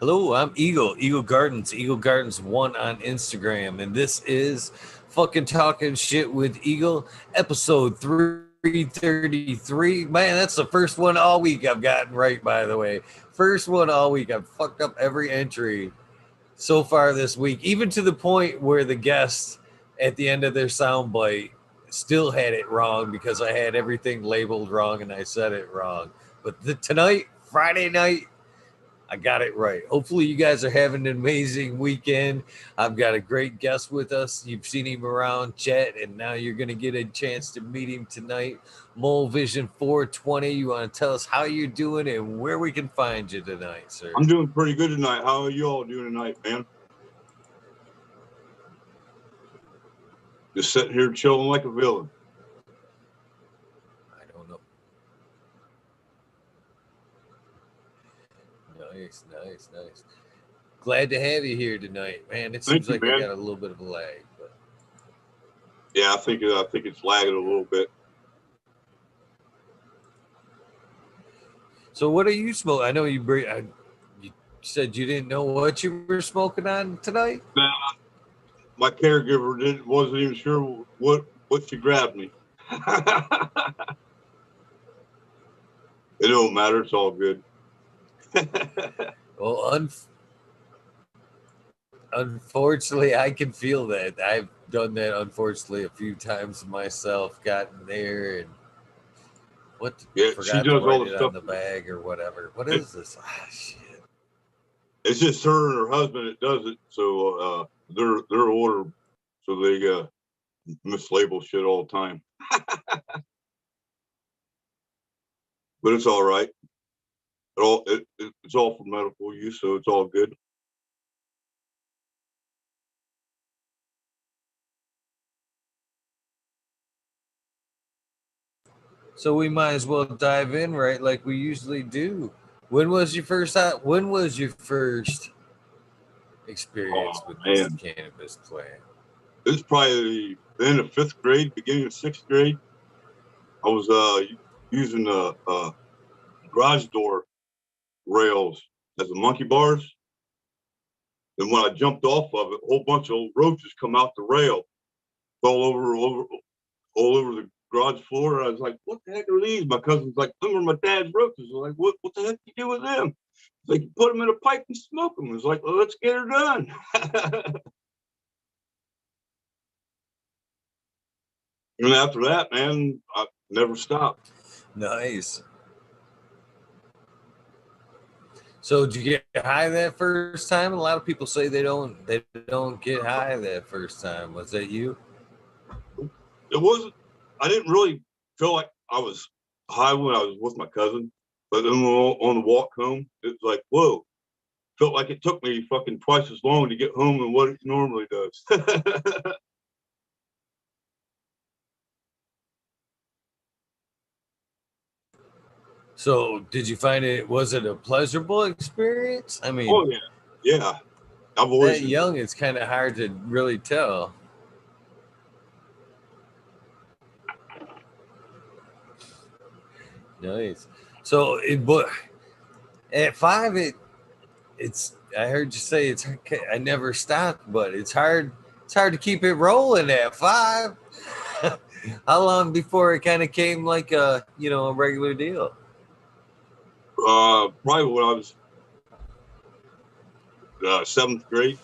Hello, I'm Eagle Gardens, Eagle Gardens 1 on Instagram, and this is fucking talking shit with Eagle, episode 333. Man, that's the first one all week I've gotten right, by the way. First one all week. I've fucked up every entry so far this week, even to the point where the guest at the end of their soundbite still had it wrong because I had everything labeled wrong and I said it wrong. But tonight, Friday night, I got it right. Hopefully, you guys are having an amazing weekend. I've got a great guest with us. You've seen him around chat, and now you're going to get a chance to meet him tonight. Mole Vision420. You want to tell us how you're doing and where we can find you tonight, sir? I'm doing pretty good tonight. How are you all doing tonight, man? Just sitting here chilling like a villain. I don't know. Nice. Glad to have you here tonight, man. It seems like I got a little bit of a lag, but yeah, I think it's lagging a little bit. So, what are you smoking? I know you said you didn't know what you were smoking on tonight. Nah, my caregiver wasn't even sure what she grabbed me. It don't matter. It's all good. Well, unfortunately, I can feel that. I've done that, unfortunately, a few times myself, gotten there and She does all the stuff on the bag or whatever. What is this? Ah, shit. It's just her and her husband that does it. So they're order, so they mislabel shit all the time. But it's all right. It's all for medical use, so it's all good. So we might as well dive in, right, like we usually do. When was your first experience with this cannabis plant? This is probably the end of 5th grade, beginning of 6th grade. I was using garage door rails as the monkey bars. And when I jumped off of it, a whole bunch of roaches come out the rail, all over the garage floor. I was like, what the heck are these? My cousin's like, them are my dad's roaches. I was like, what the heck do you do with them? It's like, you put them in a pipe and smoke them. It's like, well, let's get her done. And after that, man, I never stopped. Nice. So did you get high that first time? A lot of people say they don't get high that first time. Was that you? It wasn't. I didn't really feel like I was high when I was with my cousin, but then on the walk home, it was like, whoa. Felt like it took me fucking twice as long to get home than what it normally does. So did you find was it a pleasurable experience? I mean, oh yeah. I've always that young, it's kind of hard to really tell. Nice. So but at 5, it's. I heard you say it's. I never stopped, but it's hard. It's hard to keep it rolling at 5. How long before it kind of came like a regular deal? Probably when I was 7th grade.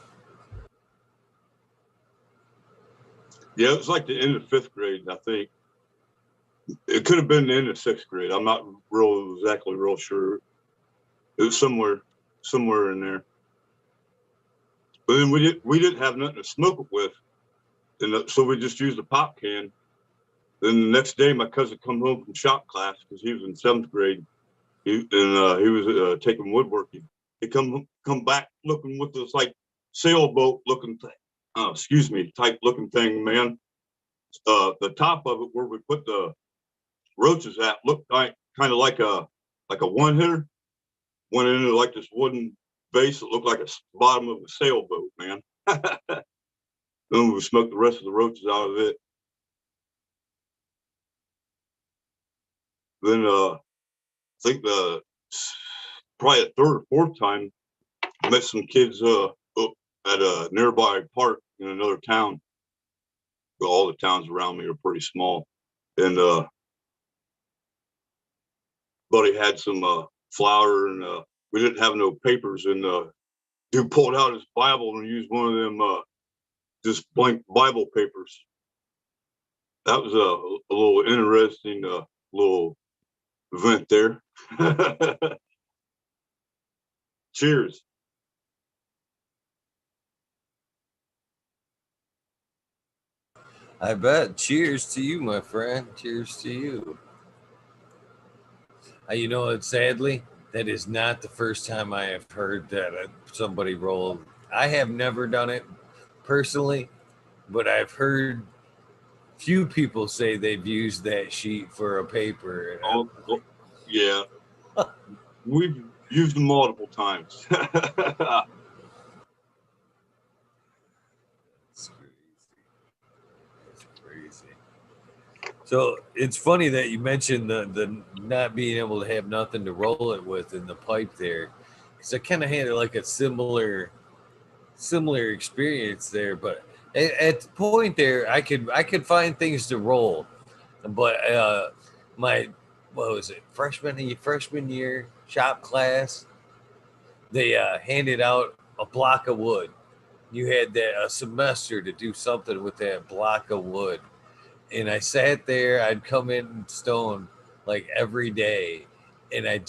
Yeah, it was like the end of 5th grade, I think. It could have been the end of 6th grade. I'm not real sure. It was somewhere in there. But then we didn't have nothing to smoke it with, and so we just used a pop can. Then the next day, my cousin come home from shop class because he was in 7th grade. He was taking woodworking. He come back looking with this like sailboat looking thing. Type looking thing, man. The top of it where we put the roaches at looked like kind of like a one hitter. Went into like this wooden base that looked like a bottom of a sailboat, man. Then we smoked the rest of the roaches out of it. Then I think probably the 3rd or 4th time met some kids up at a nearby park in another town. But all the towns around me are pretty small. And buddy had some flour, and we didn't have no papers, and dude pulled out his Bible and used one of them just blank Bible papers. That was a little interesting little event there. Cheers. I bet. Cheers to you, my friend. Cheers to you. You know, sadly, that is not the first time I have heard that somebody rolled. I have never done it personally, but I've heard few people say they've used that sheet for a paper. Oh, yeah. We've used them multiple times. It's crazy. So it's funny that you mentioned the not being able to have nothing to roll it with in the pipe there, because I kind of had like a similar experience there. But at the point there, I could find things to roll, but my what was it freshman year shop class, they handed out a block of wood. You had that a semester to do something with that block of wood, and I sat there. I'd come in stone like every day, and I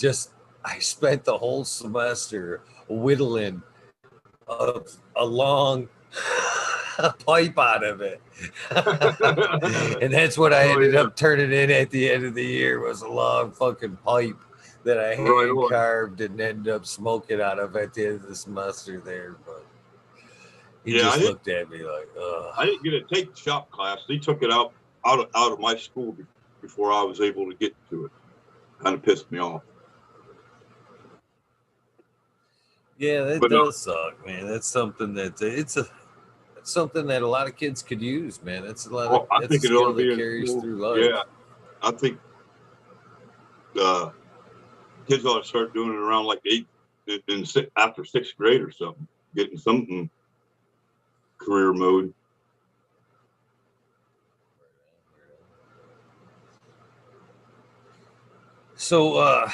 spent the whole semester whittling a long pipe out of it. And that's what I ended up turning in at the end of the year, was a long fucking pipe that I hand carved and ended up smoking out of at the end of the semester there. But he just looked at me like, ugh. I didn't get to take the shop class. They took it out of my school before I was able to get to it. Kind of pissed me off. Yeah, that does suck, man. That's something that something that a lot of kids could use, man. That's a lot of I think a skill that carries through life. Yeah, I think kids ought to start doing it around like after 6th grade or something, getting something career mode. So,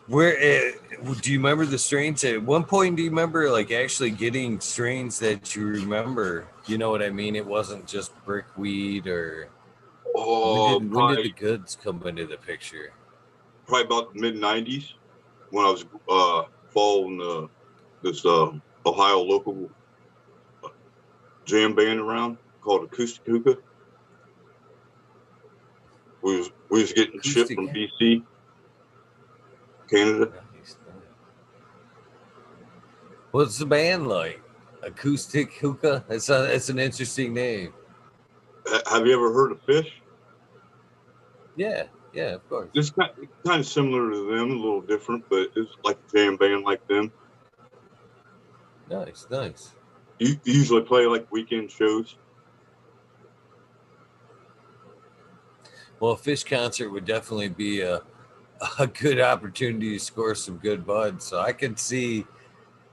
where do you remember the strains? At one point, do you remember like actually getting strains that you remember? You know what I mean? It wasn't just brickweed or. When did the goods come into the picture? Probably about the mid '90s, when I was following this Ohio local jam band around called Acoustic Hookah. We was getting shipped from BC, Canada. Nice. What's the band like? Acoustic Hookah? It's an interesting name. Have you ever heard of Fish? Yeah, of course. It's kind of similar to them, a little different, but it's like a jam band like them. Nice. You usually play like weekend shows. Well, a Fish concert would definitely be a good opportunity to score some good buds. So I could see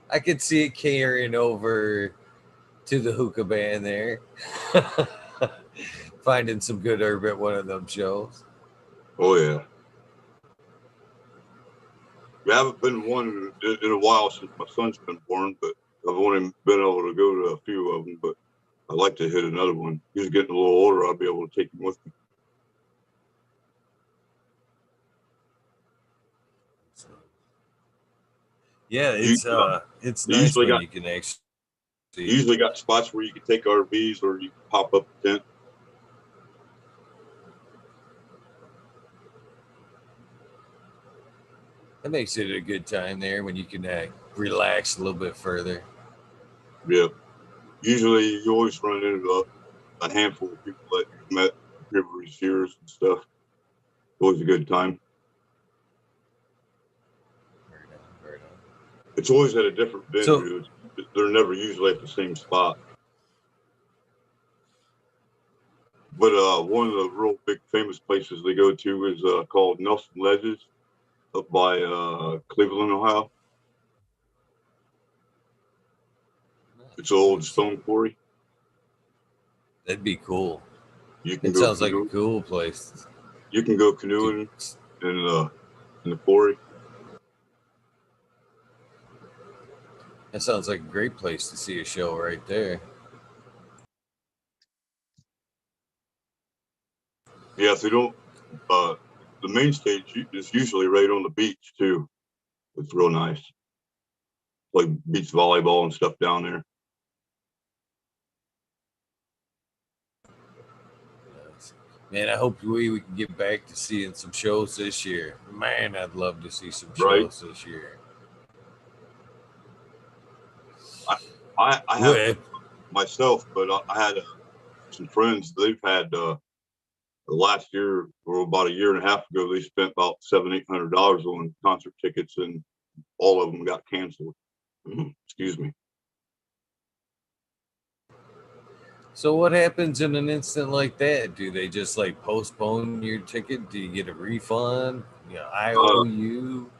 it carrying over to the hookah band there. Finding some good herb at one of them shows. Oh yeah. I haven't been one in a while since my son's been born, but I've only been able to go to a few of them. But I'd like to hit another one. He's getting a little older. I'll be able to take him with me. Yeah, it's nice when you can actually. You usually got spots where you can take RVs or you can pop up a tent. That makes it a good time there when you can relax a little bit further. Yeah. Usually you always run into a handful of people that you've met previous years and stuff. Always a good time. Right on. It's always at a different venue. They're never usually at the same spot. But one of the real big famous places they go to is called Nelson Ledges. up by Cleveland, Ohio. It's an old stone quarry. That'd be cool. You can It go sounds like a canoeing. cool place. You can go canoeing in the quarry. That sounds like a great place to see a show right there. Yeah, if they don't, the main stage is usually right on the beach too. It's real nice, like beach volleyball and stuff down there. Man, I hope we can get back to seeing some shows this year. Man, I'd love to see some Right. shows this year. I have myself, but I had some friends. They've had last year or about a year and a half ago. They spent about $700-800 on concert tickets, and all of them got canceled. Excuse me. So what happens in an instant like that? Do they just like postpone your ticket? Do you get a refund? Yeah, IOU.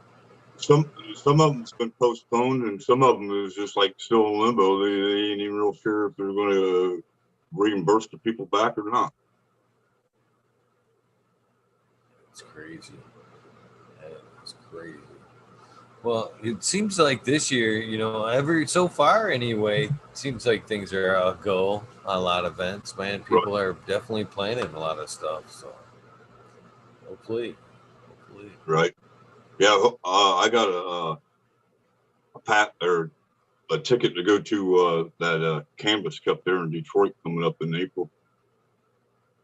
Some of them's been postponed, and some of them is just like still in limbo. They ain't even real sure if they're going to reimburse the people back or not. It's crazy. It's crazy. Well, it seems like this year, so far anyway, seems like things are a go on a lot of events, man. People are definitely planning a lot of stuff. So hopefully. Right. Yeah. I got a ticket to go to that Canvas Cup there in Detroit coming up in April.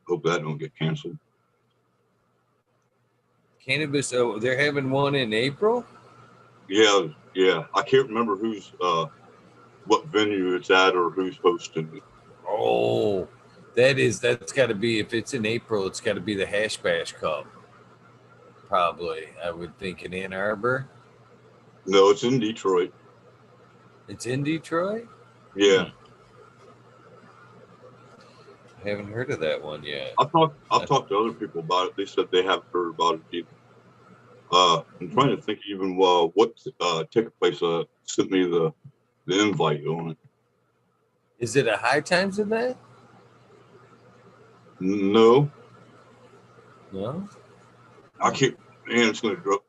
Hope that don't get canceled. Cannabis. Oh, they're having one in April. Yeah. I can't remember what venue it's at or who's hosting it. Oh, that's got to be, if it's in April, it's got to be the Hash Bash Cup. Probably, I would think, in Ann Arbor. No, it's in Detroit. It's in Detroit? Yeah. I haven't heard of that one yet. I've talked to other people about it. They said they haven't heard about it either. I'm trying to think even what ticket place sent me the invite on it. Is it a High Times event? No. I can't. Man, it's going to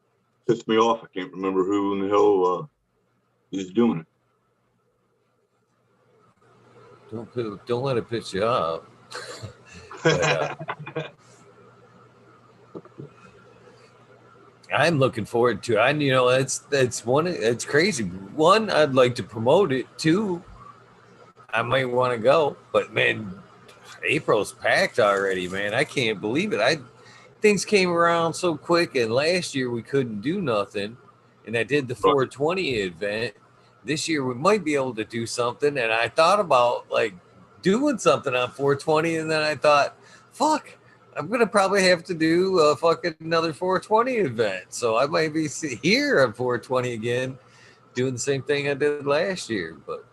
piss me off. I can't remember who in the hell is doing it. Don't let it piss you off. But, I'm looking forward to it. It's crazy. One, I'd like to promote it. Two, I might want to go. But man, April's packed already, man. I can't believe it. Things came around so quick, and last year we couldn't do nothing. And I did the 420 event. This year we might be able to do something. And I thought about like doing something on 420, and then I thought, fuck, I'm gonna probably have to do a fucking another 420 event. So I might be here on 420 again, doing the same thing I did last year. But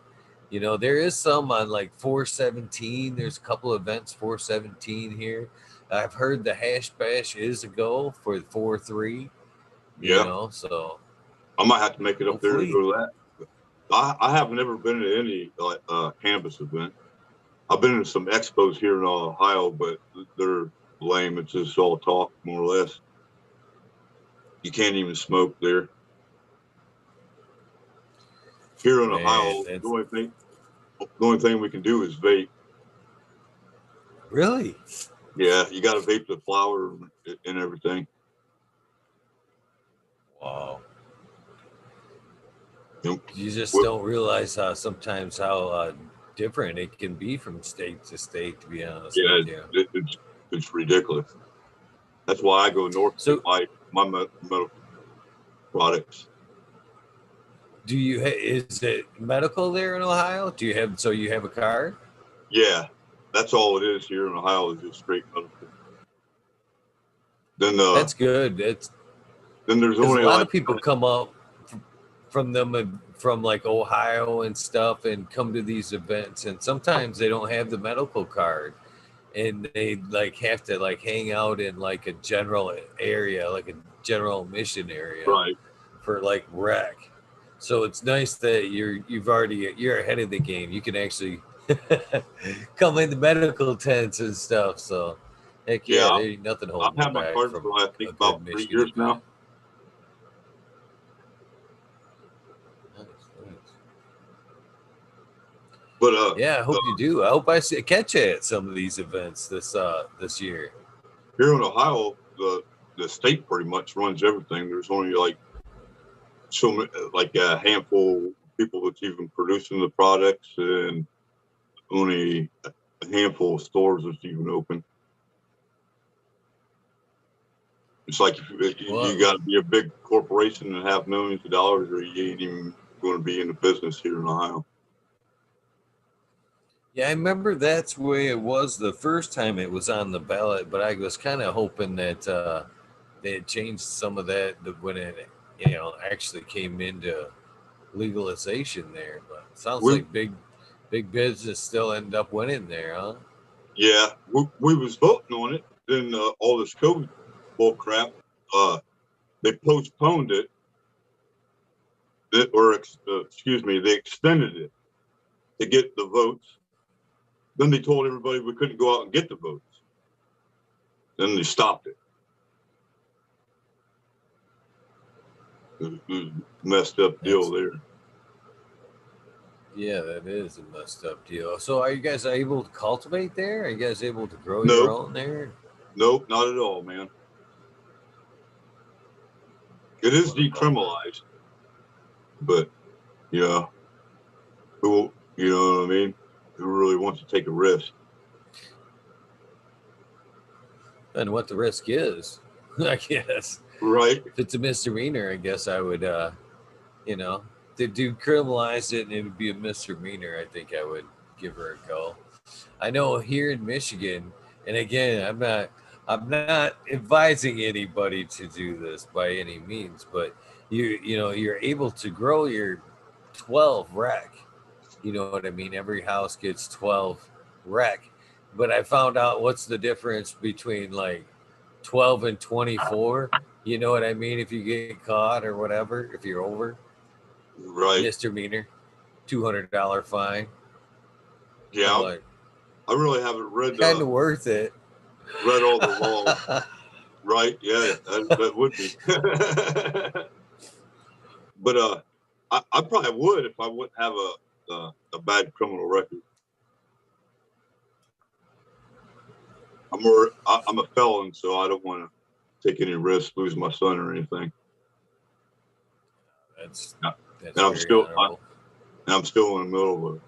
there is some on like 417. There's a couple of events 417 here. I've heard the Hash Bash is a go for 4-3. Yeah. So I might have to make it up there to go to that. I have never been to any Canvas event. I've been to some expos here in Ohio, but they're lame. It's just all talk, more or less. You can't even smoke there. Here in Ohio, the only thing we can do is vape. Really? Yeah, you got to vape the flower and everything. Wow. You just don't realize how different it can be from state to state, to be honest with you. It's ridiculous. That's why I go north to buy my medical products. Is it medical there in Ohio? Do you have a card? Yeah, that's all it is here in Ohio, is just straight medical. Then that's good. Then there's only a lot of people come up from like Ohio and stuff and come to these events, and sometimes they don't have the medical card, and they like have to like hang out in like a general area, like a general mission area Right. for like rec. So it's nice that you're ahead of the game. You can actually come in the medical tents and stuff. So heck Yeah, yeah, there ain't nothing I've holding you had my back card from for I a think good about 3 Michigan years event. now. Nice, nice. But Yeah, I hope you do. I hope catch you at some of these events this year. here in Ohio, the state pretty much runs everything. There's only like like a handful of people that's even producing the products, and only a handful of stores that's even open. It's like you Well, got to be a big corporation and have millions of dollars, or you ain't even going to be in the business here in Ohio. yeah, I remember that's the way it was the first time it was on the ballot, but I was kind of hoping that they had changed some of that when it, actually came into legalization there. But it sounds We like big business still ended up winning there, huh? Yeah, we was voting on it. Then all this COVID bull crap, they postponed it, excuse me, they extended it to get the votes. Then they told everybody we couldn't go out and get the votes. Then they stopped it. It was a messed up deal That's there. Yeah, that is a messed up deal. So, are you guys able to cultivate there? Are you guys able to grow your Nope, own there? nope, not at all, man. It is What a bummer. decriminalized, but yeah, who, you know what I mean? Who really wants to take a risk? And what the risk is, I guess. Right? If it's a misdemeanor, I guess I would, you know, if they do criminalize it and it would be a misdemeanor, I think I would give her a go. I know here in Michigan, and again, I'm not advising anybody to do this by any means, but you're able to grow your 12 rec. You know what I mean? Every house gets 12 rec. But I found out what's the difference between like 12 and 24. You know what I mean? If you get caught or whatever, if you're over, Right? misdemeanor, $200 fine. I'm Yeah, like, I really haven't read kind of worth it. all the laws. Right? Yeah, that would be. But I probably would if I wouldn't have a bad criminal record. I'm a felon, so I don't want to take any risks, lose my son or anything. That's Yeah. that's And very honorable. I'm still in the middle of a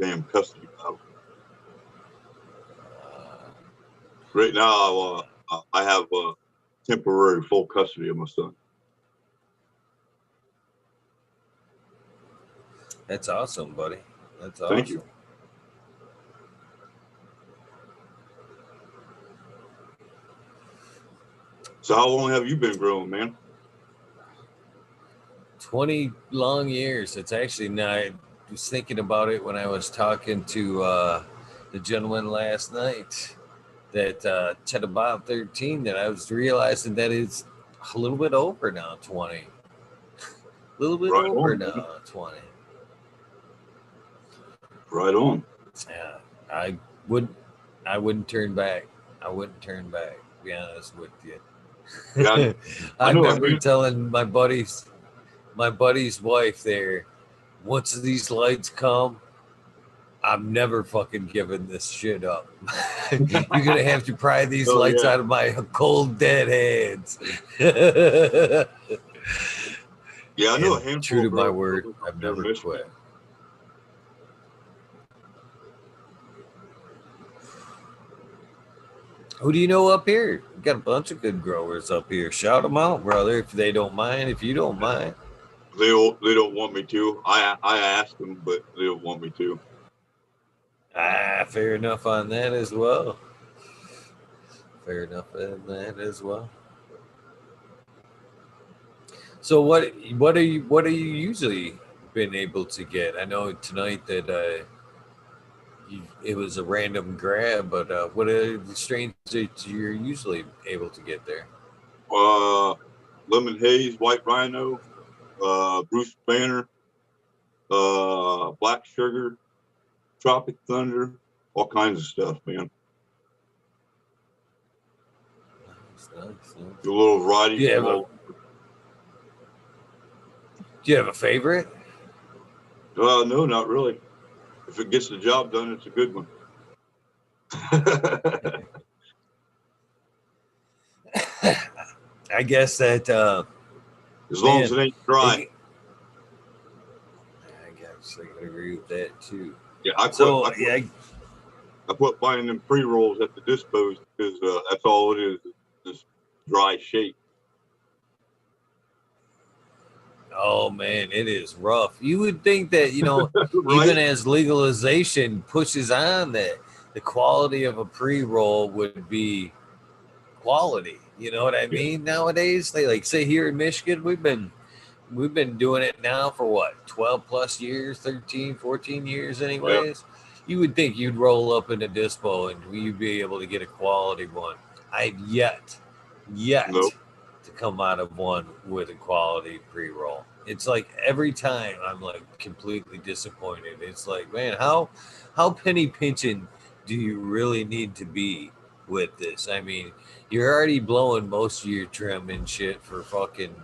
damn custody battle. Uh, Right now, I have temporary full custody of my son. that's awesome, buddy. That's Thank you. awesome. So how long have you been growing, man? 20 long years. It's actually not. I was thinking about it when I was talking to the gentleman last night that chat about 13, that I was realizing that it's a little bit over now, 20. A little bit Right over on, man. now, 20. Right on. Yeah, wouldn't I wouldn't turn back. I wouldn't turn back, to be honest with Yeah, you. I I know. remember telling my buddy's wife there, once these lights come, I'm never fucking giving this shit up. You're gonna have to pry these Oh lights yeah. out of my cold dead hands. Yeah, I know a And true handful of to my girls word, living up I've there in never Michigan. quit. Who do you know up here? We got a bunch of good growers up here. Shout them out, brother, if they don't mind. If you don't mind. They don't want me to. I asked them, but they don't want me to. Fair enough on that as well. Fair enough on that as well. So what are you usually been able to get? I know tonight that it was a random grab, but what are the strains that you're usually able to get there? Lemon Haze, White Rhino, Bruce Banner, Black Sugar, Tropic Thunder, all kinds of stuff, man. Nice. A little variety. Do you have a favorite? No, not really. If it gets the job done, it's a good one. I guess that as long as it ain't dry. I guess I can agree with that too. Yeah, I quit buying them pre-rolls at the dispos because that's all it is, just dry shake. Oh man, it is rough. You would think that, Right? even as legalization pushes on, that the quality of a pre-roll would be quality. You know what I mean? Nowadays, they like say here in Michigan, we've been doing it now for what, 12 plus years, 13, 14 years anyways. You would think you'd roll up in a dispo and you'd be able to get a quality one. I've yet Nope. to come out of one with a quality pre-roll. It's like every time I'm like completely disappointed. It's like, man, how penny pinching do you really need to be with this? I mean, you're already blowing most of your trim and shit for fucking,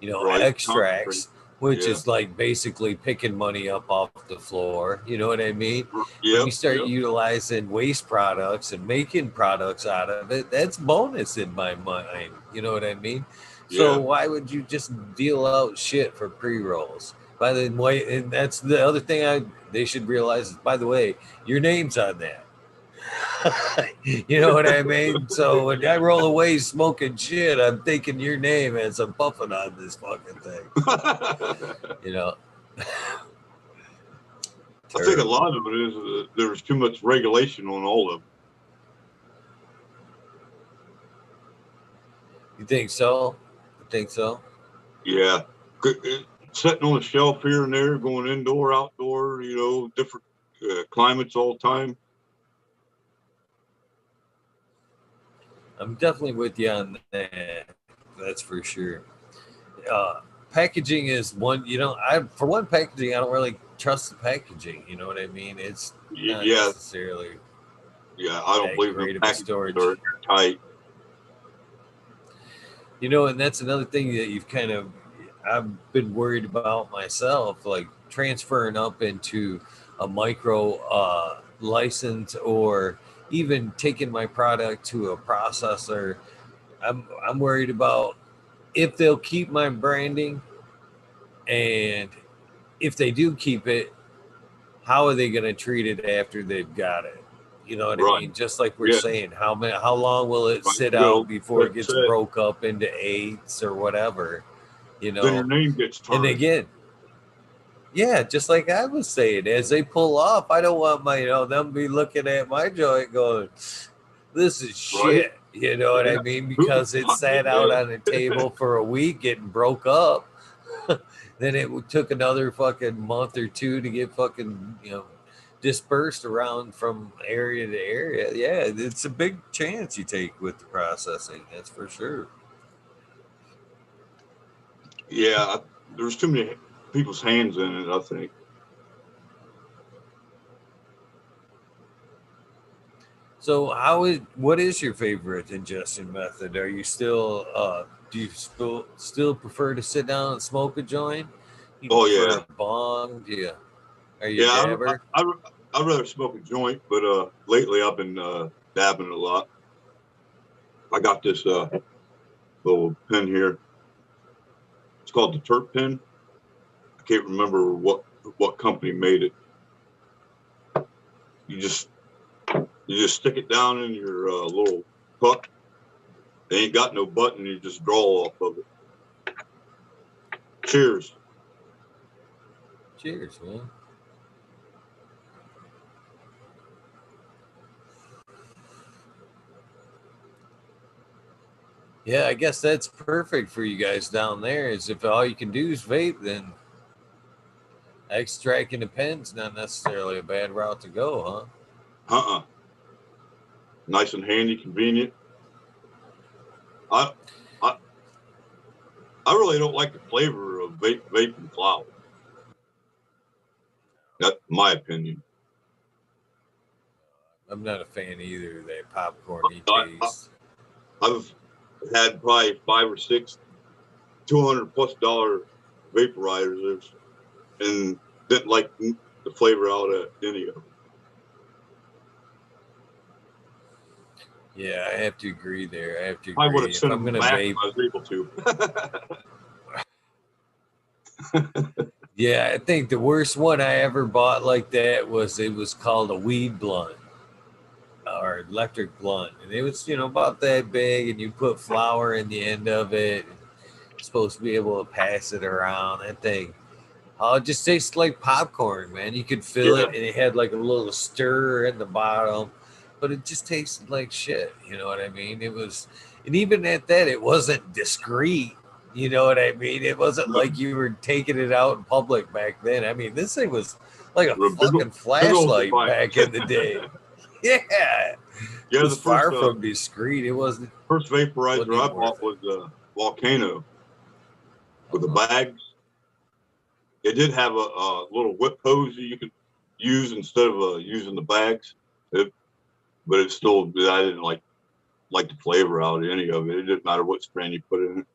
Right. extracts, which is like basically picking money up off the floor. You know what I mean? When you start utilizing waste products and making products out of it, that's bonus in my mind. You know what I mean? So why would you just deal out shit for pre-rolls? By the way, and that's the other thing they should realize is, by the way, your name's on that. You know what I mean? So when I roll away smoking shit, I'm thinking your name as I'm puffing on this fucking thing. I think a lot of it is there's too much regulation on all of them. You think so? Yeah. Sitting on a shelf here and there, going indoor, outdoor, different climates all the time. I'm definitely with you on that. That's for sure. Packaging is one, for one, packaging, I don't really trust the packaging. You know what I mean? It's not necessarily. Yeah, I don't believe in packaging storage. Are tight. And that's another thing that I've been worried about myself, like transferring up into a micro license, or even taking my product to a processor. I'm worried about if they'll keep my branding, and if they do keep it, how are they going to treat it after they've got it? You know what I mean? Just like we're saying, how long will it sit out before it gets broke up into eighths or whatever? Then your name gets tarnished. And again, just like I was saying, as they pull off, I don't want them be looking at my joint going, "This is shit." You know what I mean? Because it sat out on a table for a week getting broke up. Then it took another fucking month or two to get fucking, dispersed around from area to area. Yeah, it's a big chance you take with the processing. That's for sure. Yeah, there's too many people's hands in it, I think. So what is your favorite ingestion method? Are you still do you still prefer to sit down and smoke a joint? A bong? Are you a dabber? I'd rather smoke a joint, but lately I've been dabbing a lot. I got this little pen here. It's called the Terp pen. I can't remember what company made it. You just stick it down in your little cup. They ain't got no button. You just draw off of it. Cheers. Cheers, man. Yeah, I guess that's perfect for you guys down there. Is if all you can do is vape, then extracting the pen's not necessarily a bad route to go, huh? Nice and handy, convenient. I I I really don't like the flavor of vaping flower. That's my opinion. I'm not a fan either of that popcorny taste. I've had probably 5 or 6 $200+ vaporizers and didn't like the flavor out of any of them. Yeah, I have to agree there. I have to I would agree. have If sent I'm them gonna back vape, if I was able to. yeah, I think the worst one I ever bought like that was called a weed blunt or electric blunt, and it was about that big, and you put flour in the end of it. It's supposed to be able to pass it around. That thing, oh, it just tastes like popcorn, man. You could feel Yeah. it, and it had like a little stir at the bottom, but it just tasted like shit. You know what I mean? It was, and even at that, it wasn't discreet. You know what I mean? It wasn't like you were taking it out in public back then. I mean, this thing was like a fucking flashlight back in the day. Yeah, it Yeah, was the first far from discreet. It wasn't. first vaporizer Wasn't I even worth bought it. was Volcano with the bags. It did have a little whip hose that you could use instead of using the bags. But it still, I didn't like the flavor out of any of it. It didn't matter what strand you put in it.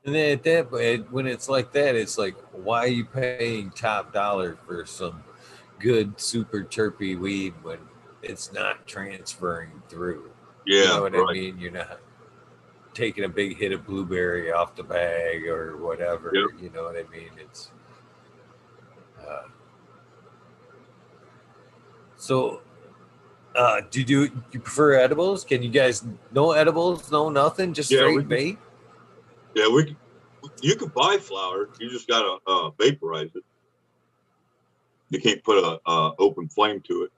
And then at that point, when it's like that, it's like, why are you paying top dollar for some good, super terpy weed when it's not transferring through? You know Yeah, what I right. mean? You're not taking a big hit of blueberry off the bag or whatever. Yep. You know what I mean? It's so. Do you prefer edibles? Can you guys no edibles, no nothing, just Yeah, straight vape? Yeah, you could buy flour. You just gotta vaporize it. You can't put a open flame to it.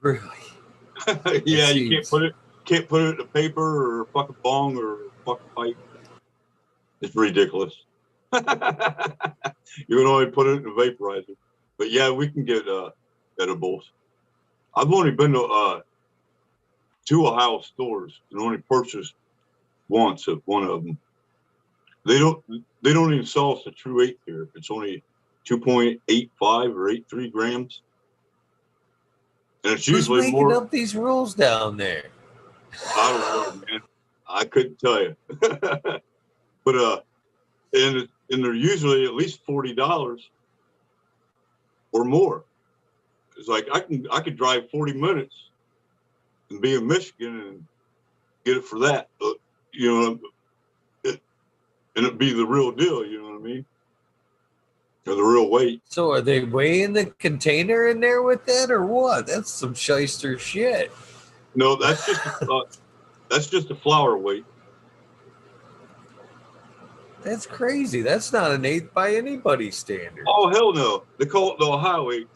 Really? Yeah, you can't put it in a paper or fucking bong or fucking pipe. It's ridiculous. You can only put it in a vaporizer. But yeah, we can get edibles. I've only been to 2 Ohio stores and only purchased once at one of them. They don't even sell us a true 8 here. It's only 2.85 or 83 grams. And it's Who's usually making more. up these rules down there? I don't know, man. I couldn't tell you. But and they're usually at least $40 or more. It's like I could drive 40 minutes and be in Michigan and get it for that. But, and it'd be the real deal. You know what I mean? Or the real weight. So are they weighing the container in there with that or what? That's some shyster shit. No, that's just a flour weight. That's crazy. That's not an eighth by anybody's standard. Oh hell no! They call it the Ohio 8.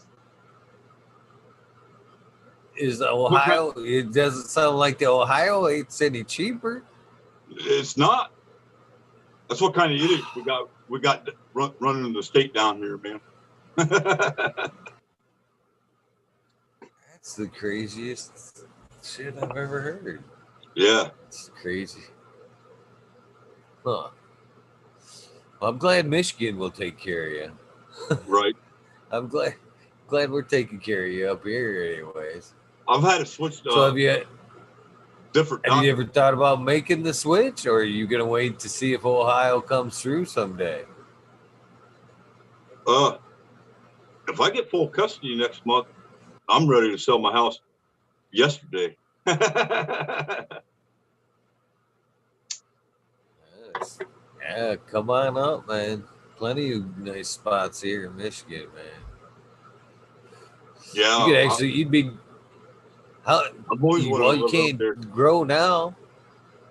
Is Ohio? It doesn't sound like the Ohio 8's any cheaper. It's not. That's what kind of idiots we got running the state down here, man. That's the craziest shit I've ever heard. Yeah, it's crazy. Huh. Well, I'm glad Michigan will take care of you. Right. I'm glad we're taking care of you up here, anyways. I've had to switch to. So have you? Different. Have you ever thought about making the switch, or are you gonna wait to see if Ohio comes through someday? If I get full custody next month, I'm ready to sell my house yesterday. Yes. Yeah, come on up, man. Plenty of nice spots here in Michigan, man. Yeah, you'd be. You can't grow now.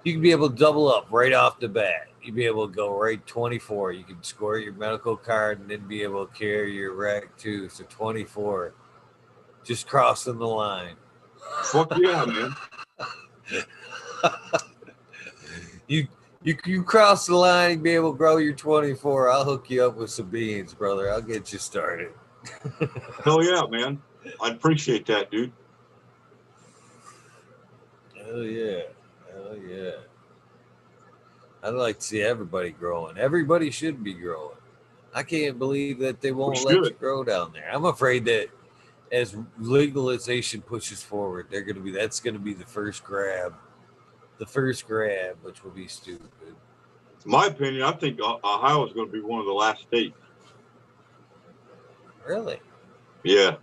You can be able to double up right off the bat. You'd be able to go right 24. You can score your medical card and then be able to carry your rec too. So 24, just crossing the line. Fuck yeah, man. You cross the line and be able to grow your 24. I'll hook you up with some beans, brother. I'll get you started. Hell yeah, man. I appreciate that, dude. Hell yeah. Hell yeah. I'd like to see everybody growing. Everybody should be growing. I can't believe that they We won't let you should. grow down there. I'm afraid that as legalization pushes forward, that's gonna be the first grab, which will be stupid. In my opinion, I think Ohio is going to be one of the last states. Really? Yeah.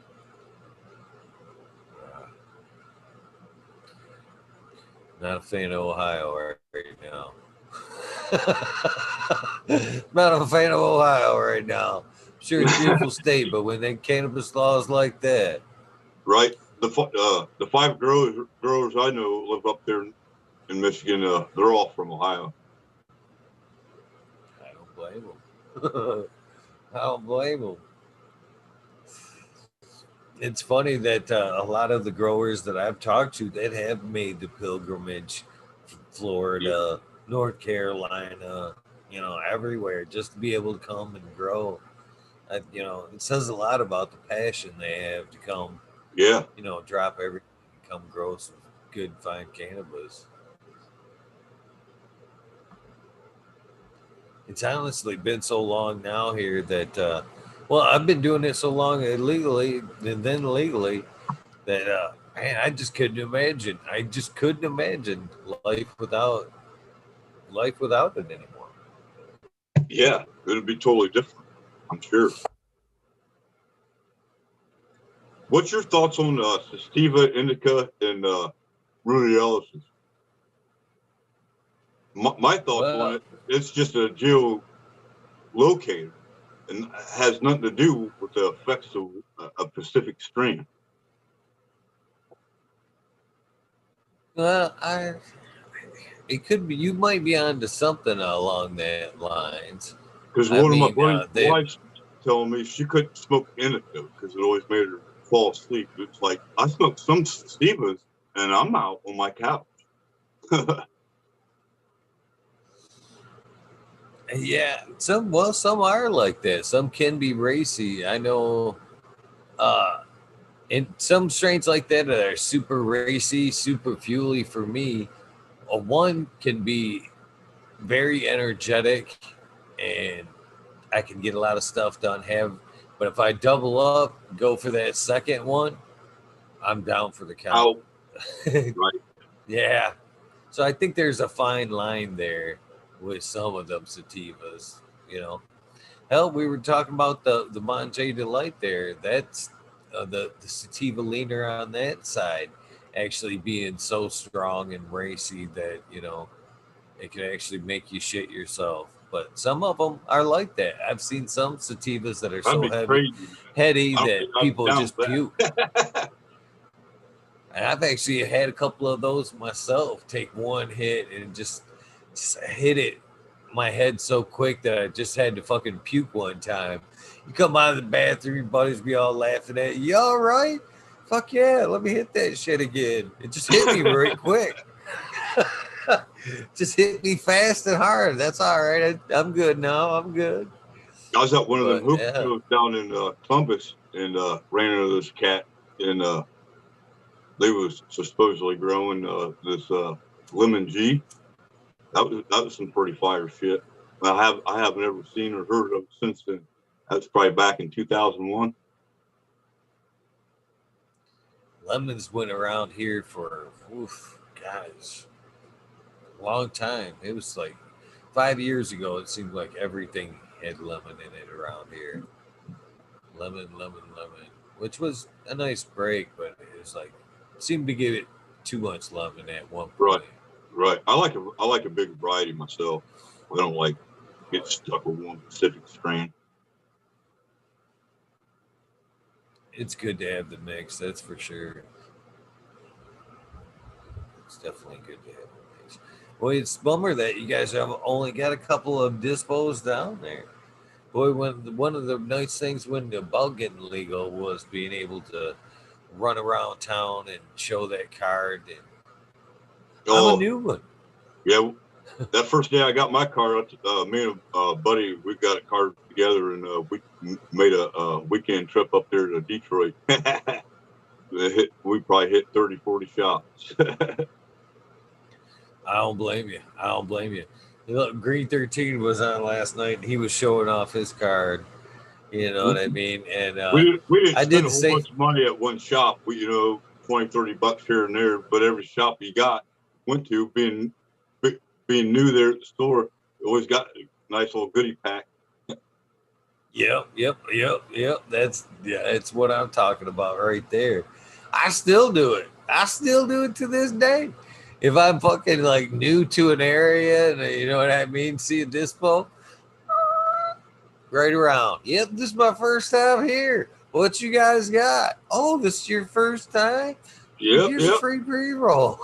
Not a fan of Ohio right now. Not a fan of Ohio right now. I'm sure it's a beautiful state, but when they cannabis laws like that, Right. The five growers I know live up there in Michigan. They're all from Ohio. I don't blame them. I don't blame them. It's funny that a lot of the growers that I've talked to that have made the pilgrimage from Yeah. Florida, North Carolina, everywhere just to be able to come and grow. It says a lot about the passion they have to come, Yeah. drop everything and come grow some good, fine cannabis. It's honestly been so long now here that, well, I've been doing it so long illegally and then legally that man, I just couldn't imagine. I just couldn't imagine life without it anymore. Yeah. It'll be totally different, I'm sure. What's your thoughts on Sativa Indica and Rudy Ellis's? My thoughts on Well, it, it's just a geolocator and has nothing to do with the effects of a Pacific strain. I it could be you might be onto something along that lines. Because I one of my mean, buddy's they wives telling me she couldn't smoke indica because it always made her fall asleep. It's like I smoked some sativas and I'm out on my couch. yeah, some are like that. Some can be racy. I know and some strains like that are super racy, super fuely for me. One can be very energetic and I can get a lot of stuff done. But if I double up, go for that second one, I'm down for the count. Out, right? Yeah. So I think there's a fine line there with some of them sativas. You know, hell, we were talking about the Monte Delight there. That's the sativa leaner on that side actually being so strong and racy that it can actually make you shit yourself. But some of them are like that. I've seen some sativas that are That'd so be crazy, man. heady I don't that think I'd be people down just with puke. that. And I've actually had a couple of those myself. Take one hit and just hit it my head so quick that I just had to fucking puke one time. You come out of the bathroom, your buddies be all laughing at you. You all right? Fuck yeah, let me hit that shit again. It just hit me right quick. Just hit me fast and hard. That's all right. I'm good now. I'm good. I was at one of them But hoop yeah, shows down in Columbus and ran into this cat and they was supposedly growing this lemon G. That was some pretty fire shit. I haven't ever seen or heard of it since then. That's probably back in 2001. lemons went around here for, guys, a long time. It was like 5 years ago. It seemed like everything had lemon in it around here. Lemon, lemon, lemon, which was a nice break, but it was like seemed to give it too much lemon at one Right, point. right. I like a big variety myself. I don't like get stuck with one specific strain. It's good to have the mix, that's for sure. It's definitely good to have the mix. Well, it's a bummer that you guys have only got a couple of dispos down there. Boy, one of the nice things when about getting legal was being able to run around town and show that card. And I'm a Oh new one. yeah, that first day I got my car, me and buddy, we got a car together, and made a weekend trip up there to Detroit. We probably hit 30, 40 shops. I don't blame you. I don't blame you. Look, Green 13 was on last night and he was showing off his card. You know what I mean? And We didn't I did spend a the whole same. bunch of money at one shop. We, 20, 30 bucks here and there, but every shop you went to being new there at the store, always got a nice little goodie pack. Yep. That's what I'm talking about right there. I still do it. I still do it to this day. If I'm fucking like new to an area and you know what I mean, see a dispo, right around. Yep, this is my first time here. What you guys got? Oh, this is your first time? Yep, Here's a yep, free pre-roll.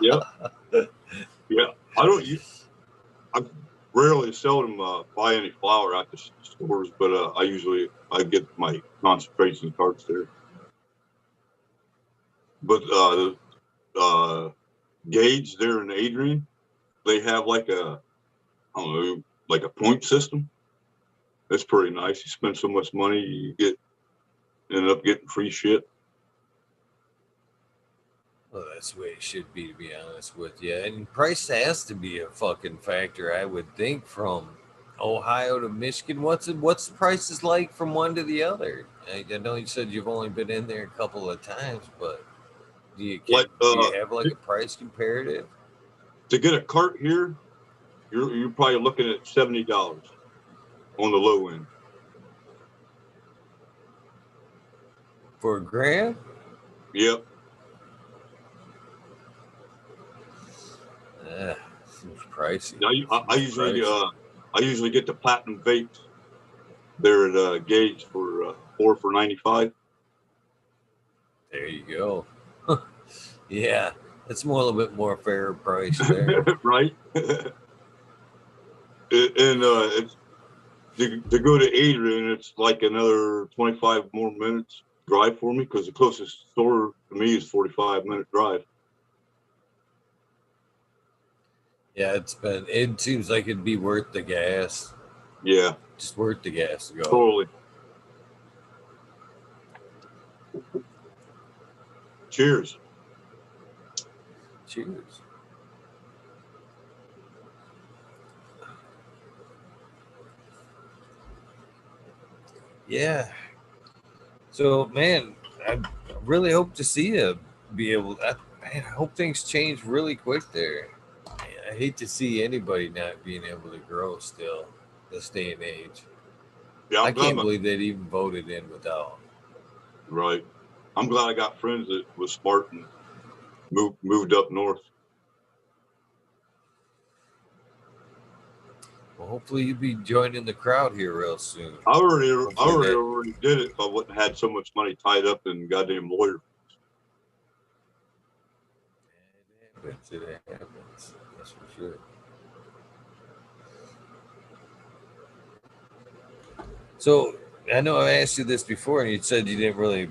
yep, yeah. I rarely seldom buy any flour at the stores, but I get my concentration carts there. But Gage there in Adrian, they have like I don't know, like a point system. That's pretty nice. You spend so much money, end up getting free shit. Well, that's the way it should be, to be honest with you. And price has to be a fucking factor, I would think, from Ohio to Michigan. What's the prices like from one to the other? I know you said you've only been in there a couple of times, but Like do you have like a price comparative to get a cart here, you're probably looking at $70 on the low end. for a gram? Yep. Seems pricey. Now I Seems pricey. usually get the platinum vapes there at Gage for 4 for $95. There you go. Yeah, it's more a little bit more fair price there. Right. And it's to go to Adrian, it's like another 25 more minutes drive for me because the closest store to me is 45-minute drive. Yeah, it seems like it'd be worth the gas. Yeah, Just worth the gas to go. totally. Cheers. Cheers. Yeah. So, man, I really hope to see you be able. Man, I hope things change really quick there. I hate to see anybody not being able to grow still this day and age. Yeah, I can't believe they'd even voted in without. Right. I'm glad I got friends that was smart and moved up north. Well, hopefully you'll be joining the crowd here real soon. I already did it if I wouldn't have had so much money tied up in goddamn lawyer. It happens. That's for sure. So I know I asked you this before, and you said you didn't really.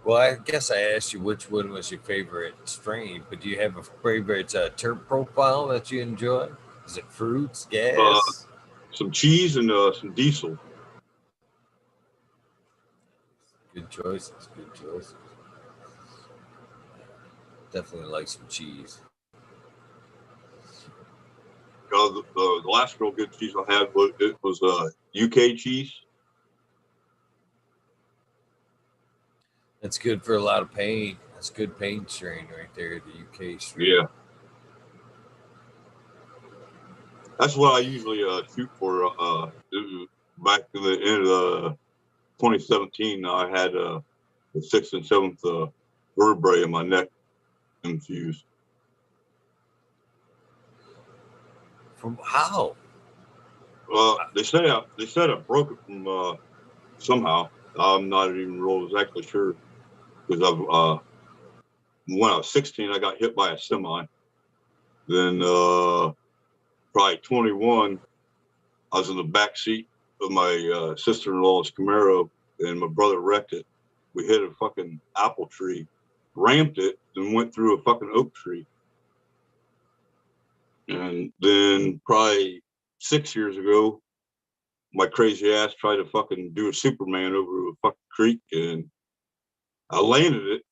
Well, I guess I asked you which one was your favorite strain, but do you have a favorite terp profile that you enjoy? Is it fruits, gas? Some cheese and some diesel. Good choices. Good choices. Definitely like some cheese. The last real good cheese I had was UK cheese. That's good for a lot of pain. That's good pain strain right there, the UK strain. Yeah. That's what I usually shoot for. Back in the end of 2017, I had the 6th and 7th vertebrae in my neck infused. From how? They said I broke it from somehow. I'm not even real exactly sure because when I was 16, I got hit by a semi. Then probably 21, I was in the back seat of my sister-in-law's Camaro, and my brother wrecked it. We hit a fucking apple tree, ramped it, and went through a fucking oak tree. And then probably 6 years ago, my crazy ass tried to fucking do a Superman over a fucking creek, and I landed it.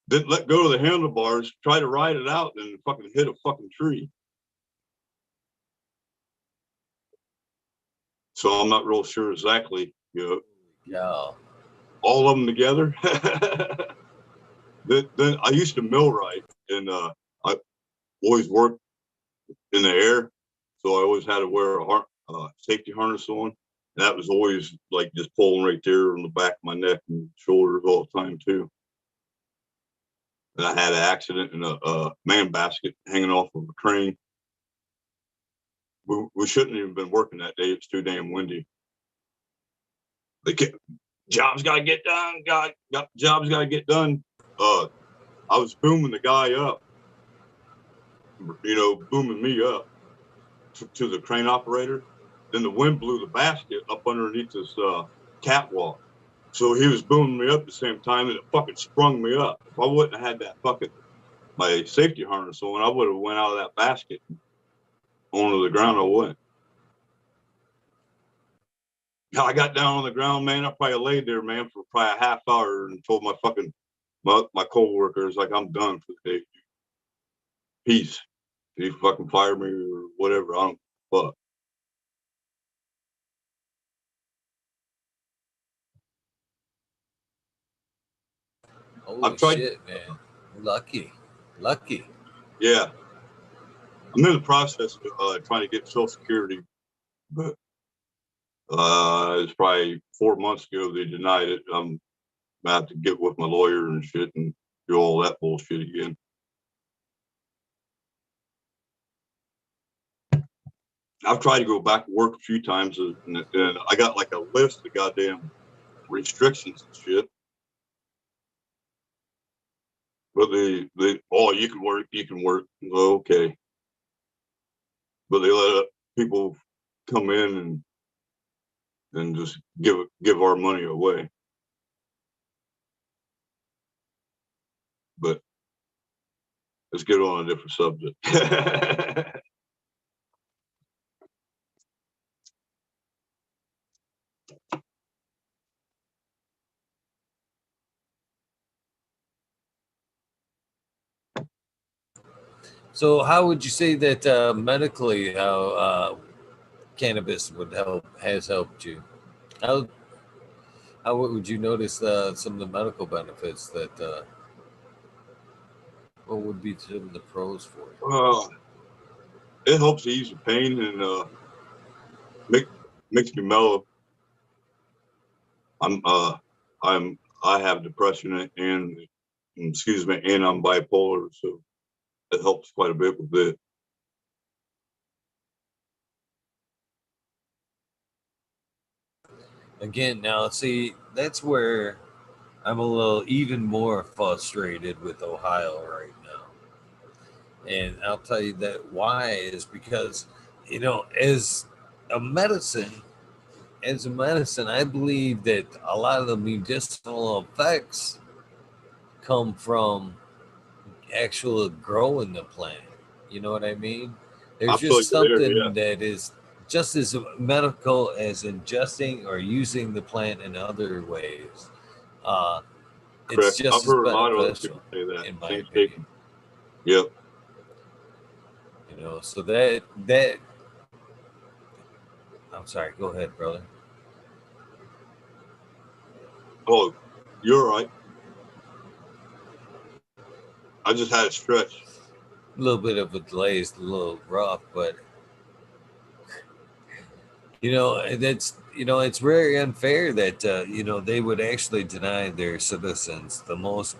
Didn't let go of the handlebars, tried to ride it out, and fucking hit a fucking tree. So I'm not real sure exactly, Yeah. all of them together. Then I used to millwright, and I always worked in the air, so I always had to wear a safety harness on. And that was always like just pulling right there on the back of my neck and shoulders all the time too. And I had an accident in a man basket hanging off of a crane. We shouldn't have even been working that day. It's too damn windy. They kept, jobs got to get done. Jobs got to get done. I was booming the guy up, booming me up to the crane operator. Then the wind blew the basket up underneath this catwalk. So he was booming me up at the same time, and it fucking sprung me up. If I wouldn't have had that fucking my safety harness on, I would have went out of that basket onto the ground. I went. I got down on the ground, man. I probably laid there, man, for probably a half hour and told my coworkers, like, I'm done for the day. Peace. You fucking fire me or whatever. I don't fuck. Holy shit, man. Lucky. Yeah. I'm in the process of trying to get Social Security, but it's probably 4 months ago they denied it. I'm gonna have to get with my lawyer and shit and do all that bullshit again. I've tried to go back to work a few times, and I got like a list of goddamn restrictions and shit. But you can work. Well, okay. But they let people come in and just give our money away. But let's get on a different subject. So, how would you say that medically, how cannabis has helped you? How would you notice some of the medical benefits that? What would be some of the pros for you? It helps ease the pain and makes me mellow. I have depression and and I'm bipolar, so it helps quite a bit with it. Again, now see, that's where I'm a little even more frustrated with Ohio right now. And I'll tell you that why is because, as a medicine, I believe that a lot of the medicinal effects come from actual growing the plant. You know what I mean? I There's feel just you there, something yeah. that is just as medical as ingesting or using the plant in other ways. It's Correct. just I've as heard a lot of other beneficial, people say that. in my Same opinion. statement. Yep. So that I'm sorry. Go ahead, brother. Oh, you're right. I just had a stretch. A little bit of a delay is a little rough, but it's very unfair that they would actually deny their citizens the most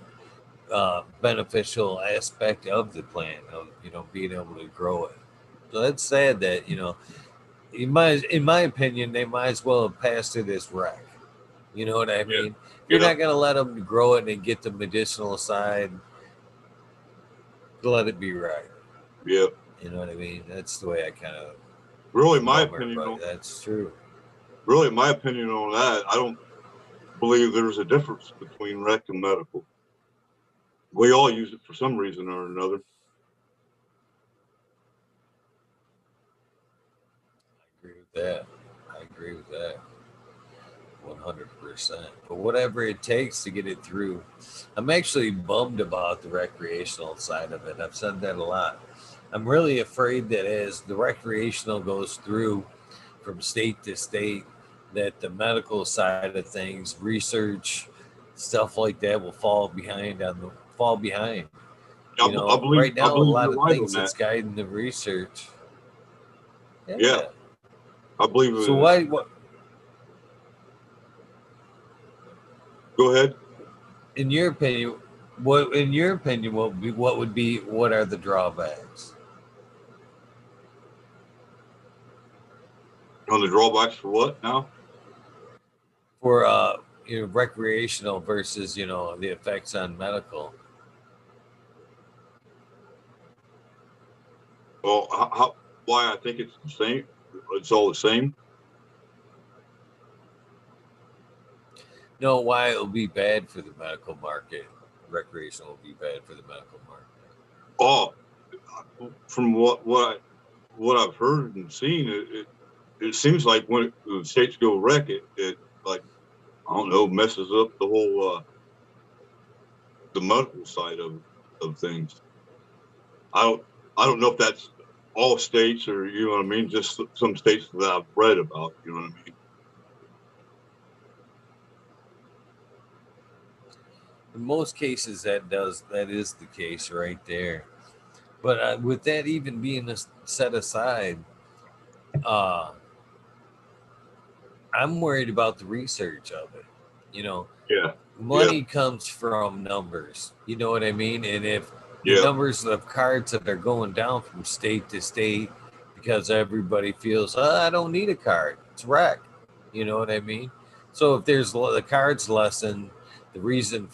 beneficial aspect of the plant of being able to grow it. So that's sad that in my opinion, they might as well have passed it as rec. You know what I mean? If you're Yeah. not going to let them grow it and get the medicinal side, let it be right. Yep. You know what I mean? That's the way I kind of. Really, It's a bummer, but that's true. my opinion on that, I don't believe there's a difference between rec and medical. We all use it for some reason or another. I agree with that. I agree 100%. But whatever it takes to get it through. I'm actually bummed about the recreational side of it. I've said that a lot. I'm really afraid that as the recreational goes through from state to state, that the medical side of things, research, stuff like that will fall behind. You I know, believe right now a lot you're of right on things that. that's guiding the research. Yeah, Yeah. I believe So it. why what Go ahead. in your opinion what are the drawbacks? On the drawbacks for what now? For recreational versus the effects on medical. Well, why I think it's the same. It's all the same. No, why it will be bad for the medical market. Recreational will be bad for the medical market. Oh, from what I've heard and seen, it seems like when the states go wreck, it like I don't know messes up the whole the medical side of things. I don't I don't know if that's all states or you know what I mean. Just some states that I've read about. You know what I mean. In most cases, that is the case right there. But with that even being set aside, uh, I'm worried about the research of it. You know, Yeah, yeah, money comes from numbers. You know what I mean? And if the yeah. numbers of cards that are going down from state to state because everybody feels, I don't need a card, it's wreck. You know what I mean? So if there's the cards lessen, the reason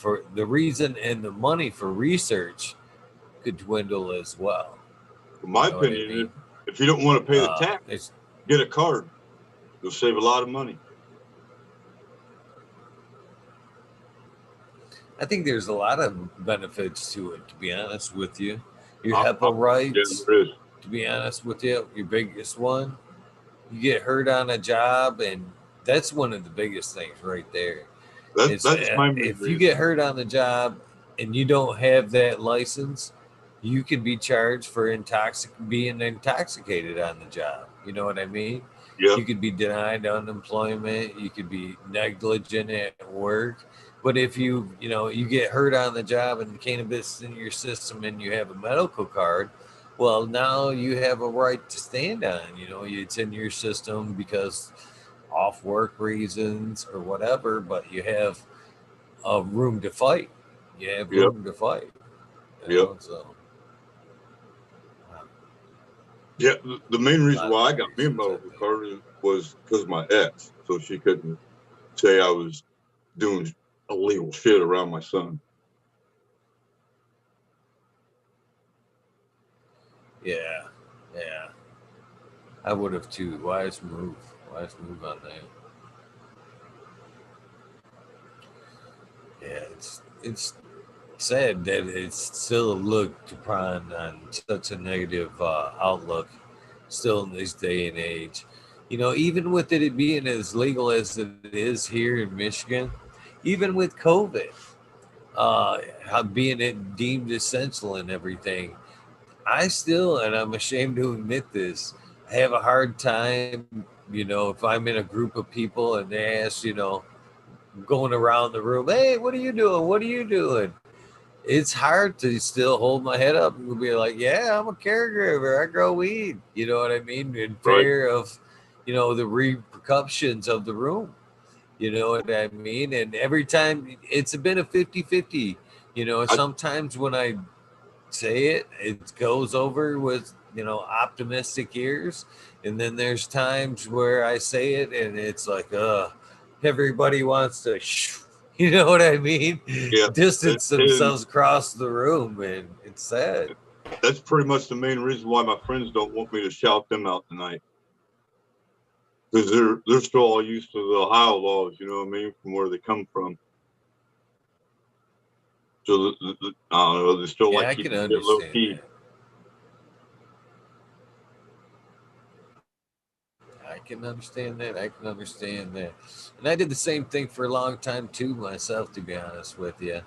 and the money for research could dwindle as well. In You my know what I opinion, mean? if you don't want to pay the tax, It's get a card. You'll save a lot of money. I think there's a lot of benefits to it. To be honest with you, your I, I, HEPA yeah, rights. there is. To be honest with you, your biggest one, you get hurt on a job, and that's one of the biggest things right there. Is That's my main if you reason. get hurt on the job and you don't have that license, you can be charged for being intoxicated on the job. You know what I mean? Yep. You could be denied unemployment. You could be negligent at work. But if you get hurt on the job and cannabis in your system and you have a medical card, well, now you have a right to stand on. It's in your system because off work reasons or whatever, but you have a room to fight. You have Yep. room to fight. Yep. So Yeah. The main a reason lot of why I the got me a reasons I medical think. card was because of my ex, so she couldn't say I was doing illegal shit around my son. Yeah, yeah. I would have too. Wise move. Wise move on that. Yeah, it's sad that it's still looked upon on such a negative outlook, still in this day and age. Even with it being as legal as it is here in Michigan, even with COVID, how being it deemed essential and everything, I still, and I'm ashamed to admit this, I have a hard time. If I'm in a group of people and they ask, going around the room, hey, what are you doing? What are you doing? It's hard to still hold my head up and be like, yeah, I'm a caregiver. I grow weed. You know what I mean? In Right. fear of, the repercussions of the room. You know what I mean? And every time it's been a 50-50. I, Sometimes when I say it, it goes over with, optimistic ears. And then there's times where I say it and it's like, everybody wants to, you know what I mean? yeah. Distance And themselves across the room. And it's sad. that's pretty much the main reason why my friends don't want me to shout them out tonight. Because they're still all used to the Ohio laws, you know what I mean, from where they come from. So I don't know, they still Yeah, like I can keeping it low understand key. that. I can understand that. I can understand that. And I did the same thing for a long time too myself, to be honest with you.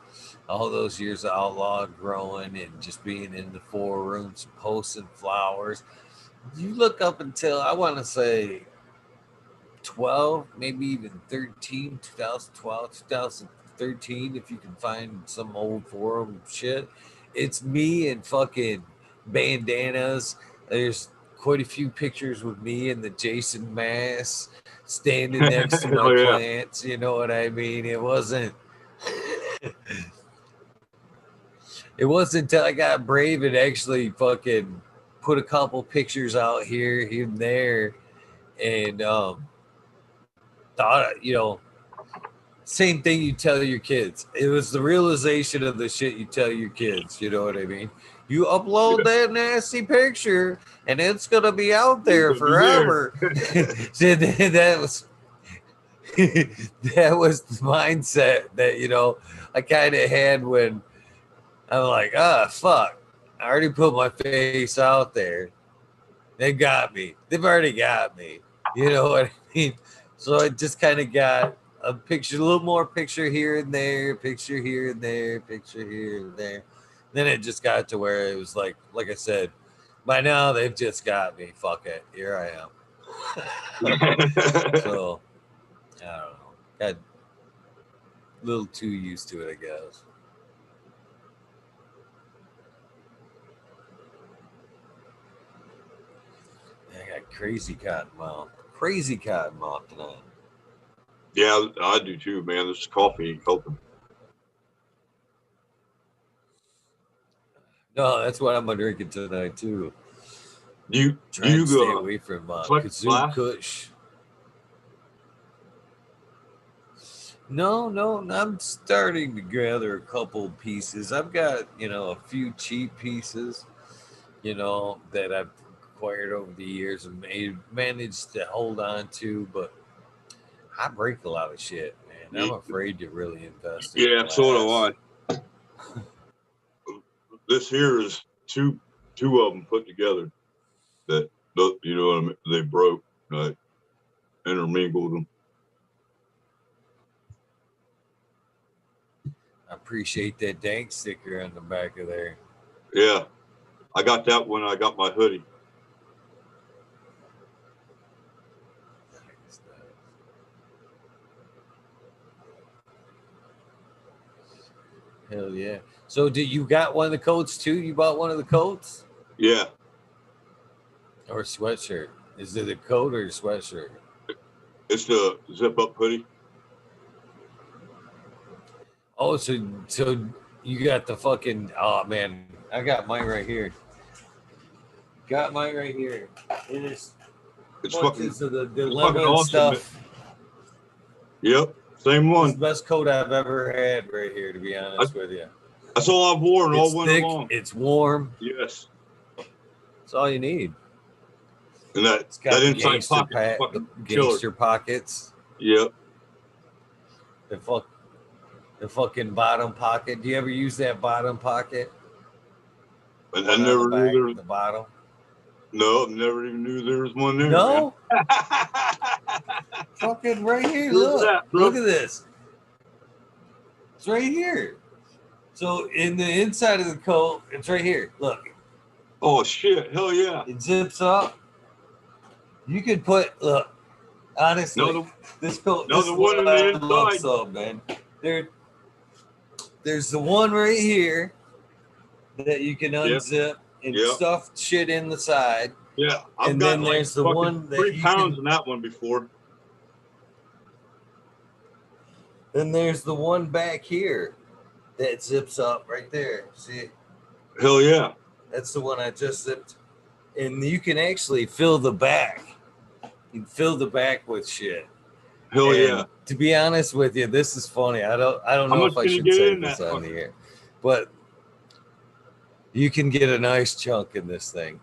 All those years of outlaw growing and just being in the forums, posting flowers. You look up until I want to say 12, maybe even 13, 2012, 2013, if you can find some old forum shit. It's me and fucking bandanas. There's quite a few pictures with me and the Jason mask standing next to my Hell yeah. plants. You know what I mean? It wasn't. It wasn't until I got brave and actually fucking put a couple pictures out here and there, and thought, same thing you tell your kids. It was the realization of the shit you tell your kids. You know what I mean? You upload that nasty picture, and it's gonna be out there forever. So that was that was the mindset that I kind of had when I'm like, fuck, I already put my face out there. They got me. They've already got me. You know what I mean? So I just kind of got a picture, a little more picture here and there, picture here and there, picture here and there. Then it just got to where it was like I said, by now they've just got me. Fuck it. Here I am. So, I don't know. Got a little too used to it, I guess. I got crazy cotton mouth. Crazy cotton mouth tonight. Yeah, I do too, man. This coffee ain't helping. No, that's what I'm drinking tonight too. Do Trying you to stay away from Kazoo Kush. No, I'm starting to gather a couple pieces. I've got, a few cheap pieces, that I've acquired over the years and managed to hold on to, but I break a lot of shit, man. I'm afraid to really invest in Yeah, glass. so do I. This here is two of them put together that, you know what I mean? They broke. I intermingled them. I appreciate that dank sticker on the back of there. Yeah, I got that when I got my hoodie. Hell yeah. So did you got one of the coats too? You bought one of the coats? Yeah. Or sweatshirt? Is it a coat or a sweatshirt? It's the zip up hoodie. Oh, so you got the fucking, oh man, I got mine right here. Got mine right here. It is bunches of the dilemma and awesome, stuff. Man. Yep, same one. It's the best coat I've ever had right here, to be honest with you. That's all I've worn all winter long. It's warm. Yes. That's all you need. And it's got that inside pocket, the gangster pockets. Yep. The fucking bottom pocket. Do you ever use that bottom pocket? I never knew there was the bottom. No, I never even knew there was one there. No. Fucking right here. Look at this. It's right here. So in the inside of the coat, it's right here. Look. Oh shit! Hell yeah! It zips up. You could put honestly, this coat. This is what I love so, man. There's the one right here that you can unzip and stuff shit in the side. Yeah, I've got there's the one that 3 pounds in that one before. Then there's the one back here that zips up right there. See? Hell yeah! That's the one I just zipped. And you can actually fill the back. You can fill the back with shit. Hell yeah. To be honest with you, this is funny. I don't know if I should say this on the air. But you can get a nice chunk in this thing.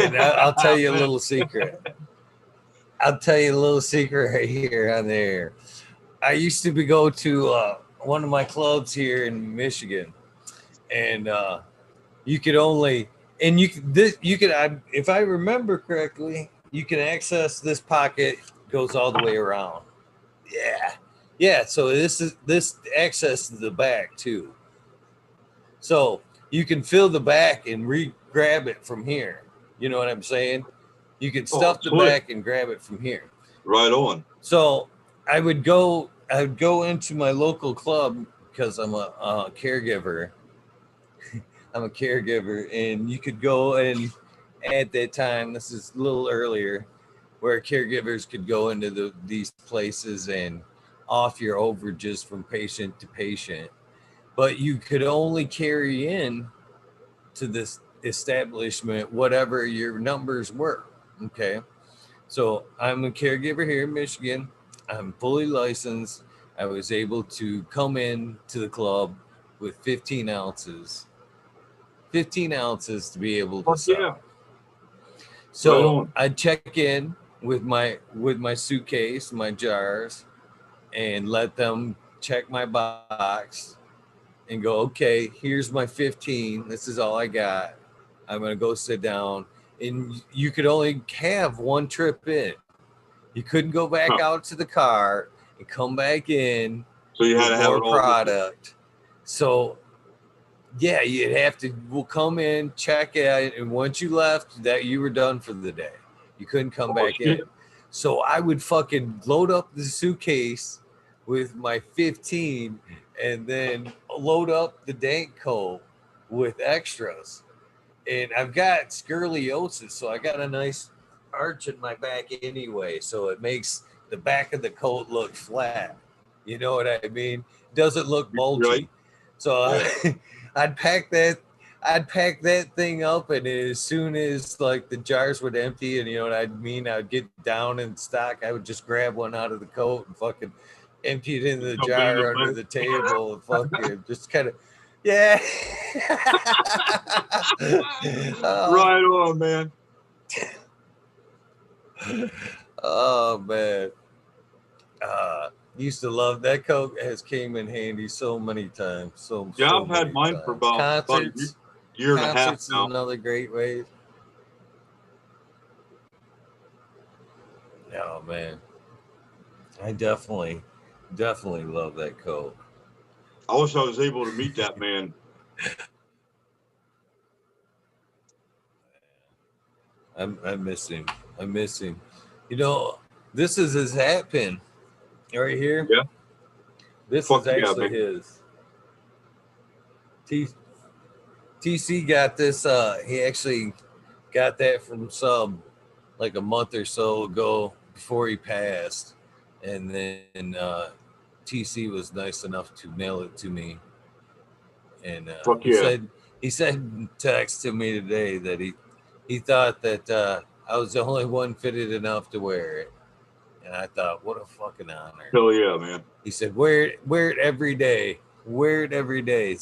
And I'll tell you a little secret. I'll tell you a little secret right here on the air. I used to go to one of my clubs here in Michigan. And you could only, and you could, if I remember correctly, you can access this pocket, goes all the way around. Yeah. Yeah. So this access to the back too. So you can fill the back and grab it from here. You know what I'm saying? You can Oh, stuff the slick. back and grab it from here. Right on. So I would go into my local club because I'm a caregiver. I'm a caregiver, and you could go and at that time, this is a little earlier, where caregivers could go into these places and off your overages from patient to patient, but you could only carry in to this establishment whatever your numbers were. Okay. So I'm a caregiver here in Michigan. I'm fully licensed. I was able to come in to the club with 15 ounces, 15 ounces to be able to Fuck sell. yeah. Right So on. I'd check in with my suitcase, my jars, and let them check my box and go, okay, here's my 15. This is all I got. I'm gonna go sit down. And you could only have one trip in. You couldn't go back Huh. out to the car and come back in So you had with to have more it all. product. So yeah, you'd have to we'll come in, check it, and once you left, that you were done for the day. You couldn't come back Shit. in. So I would fucking load up the suitcase with my 15 and then load up the dank coat with extras. And I've got scoliosis, so I got a nice arch in my back anyway, so it makes the back of the coat look flat. You know what I mean? Doesn't look bulgy. Right. So Yeah. I'd pack that. I'd pack that thing up, and as soon as like the jars would empty, and you know what I mean, I'd get down in stock. I would just grab one out of the coat and fucking empty it into the Jump in jar the under back. the table, and fucking just kind of, yeah. Right on, man. Oh man, used to love that Coke. Has came in handy so many times, Yeah, so I've had many mine for times. about a Concerts, year and a half concerts is now. another great way. Oh man, I definitely love that Coke. I wish I was able to meet that man. I miss him. I miss him. You know, this is his hat pin right here. Yeah. This Fuck is yeah, actually man. his. T- TC got this. He actually got that from Sub like a month or so ago before he passed, and then TC was nice enough to mail it to me, and Fuck yeah. he said text to me today that he thought that I was the only one fitted enough to wear it, and I thought, what a fucking honor. Hell yeah, man. He said, wear it every day, wear it every day.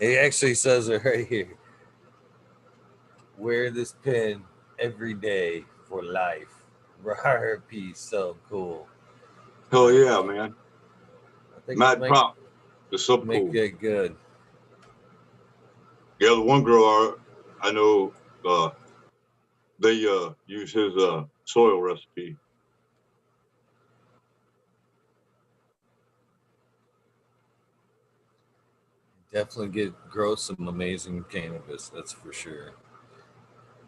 It actually says it right here. Wear this pin every day for life. RP, so cool. Hell Uh, yeah, man. I think Mad prop. It's so make cool. it good. Yeah, the one girl I know, they use his soil recipe. Definitely grow some amazing cannabis. That's for sure.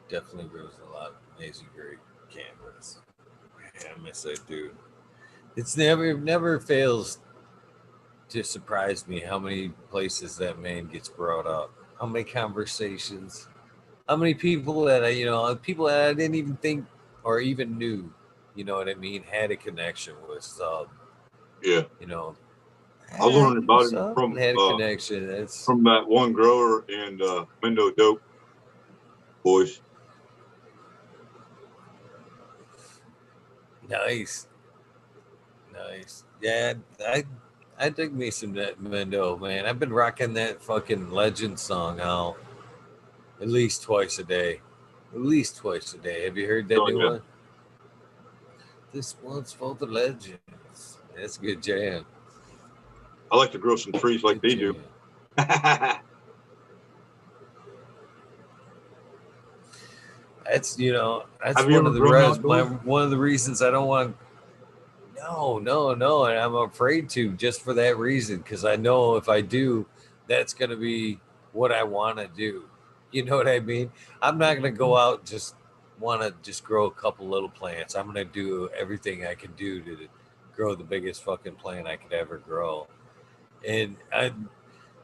Definitely grows a lot of amazing great cannabis. Man, I miss that dude. It's never fails to surprise me how many places that man gets brought up. How many conversations. How many people that people that I didn't even think or even knew, you know what I mean, had a connection with Sub. Yeah. You know, I learned about him Sub had a connection. It's from that one grower and Mendo Dope boys. nice. Nice. Yeah, I dig me some that Mendo, man. I've been rocking that fucking legend song out at least twice a day. At least twice a day. Have you heard that Oh new yeah. one? This one's for the legends. That's a good jam. I like to grow some trees like Good they do. jam. That's that's Have you ever grown outdoors? one of the reasons I don't want. No, and I'm afraid to just for that reason because I know if I do, that's gonna be what I want to do. You know what I mean? I'm not gonna go out and just want to just grow a couple little plants. I'm gonna do everything I can do to grow the biggest fucking plant I could ever grow, and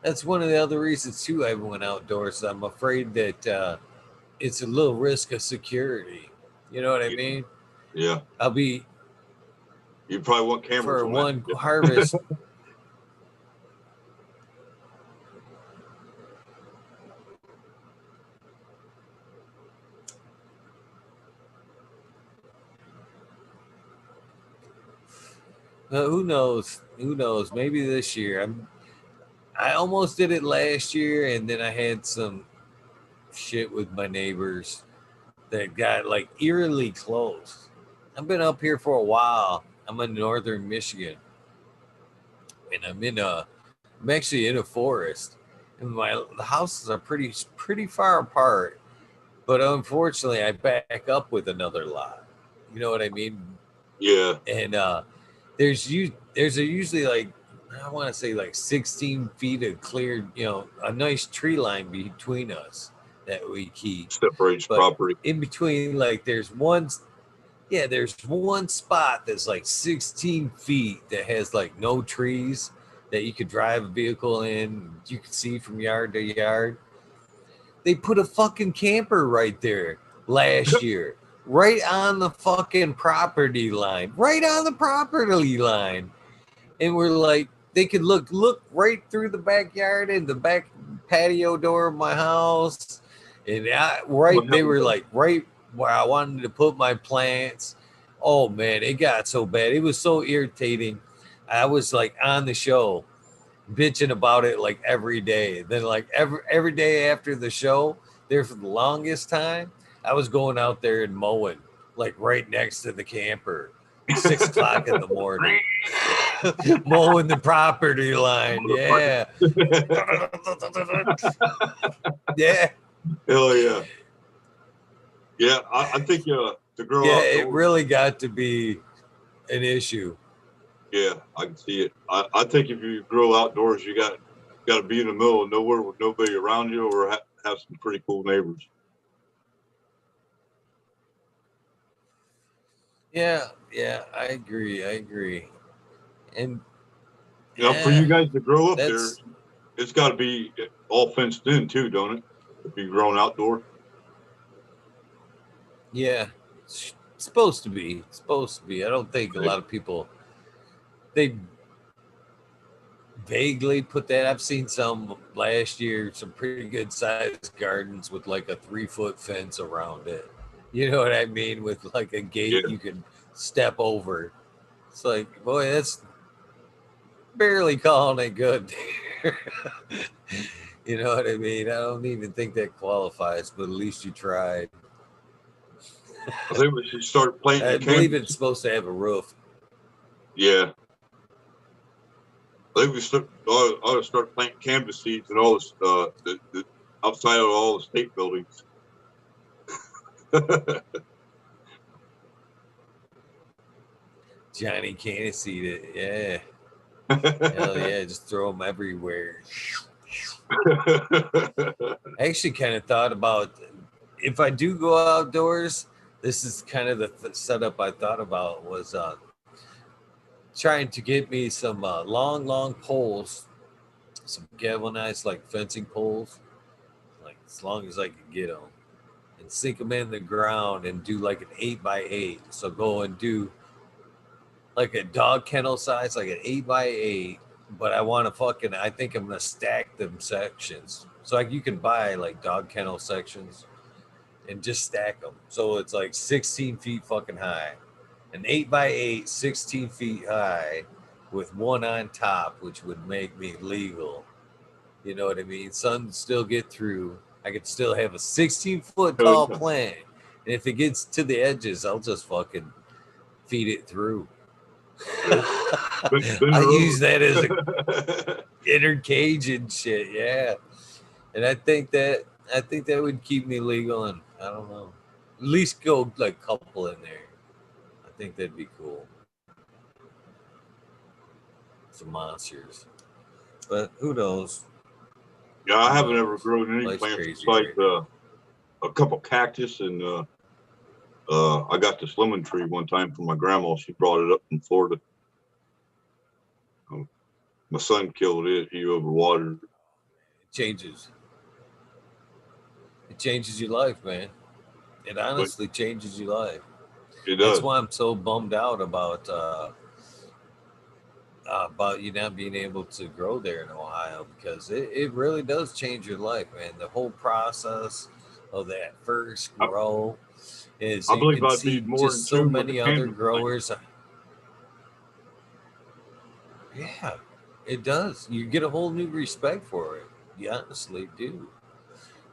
that's one of the other reasons too. I went outdoors. I'm afraid that it's a little risk of security. You know what I mean? Yeah. I'll be You probably want cameras for on that. one harvest. Who knows? Who knows? Maybe this year. I almost did it last year, and then I had some shit with my neighbors that got like eerily close. I've been up here for a while. I'm in northern Michigan, and I'm actually in a forest, and the houses are pretty far apart. But unfortunately, I back up with another lot. You know what I mean? Yeah. And there's usually like I want to say like 16 feet of cleared, a nice tree line between us that we keep. Separates But property. in between, like there's one spot that's like 16 feet that has like no trees that you could drive a vehicle in. You could see from yard to yard. They put a fucking camper right there last year, right on the fucking property line, right on the property line. And we're like, they could look right through the backyard and the back patio door of my house. And they were like right where I wanted to put my plants. Oh man, it got so bad. It was so irritating. I was like on the show bitching about it like every day. Then like every day after the show, there for the longest time, I was going out there and mowing like right next to the camper, 6 o'clock in the morning, mowing the property line. Yeah, yeah, Hell yeah. Yeah, I think to grow yeah. outdoors. It really got to be an issue. Yeah, I can see it. I think if you grow outdoors, you got to be in the middle of nowhere with nobody around you, or have some pretty cool neighbors. Yeah, I agree. And For you guys to grow up there, that's it's got to be all fenced in too, don't it? If you're growing outdoor. yeah. It's supposed to be. It's supposed to be. I don't think a lot of people they vaguely put that. I've seen some last year, some pretty good sized gardens with like a 3 foot fence around it. You know what I mean? With like a gate Yeah. you can step over. It's like, boy, that's barely calling it good. You know what I mean? I don't even think that qualifies, but at least you tried. I think we should start planting I canvas. believe it's supposed to have a roof. Yeah. I think we ought to start planting canvas seeds and all this the outside of all the state buildings. Johnny can't see it. Yeah. Hell yeah. Just throw them everywhere. I actually kind of thought about if I do go outdoors, this is kind of the setup I thought about was trying to get me some long poles, some galvanized like fencing poles, like as long as I can get them, and sink them in the ground and do like an 8x8. So go and do like a dog kennel size, like an 8x8. But I think I'm gonna stack them sections. So like you can buy like dog kennel sections and just stack them. So it's like 16 feet fucking high. An 8x8, 16 feet high with one on top, which would make me legal. You know what I mean? Sun still get through. I could still have a 16-foot tall plant. And if it gets to the edges, I'll just fucking feed it through. I use that as a inner cage and shit, yeah. And I think that would keep me legal, and I don't know. At least go like couple in there. I think that'd be cool. Some monsters, but who knows? Yeah, I haven't ever grown any Life's plants crazy besides right a couple cactus, and I got this lemon tree one time from my grandma. She brought it up from Florida. My son killed it. He overwatered it. It changes. It changes your life, man. It But honestly changes your life. it That's does. why I'm so bummed out about you not being able to grow there in Ohio, because it really does change your life, man. The whole process of that first I, grow is I you believe can I'd be see more in just so tune with the many other cannabis plant. growers. Yeah, it does. You get a whole new respect for it. You honestly do.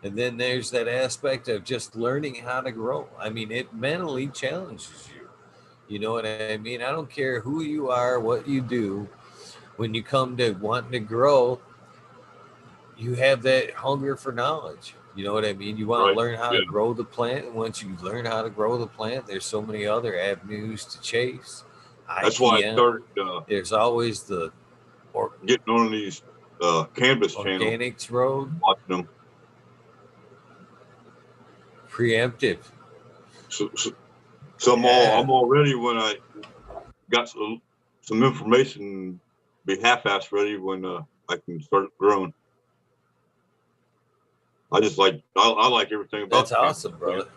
And then there's that aspect of just learning how to grow. I mean, it mentally challenges you. You know what I mean? I don't care who you are, what you do. When you come to wanting to grow, you have that hunger for knowledge. You know what I mean? You want to Right? learn how Yeah. to grow the plant. And once you learn how to grow the plant, there's so many other avenues to chase. That's why I IPM. started There's always the or, getting on these cannabis channels, organics road, watching them. preemptive. So Yeah, I'm all ready when I got some information. Be half-assed ready when I can start growing. I like everything about that's the cannabis awesome, plant. brother.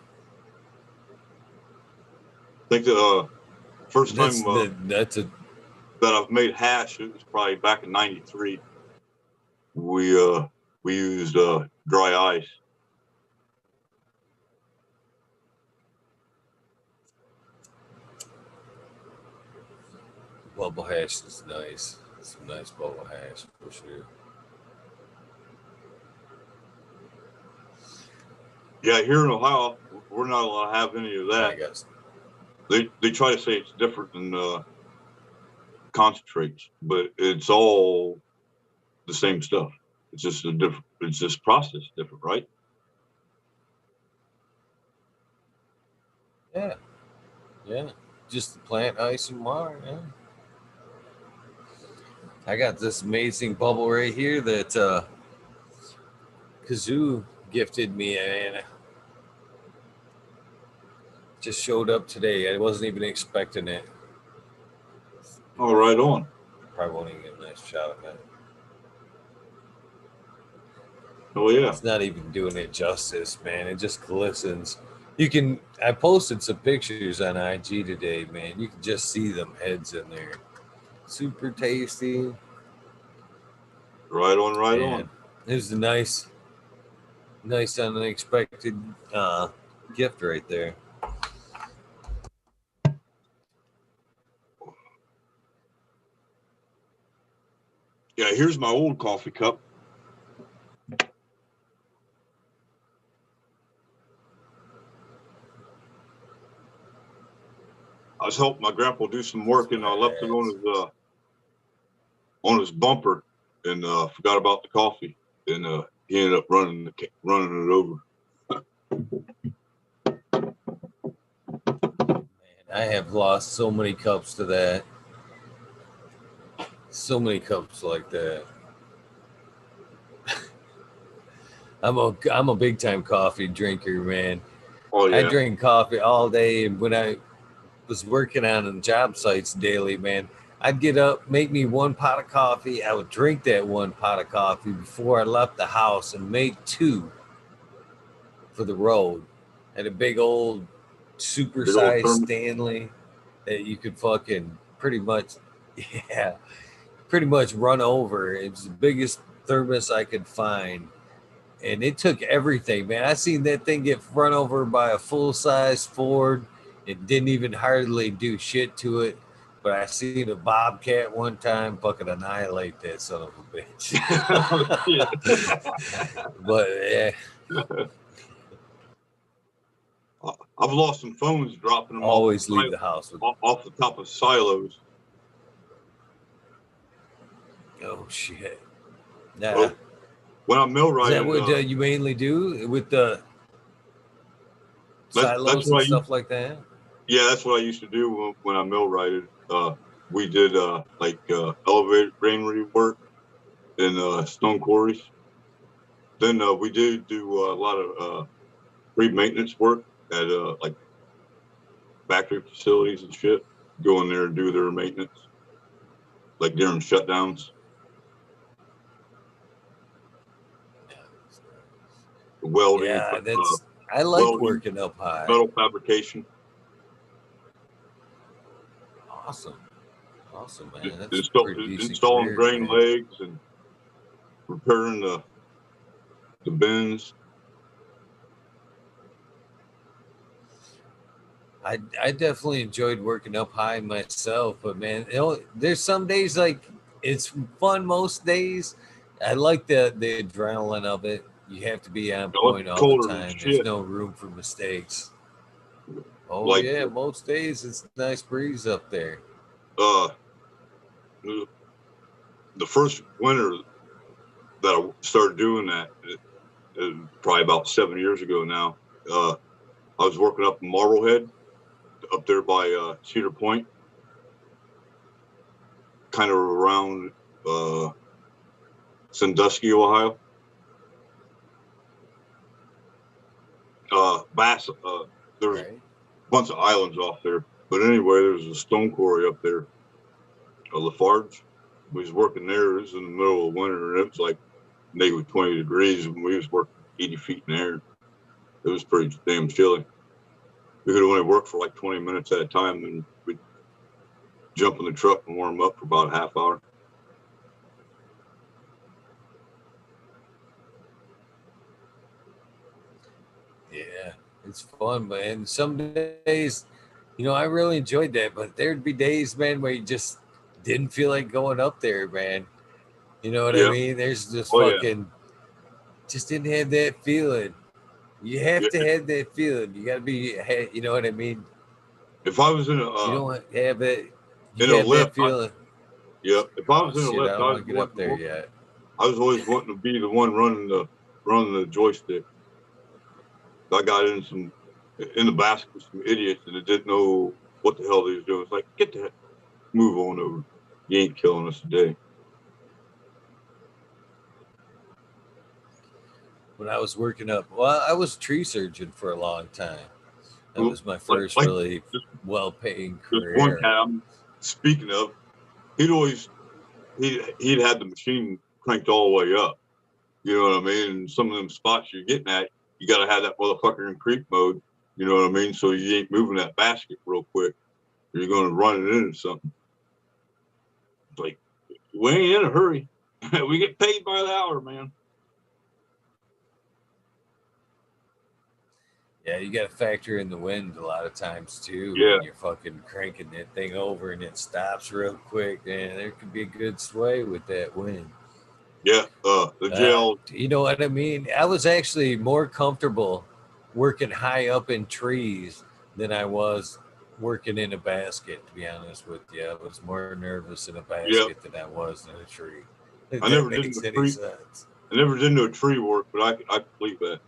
I think the first time That's a that I've made hash, it was probably back in '93. We used dry ice. bubble hash is nice. Some nice bubble hash for sure. Yeah, here in Ohio, we're not allowed to have any of I that. guess. They try to say it's different than concentrates, but it's all the same stuff. It's just a different. It's just processed different, right? Yeah, yeah. Just the plant ice and water. Yeah. I got this amazing bubble right here that Kazoo gifted me, and just showed up today. I wasn't even expecting it. Oh, right on. Probably won't even get a nice shot of it. Oh yeah. It's not even doing it justice, man. It just glistens. You can. I posted some pictures on IG today, man. You can just see them heads in there. Super tasty, Right on. Right and on. it was a nice unexpected gift right there. Yeah. Here's my old coffee cup. I was helping my grandpa do some work, and I left it on his bumper, and forgot about the coffee, and he ended up running it over. Man, I have lost so many cups to that. So many cups like that. I'm a big time coffee drinker, man. Oh I yeah. drink coffee all day, and when I was working on job sites daily, man, I'd get up, make me one pot of coffee. I would drink that one pot of coffee before I left the house and make two for the road. Had a big old Big old supersized thermos. Stanley that you could fucking pretty much, yeah, pretty much run over. It was the biggest thermos I could find. And it took everything, man. I seen that thing get run over by a full size Ford. It didn't even hardly do shit to it. But I seen a Bobcat one time fucking annihilate that son of a bitch. Oh, shit. But yeah, I've lost some phones dropping them always leave the house with. off the top of silos. Oh shit. Nah. Well, when I'm Is that millwrighting, what you mainly do with the silos and stuff like that. Yeah, that's what I used to do when I millwrighted. We did elevator granary work in stone quarries. Then we did do a lot of maintenance work at like factory facilities and shit. Go in there and do their maintenance, like during shutdowns. Welding, Yeah, I like welding, working up high. metal fabrication. Awesome, man. That's pretty decent Installing career, drain man. legs and repairing the bins. I definitely enjoyed working up high myself, but man, there's some days like it's fun. Most days, I like the adrenaline of it. You have to be on point It's all the colder than time. There's shit. no room for mistakes. Oh Like yeah, most days it's nice breeze up there. uh, the first winter that I started doing that, probably about 7 years ago now. I was working up in Marblehead, up there by Cedar Point, kind of around Sandusky, Ohio. There's a bunch of islands off there, but anyway, there's a stone quarry up there, Lafarge. We was working there. It was in the middle of winter, and it was like negative 20 degrees, and we was working 80 feet in the air. It was pretty damn chilly. We could only work for like 20 minutes at a time, and we'd jump in the truck and warm up for about a half hour. Yeah, it's fun, man. Some days, I really enjoyed that, but there'd be days, man, where you just didn't feel like going up there, man. You know what I mean? There's just just didn't have that feeling. You have to have that feeling. You got to be, you know what I mean? If I was in a, you don't have it, in you a have that lift, feeling. if I was in a Shit, I lift, don't want to get up there yet. I was always wanting to be the one running the joystick. I got in the basket with some idiots and they didn't know what the hell they was doing. It's like, get that, move on over. You ain't killing us today. When I was working up, well, I was a tree surgeon for a long time. That was my first really well-paying career. This one cat I'm speaking of, he'd had the machine cranked all the way up. You know what I mean? And some of them spots you're getting at, you got to have that motherfucker in creep mode. You know what I mean? So you ain't moving that basket real quick. Or you're going to run it into something. It's like, we ain't in a hurry. We get paid by the hour, man. Yeah, you got to factor in the wind a lot of times too. Yeah. When you're fucking cranking that thing over and it stops real quick, man, there could be a good sway with that wind. Yeah, the jail. You know what I mean? I was actually more comfortable working high up in trees than I was working in a basket, to be honest with you. I was more nervous in a basket than I was in a tree. If that makes any sense. I never did no tree work, but I could believe that.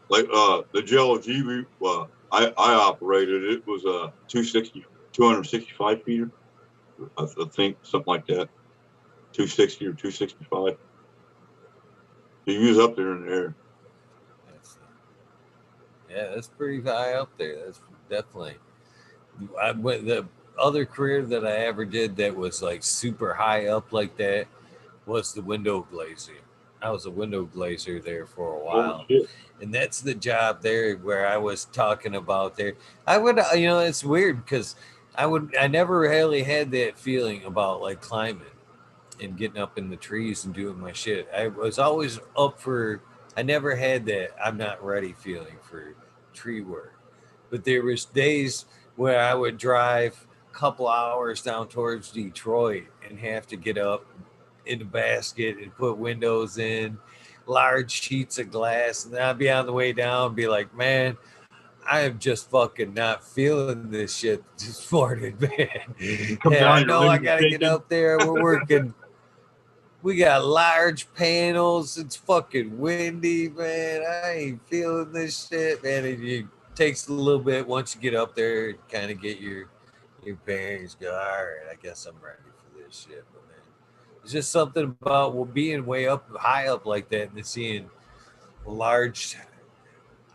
Like the JLG I operated, it was a 265 feet. I think something like that. 260 or 265. He was up there in the air. That's pretty high up there. That's definitely. The other career that I ever did that was like super high up like that was the window glazer. I was a window glazer there for a while. And that's the job there where I was talking about there. I would, it's weird because I never really had that feeling about like climbing and getting up in the trees and doing my shit. I was always up for, I never had that I'm not ready feeling for tree work. But there was days where I would drive a couple hours down towards Detroit and have to get up in a basket and put windows in, large sheets of glass, and then I'd be on the way down and be like, man, I am just fucking not feeling this shit this morning, man. Yeah, I know I gotta get up there. We're working. We got large panels. It's fucking windy, man. I ain't feeling this shit, man. And takes a little bit once you get up there, kind of get your bearings. Go, all right, I guess I'm ready for this shit. But man, it's just something about being way up, high up like that, and then seeing a large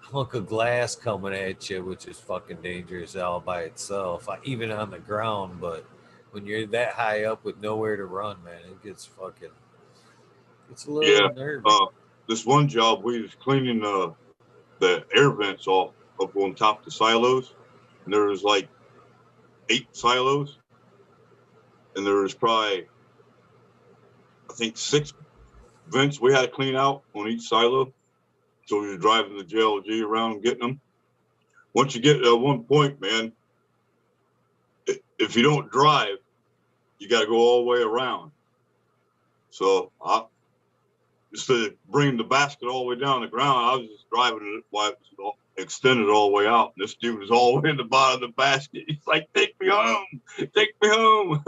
hunk of glass coming at you, which is fucking dangerous all by itself, even on the ground. But when you're that high up with nowhere to run, man, it's a little Yeah. unnerving. This one job, we was cleaning the air vents off up on top of the silos, and there was like 8 silos, and there was probably, I think, 6 vents we had to clean out on each silo. So we were driving the JLG around and getting them. Once you get at one point, man, if you don't drive, you got to go all the way around. So instead of bringing the basket all the way down the ground, I was just driving it while it was extended all the way out. And this dude was all the way in the bottom of the basket. He's like, take me home. Take me home.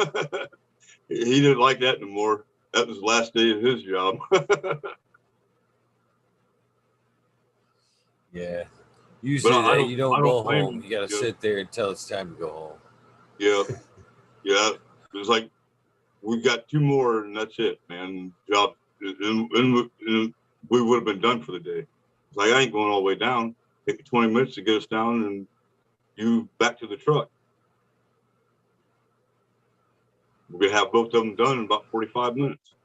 He didn't like that no more. That was the last day of his job. Yeah. Usually that you don't go home. You got to sit there until it's time to go home. Yeah. Yeah. It was like, we've got 2 more and that's it, man. Job. And we would have been done for the day. It's like, I ain't going all the way down. Take 20 minutes to get us down and you back to the truck. We're going to have both of them done in about 45 minutes.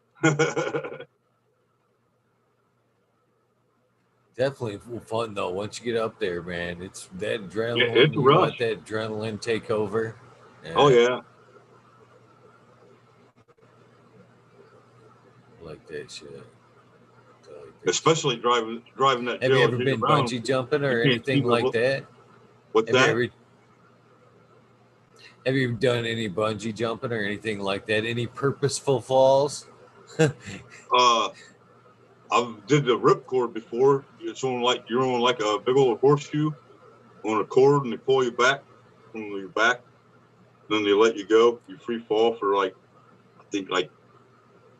Definitely fun though. Once you get up there, man, it's that adrenaline. Yeah, it's a you rush. Let that adrenaline take over. Yeah. Oh yeah. Like that shit. Especially driving that. Have you ever been bungee jumping or anything like that? What's that? Have you done any bungee jumping or anything like that? Any purposeful falls? I did the ripcord before. It's on like you're on like a big old horseshoe on a cord, and they pull you back from your back. Then they let you go. You free fall for like, I think like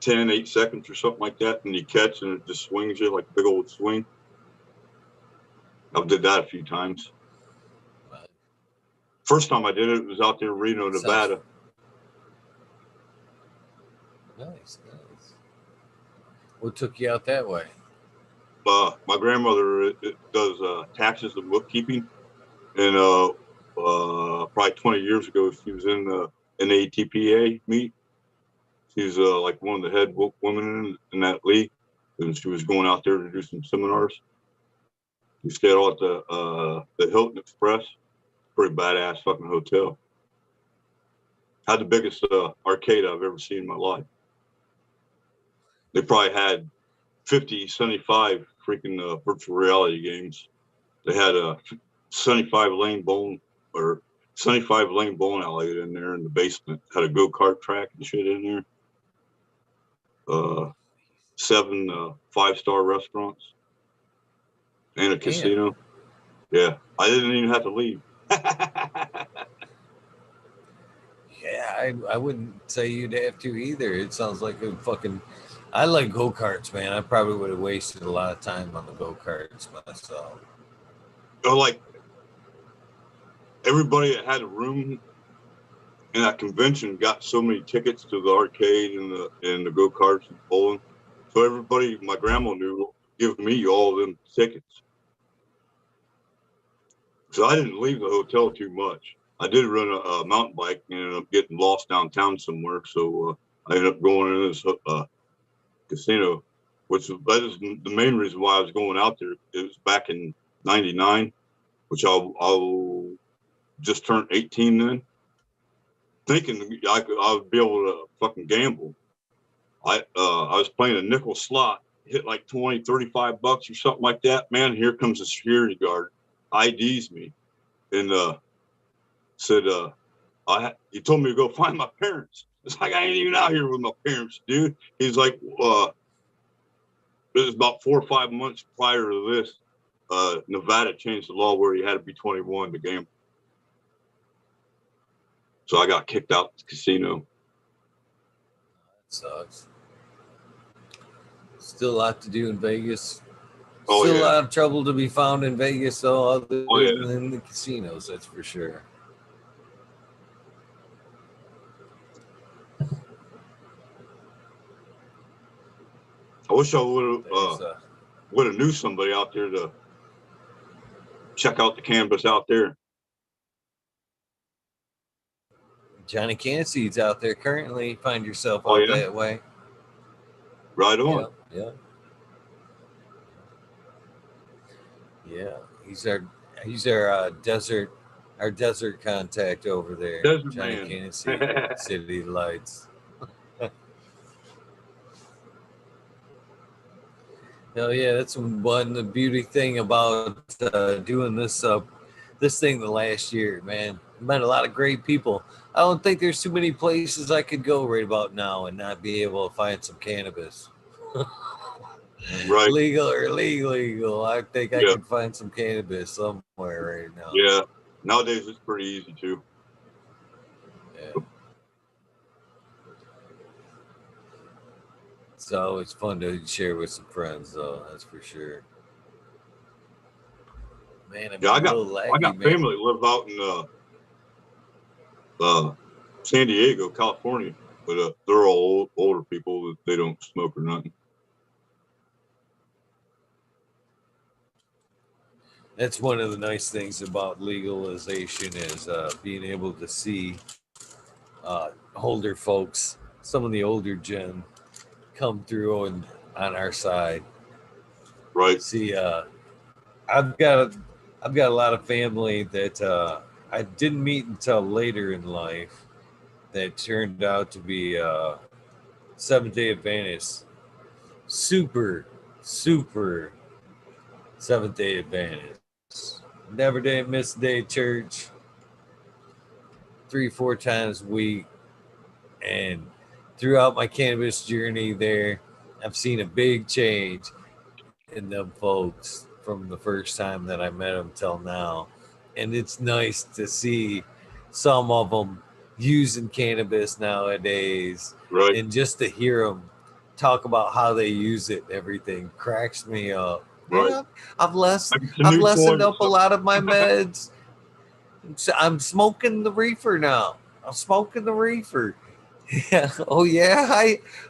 8 seconds or something like that, and you catch and it just swings you like a big old swing. I've did that a few times. First time I did it was out there in Reno, Nevada. Nice. What took you out that way? My grandmother does taxes and bookkeeping, and probably 20 years ago she was in the NATPA meet. She's like one of the head women in that league, and she was going out there to do some seminars. We stayed all at the Hilton Express. Pretty badass fucking hotel. Had the biggest arcade I've ever seen in my life. They probably had 50, 75 freaking virtual reality games. They had a 75 lane bowling alley in there in the basement. Had a go-kart track and shit in there. 7 5-star restaurants and a casino. Yeah, I didn't even have to leave. Yeah, I wouldn't say you'd have to either. It sounds like a fucking. I like go-karts, man. I probably would have wasted a lot of time on the go-karts myself. Like everybody that had a room in that convention got so many tickets to the arcade and the go-karts and bowling. So everybody my grandma knew give me all of them tickets. So I didn't leave the hotel too much. I did run a mountain bike and ended up getting lost downtown somewhere. So I ended up going in this casino, that is the main reason why I was going out there. It was back in '99, which I'll just turned 18 then, thinking I would be able to fucking gamble. I was playing a nickel slot, hit like 20, 35 bucks or something like that. Man, here comes a security guard, IDs me, and said, he told me to go find my parents. It's like, I ain't even out here with my parents, dude. He's like, it was about 4 or 5 months prior to this. Nevada changed the law where you had to be 21 to gamble. So I got kicked out the casino. That sucks. Still a lot to do in Vegas. Oh Still a yeah. lot of trouble to be found in Vegas, though, other Oh than yeah. in the casinos. That's for sure. I wish I would There's have knew somebody out there to check out the canvas out there. Johnny Canseed's out there currently. Find yourself Oh out yeah. that way. Right Yeah, on. yeah, yeah. He's our desert contact over there. Desert Johnny man. Cansey, City Lights. Hell yeah, that's one the beauty thing about doing this thing the last year, man. Met a lot of great people. I don't think there's too many places I could go right about now and not be able to find some cannabis. Right. Legal or illegal. I think I Yeah. could find some cannabis somewhere right now. Yeah. Nowadays it's pretty easy too. Yeah. So it's fun to share with some friends, though. That's for sure. Man, I'm Yeah, a I got little I laggy, got man. family that live out in San Diego, California, but they're all older people. They don't smoke or nothing. That's one of the nice things about legalization is being able to see older folks, some of the older gen, come through and on our side. Right. See, I've got I've got a lot of family that I didn't meet until later in life that turned out to be Seventh Day Adventists, super Seventh Day Adventists. Never day miss a day at church, 3 4 times a week, and throughout my cannabis journey there, I've seen a big change in them folks from the first time that I met them till now. And it's nice to see some of them using cannabis nowadays, Right. and just to hear them talk about how they use it, everything cracks me up. Right. Yeah, I've less Like it's a I've new toy lessened or up a something. lot of my meds. I'm smoking the reefer now. I'm smoking the reefer. Yeah. Oh yeah.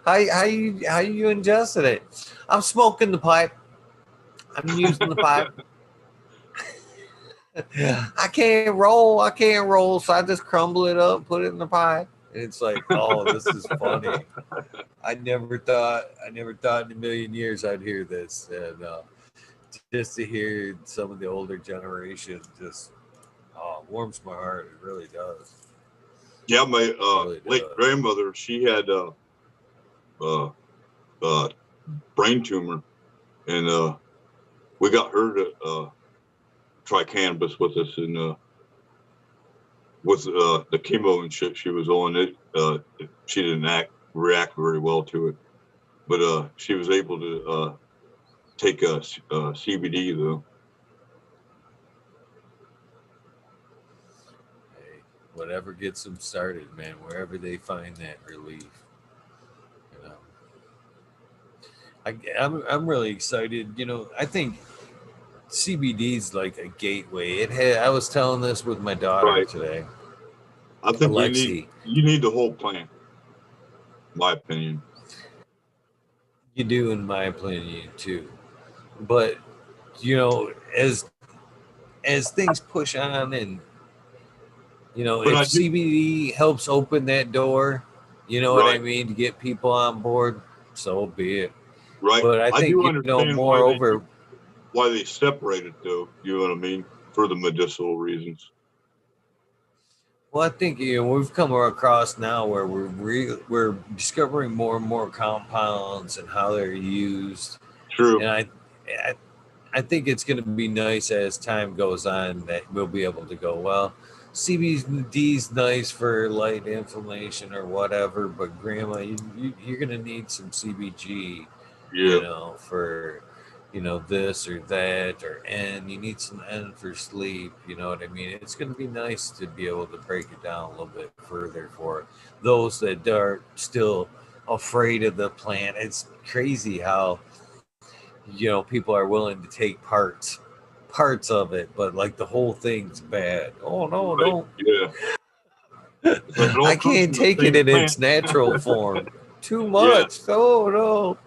How you ingested it? I'm smoking the pipe. I'm using the pipe. I can't roll. I can't roll. So I just crumble it up, put it in the pipe. And it's like, oh, this is funny. I never thought in a million years I'd hear this. And just to hear some of the older generation just warms my heart. It really does. Yeah, my It really late does. grandmother, she had uh, uh, brain tumor, and we got her to try cannabis with us, and with the chemo and shit she was on, she didn't react very well to it, but she was able to take CBD though. Hey, whatever gets them started, man. Wherever they find that relief, you know. I'm really excited. I think CBD is like a gateway. I was telling this with my daughter Right. today, I think Alexi. you need the whole plant, in my opinion. You do, in my opinion, too. But you know, as things push on, and But if I do CBD helps open that door, you know what I right, mean, to get people on board, so be it. right. But I I think do understand moreover, why they separate it though. You know what I mean? For the medicinal reasons. well, I think we've come across now where we're discovering more and more compounds and how they're used, True. and I, I think it's going to be nice as time goes on that we'll be able to go, well, CBD's nice for light inflammation or whatever, but grandma, you're going to need some CBG, Yeah. for this or that, or N. You need some N for sleep. You know what I mean? It's going to be nice to be able to break it down a little bit further for those that are still afraid of the plant. It's crazy how people are willing to take parts of it, but like the whole thing's bad. Oh no, Right. don't. Yeah. It's like it all I comes can't from the take it same in plant. its natural form. Too Yeah. much. Oh no.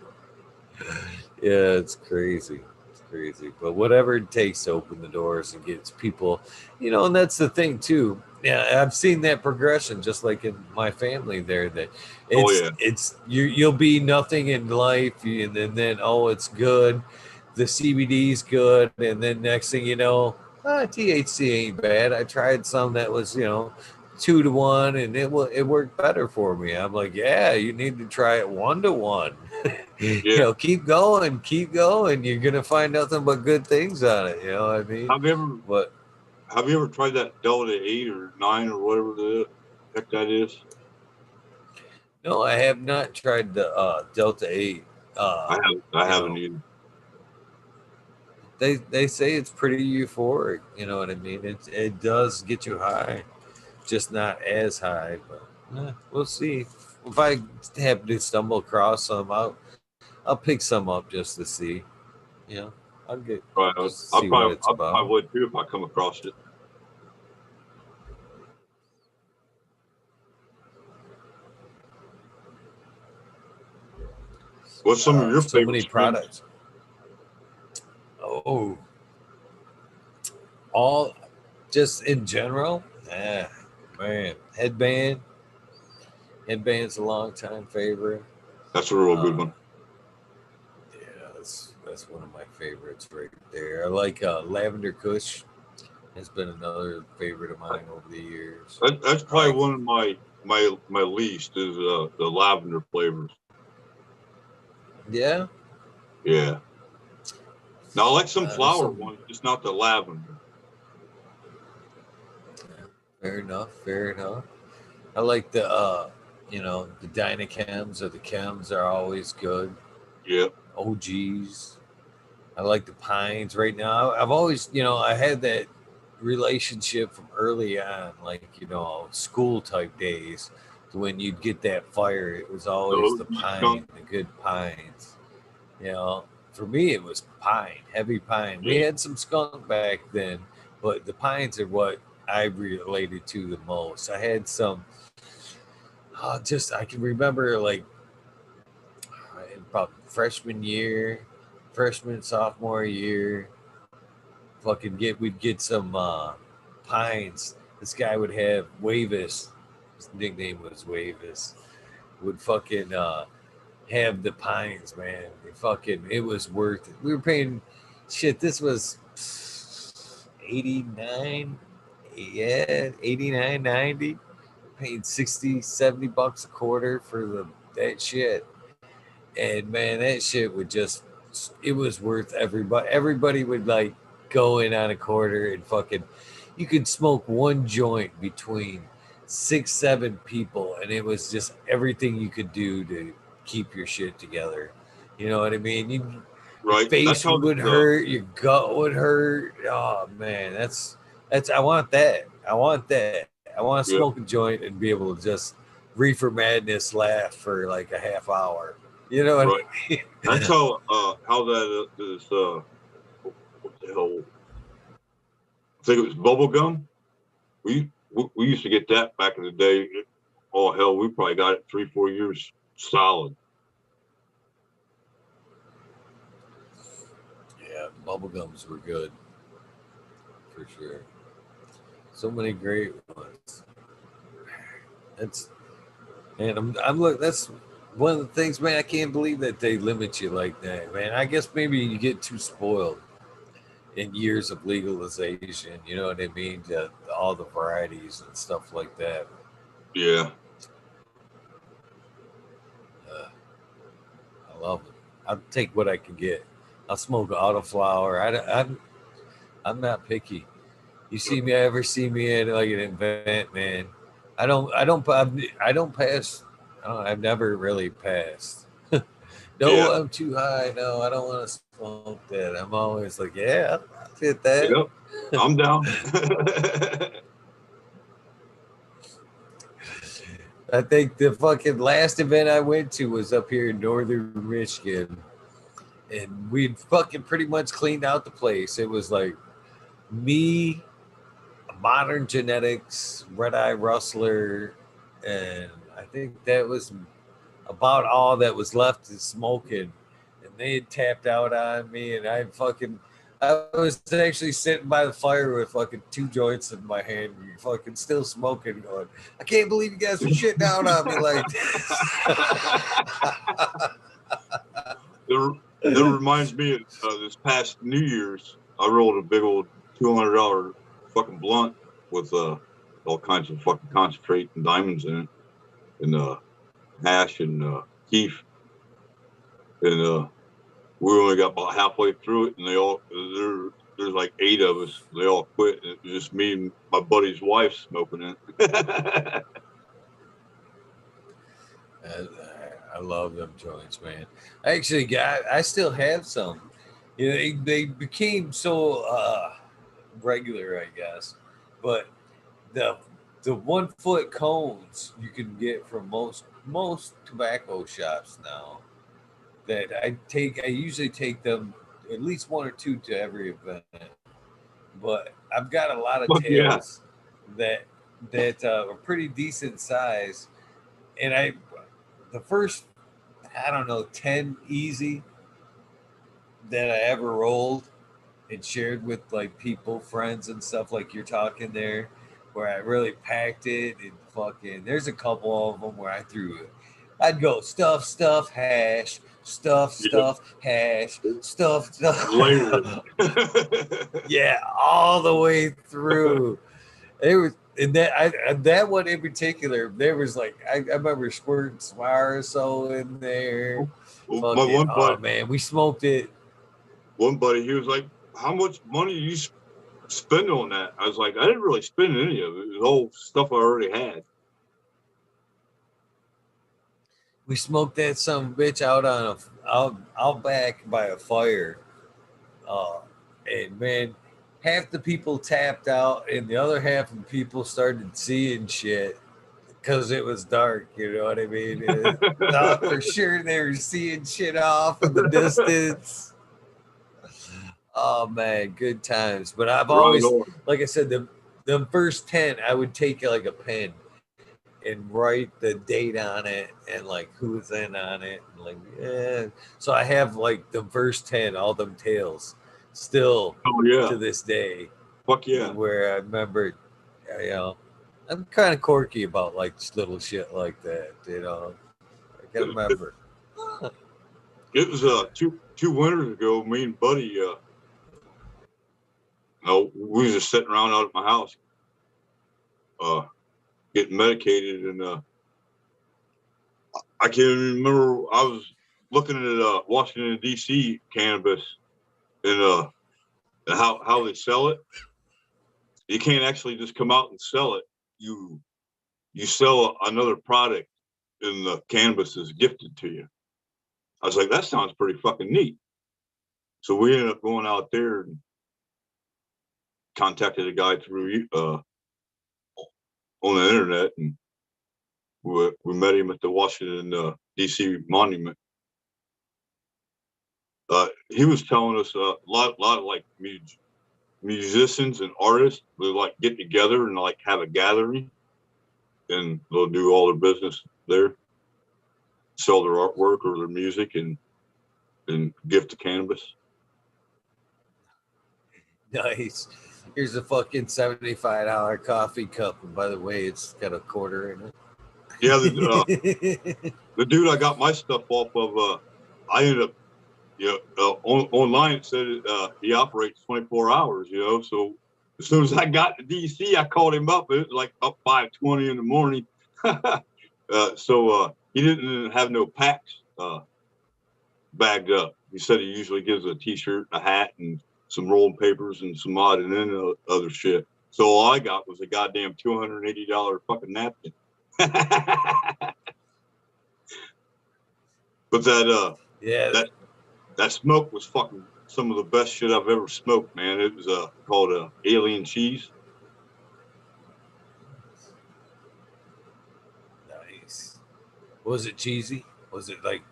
Yeah, it's crazy. It's crazy. But whatever it takes to open the doors and gets people, and that's the thing too. Yeah, I've seen that progression just like in my family there that Oh it's yeah. it's you'll be nothing in life and then oh it's good. The CBD's good and then next thing you know, THC ain't bad. I tried some that was, 2 to 1 and it worked better for me. I'm like, yeah, you need to try it 1 to 1. Yeah. Keep going. You're gonna find nothing but good things on it. You know what I mean? Have you ever But have you ever tried that Delta 8 or 9 or whatever the heck that is? no, I have not tried the Delta 8. I Uh, have I you haven't know, either. they say it's pretty euphoric. You know what I mean? It does get you high, just not as high. But we'll see. If I happen to stumble across some, I'll pick some up just to see. You know, I'll get Right. just to see what it's I about. probably would too if I come across it. What's some of your So favorite many strains? products. Oh, all just in general. Man, headband's a long time favorite. That's a real good Uh, one. yeah, that's one of my favorites right there. I like Lavender Kush. Has been another favorite of mine over the years. That's probably Probably, one of my least is the lavender flavors. yeah. Yeah. Now I like some There's flower some ones, just not the lavender. fair enough. Fair enough. I like the Dynachems or the chems are always good. Yeah. OGs. I like the pines right now. I've always, I had that relationship from early on, like, school type days to when you'd get that fire. It was The always the OG skunk. pine, the good pines. You know, for me, it was pine, heavy pine. We Yeah. had some skunk back then, but the pines are what I related to the most. I had some, I can remember like about freshman, sophomore year, we'd get some pines. This guy would have Wavis. His nickname was Wavis. Would fucking have the pines, man. It was worth it. We were paying shit. This was 89, yeah, 89, 90. Paying 60, $70 a quarter for that shit. And man, that shit would just, it was worth everybody. Everybody would like go in on a quarter and fucking, you could smoke one joint between 6, 7 people, and it was just everything you could do to keep your shit together. You know what I mean? Your Right. That's face how would the hurt, your gut would hurt. Oh man, that's I want that. I want that. I want to smoke yeah. a joint and be able to just reefer madness laugh for like a half hour. You know what Right. I mean? That's how that is what the hell? I think it was bubble gum. We used to get that back in the day. Oh hell, we probably got it 3 4 years solid. Yeah, bubblegums were good for sure. So many great ones. That's and I'm look. That's one of the things, man. I can't believe that they limit you like that, man. I guess maybe you get too spoiled in years of legalization. You know what I mean? All the varieties and stuff like that. Yeah. Uh, I love it. I'll take what I can get. I'll smoke autoflower. I'm not picky. You see me ever see me at like an event, man? I don't pass. I've never really passed. No, Yeah. I'm too high. No, I don't want to smoke that. I'm always like, yeah, I'll fit that. Yep. I'm down. I think the fucking last event I went to was up here in northern Michigan, and we'd fucking pretty much cleaned out the place. It was like me, Modern Genetics, Red Eye Rustler, and I think that was about all that was left is smoking. And they had tapped out on me, and I was actually sitting by the fire with fucking 2 joints in my hand, and fucking still smoking, going, I can't believe you guys are shitting out on me like this. That reminds me of this past New Year's. I rolled a big old $200 fucking blunt with all kinds of fucking concentrate and diamonds in it, and hash and keef, and we only got about halfway through it, and there's like 8 of us. They all quit, and it was just me and my buddy's wife smoking it. I love them joints, man. I still have some. You know, they became so regular, I guess. But the 1 foot cones you can get from most tobacco shops now. That I usually take them at least 1 or 2 to every event. But I've got a lot of Fuck yeah. tails that are pretty decent size, and the first, I don't know, 10 easy that I ever rolled and shared with like people, friends and stuff like you're talking there, where I really packed it and fucking there's a couple of them where I'd go stuff, hash, stuff, hash, stuff. Later. Yeah, all the way through. It was and that one in particular, there was like I remember squirting Swire or so in there. My Fucking oh man, we smoked it. one buddy, he was like, "How much money you spend on that?" I was like, "I didn't really spend any of it. It was all stuff I already had." We smoked that some bitch out back by a fire. Uh, and man, half the people tapped out, and the other half of the people started seeing shit because it was dark. You know what I mean? Thought for sure they were seeing shit off in the distance. Oh man, good times. But I've Right always, on. like I said, the first 10, I would take like a pen and write the date on it and like who's in on it. And like, yeah. So I have like the first 10, all them tails still Oh yeah. to this day. Fuck yeah. Where I remember, you know, I'm kind of quirky about like little shit like that, you know. I can remember. It was two winters ago. Me and Buddy, we was just sitting around out at my house, getting medicated, and I can't even remember. I was looking at Washington D.C. cannabis and how they sell it. You can't actually just come out and sell it. You sell another product, and the cannabis is gifted to you. I was like, that sounds pretty fucking neat. So we ended up going out there and contacted a guy through on the internet, and we met him at the Washington D.C. monument. He was telling us a lot of like musicians and artists will like get together and like have a gathering, and they'll do all their business there, sell their artwork or their music, and gift the cannabis. Nice. Here's a fucking $75 coffee cup, and by the way, it's got a quarter in it. Yeah, the dude I got my stuff off of, I ended up, online it said he operates 24 hours, so as soon as I got to DC, I called him up. It was like up 5:20 in the morning. So he didn't have no packs bagged up. He said he usually gives a t-shirt, a hat, and some rolling papers and some odd and then other shit. So all I got was a goddamn $280 fucking napkin. But that smoke was fucking some of the best shit I've ever smoked, man. It was called alien cheese. Nice. Was it cheesy? Was it like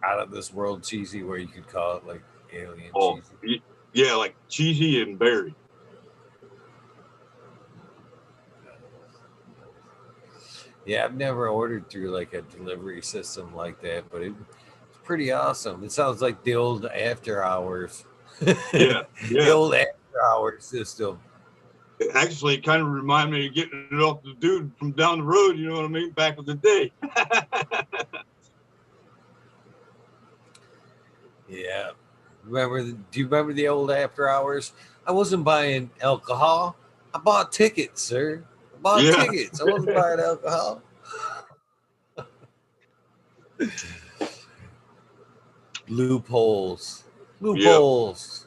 out of this world cheesy where you could call it like Alien Oh, cheesy. yeah, like cheesy and berry. Yeah, I've never ordered through like a delivery system like that, but it's pretty awesome. It sounds like the old after hours, Yeah, the yeah. old after hours system. Actually, it kind of reminded me of getting it off the dude from down the road. You know what I mean? Back in the day. Yeah. Do you remember the old after hours? I wasn't buying alcohol. I bought tickets, sir. I bought Yeah, tickets. I wasn't buying alcohol. Loopholes. yeah, Loopholes.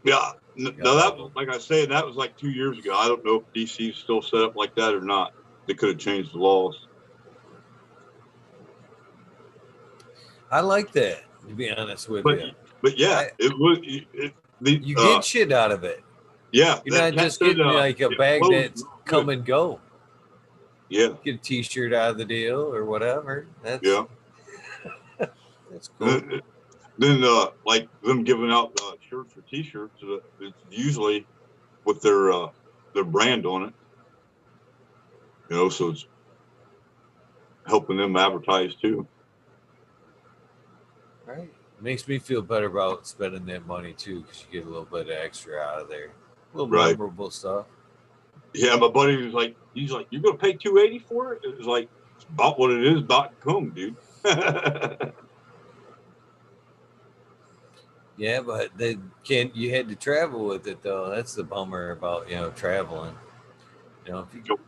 yeah. Now that was, Go. like I said, that was like 2 years ago. I don't know if DC is still set up like that or not. They could have changed the laws. I like that, to be honest with But you. but yeah, I it was the You get shit out of it. yeah. You're That not cat just said getting like a it bag flows that's real come good. and go. Yeah, Get a t-shirt out of the deal or whatever. yeah. That's cool. And then like them giving out shirts or T-shirts, it's usually with their brand on it. You know, so it's helping them advertise too. Right. Makes me feel better about spending that money too, because you get a little bit of extra out of there. A little Right. memorable stuff. Yeah, my buddy was like, he's like, you're gonna pay 280 for it? It was like, it's about what it is, .com, dude. Yeah, but they can't. You had to travel with it though. That's the bummer about traveling. If you,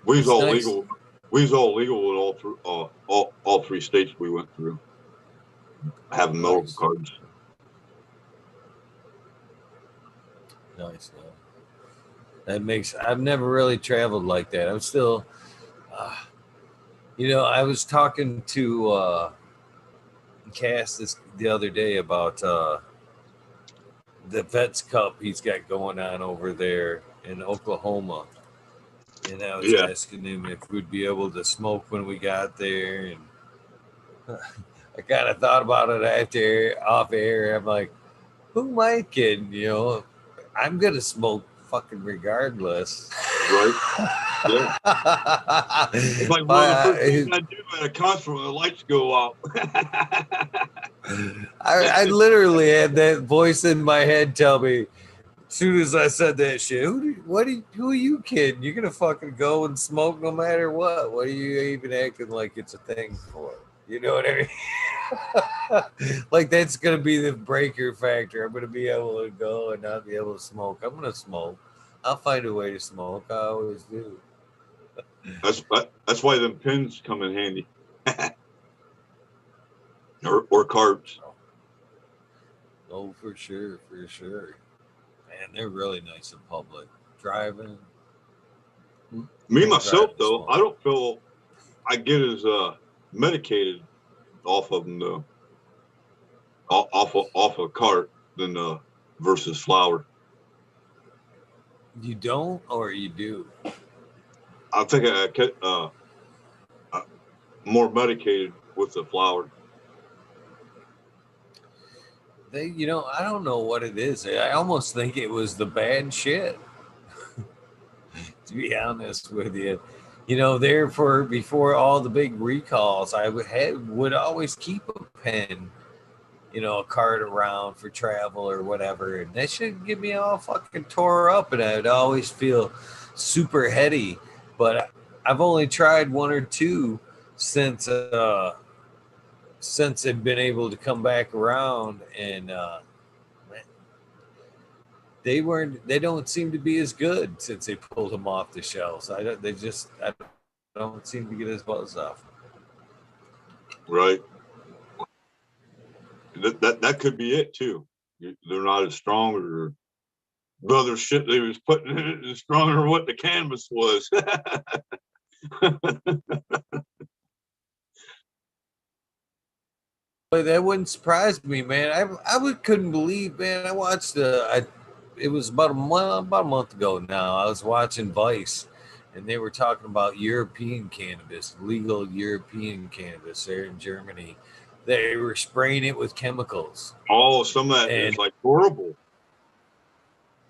we was it's all nice. legal. We was all legal in all through all three states we went through, having medical Nice, cards. nice. That makes. I've never really traveled like that. I'm still. Uh, I was talking to Cass the other day about the Vets Cup he's got going on over there in Oklahoma. And I was Yeah, asking him if we'd be able to smoke when we got there. And I kind of thought about it after off air. I'm like, who am I kidding? I'm going to smoke fucking regardless. right. Yeah, it's like one of the first things I, I do at a concert when the lights go out. I literally had that voice in my head tell me, as soon as I said that shit, who are you kidding? You're gonna fucking go and smoke no matter what. What are you even acting like it's a thing for? You know what I mean? Like that's gonna be the breaker factor. I'm gonna be able to go and not be able to smoke. I'm gonna smoke. I'll find a way to smoke. I always do. That's why them pins come in handy, or cards. Oh, for sure, for sure. Man, they're really nice in public. Driving, Me don't drive myself and though, smoke. I don't feel I get as medicated off of them though, off a cart than versus flour. You don't, or you do? I think I get more medicated with the flour. I don't know what it is. I almost think it was the bad shit, to be honest with you. Therefore, before all the big recalls, would always keep a pen, a card around for travel or whatever. And that should get me all fucking tore up, and I'd always feel super heady. But I've only tried one or two since since they've been able to come back around, and they don't seem to be as good since they pulled them off the shelves. I don't seem to get as buzz off. Right. That could be it too. They're not as strong, or the other shit they was putting in it is stronger than what the canvas was. But that wouldn't surprise me, man. Couldn't believe, man. I watched it was about a month ago now. I was watching Vice, and they were talking about European cannabis, legal European cannabis there in Germany, They were spraying it with chemicals. Oh, some of that is like horrible.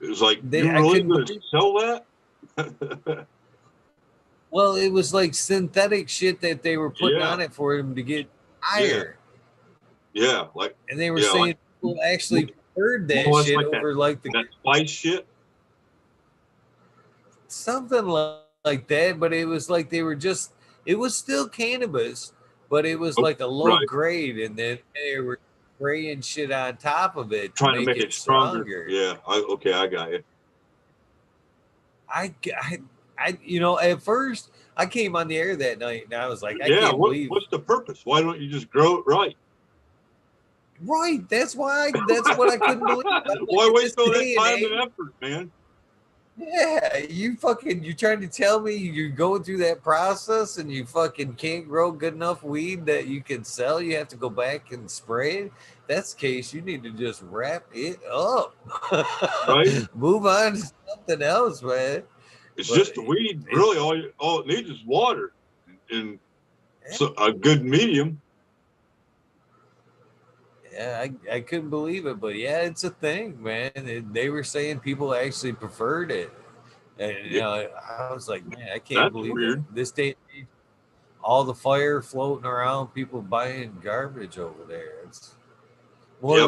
It was like, you really going to sell that? Well, it was like synthetic shit that they were putting on it for him to get higher. Yeah, like, and they were saying people actually preferred that shit like over like that spice shit. Something like that, but it was like they were just, it was still cannabis, but it was like a low grade, and then they were spraying shit on top of it trying to make it stronger. Yeah, I got you. I, you know, at first I came on the air that night and I was like, I can't believe. What's the purpose? Why don't you just grow it right? Right. That's why. That's what I couldn't believe. Why waste all that time and effort, man? Yeah, you're trying to tell me you're going through that process and you fucking can't grow good enough weed that you can sell. You have to go back and spray it. That's the case. You need to just wrap it up. Right. Move on to something else, man. It's just the weed. Really, all it needs is water and a good medium. Yeah, I couldn't believe it, but yeah, it's a thing, man. They were saying people actually preferred it, and you know, I was like, man, I can't believe it. This day and age, all the fire floating around, people buying garbage over there. It's more.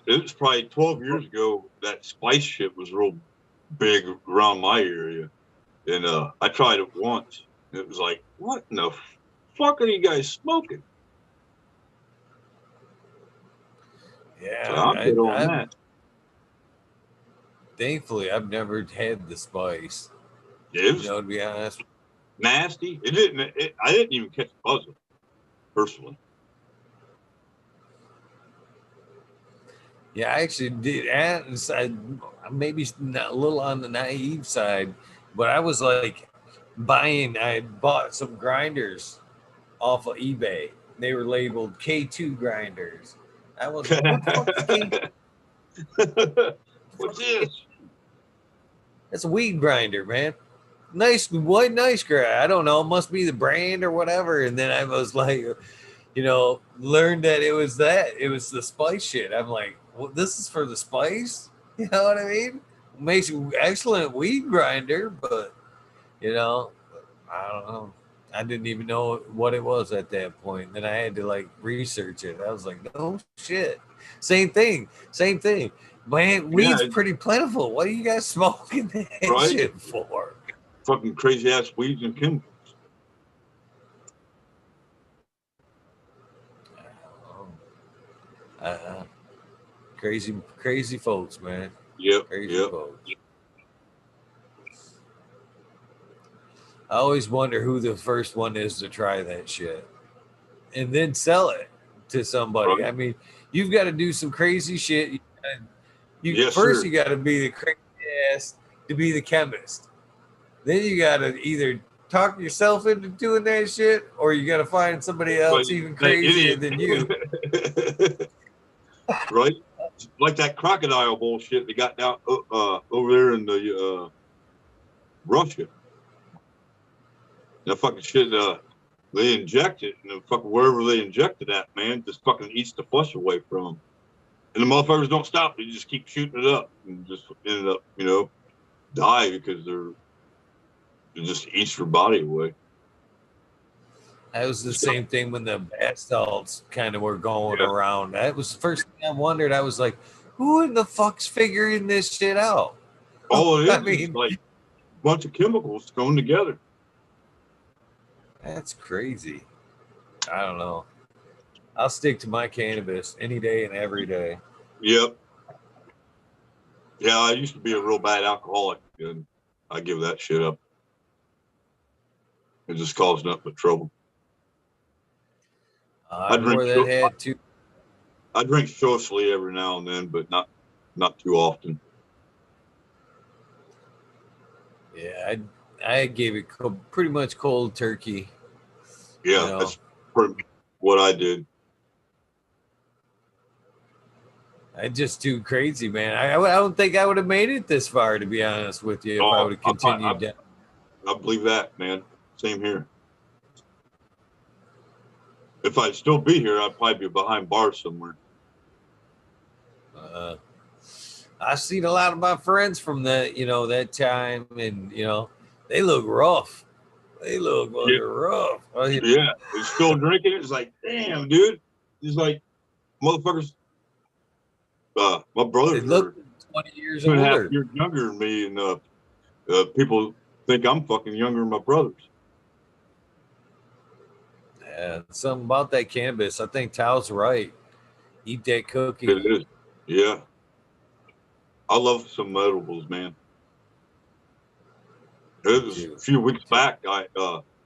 It was probably 12 years ago that spice shit was real big around my area, and I tried it once. It was like, what in the fuck are you guys smoking? Yeah, so I'm good on that. Thankfully, I've never had the spice. It was, to be honest, nasty. I didn't even catch a buzz personally. Yeah, I actually did. And maybe not a little on the naive side, but I was like I bought some grinders off of eBay. They were labeled K2 grinders. I was like, what the fuck is K2? What's this? That's a weed grinder, man. Nice grind. I don't know. It must be the brand or whatever. And then I was like, learned that it was the spice shit. I'm like, well, this is for the spice? You know what I mean? Makes you excellent weed grinder, but I don't know. I didn't even know what it was at that point. Then I had to like research it. I was like, no shit. Same thing. Man, weed's pretty plentiful. What are you guys smoking that shit for? Fucking crazy ass weeds and chemicals. Crazy folks, man. Yep. Crazy folks. I always wonder who the first one is to try that shit and then sell it to somebody. Right. I mean, you've got to do some crazy shit. You got to be the crazy ass to be the chemist. Then you got to either talk yourself into doing that shit, or you got to find somebody else even crazier than you. Right? Like that crocodile bullshit they got down over there in the Russia. That fucking shit, they inject it, and fucking wherever they injected that, man, just fucking eats the flesh away from them. And the motherfuckers don't stop. They just keep shooting it up and just ended up, die because it just eats their body away. That was the same thing when the bath salts kind of were going around. That was the first thing I wondered. I was like, who in the fuck's figuring this shit out? All it is like a bunch of chemicals thrown together. That's crazy. I don't know. I'll stick to my cannabis any day and every day. Yep. Yeah, I used to be a real bad alcoholic, and I give that shit up. It just caused nothing but trouble. I wore that hat too. I drink socially every now and then, but not too often. Yeah, I gave it pretty much cold turkey. Yeah, that's pretty much what I did. I just too crazy, man. I don't think I would have made it this far, to be honest with you, if I would have continued down. I believe that, man. Same here. If I'd still be here, I'd probably be behind bars somewhere. I've seen a lot of my friends from that, that time, and they look rough. They look fucking rough. Yeah, they're still drinking. It's like, damn, dude. It's like, motherfuckers. My brothers They look are 20 years 2.5 older. years younger than me, and people think I'm fucking younger than my brothers. Yeah, something about that cannabis. I think Tao's right. Eat that cookie. It is. Yeah. I love some edibles, man. It was a few weeks back. I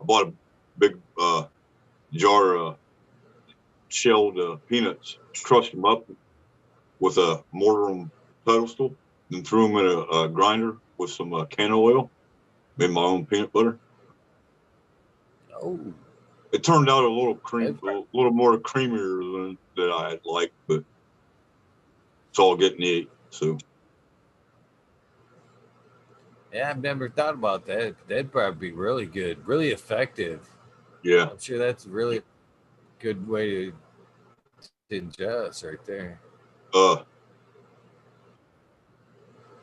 bought a big jar of shelled peanuts, crushed them up with a mortar and pestle, and threw them in a grinder with some canola oil. Made my own peanut butter. Oh, it turned out a little more creamier than I had liked, but it's all getting ate. So yeah, I've never thought about that. That'd probably be really good, really effective. yeah, I'm sure that's a really good way to ingest right there. uh,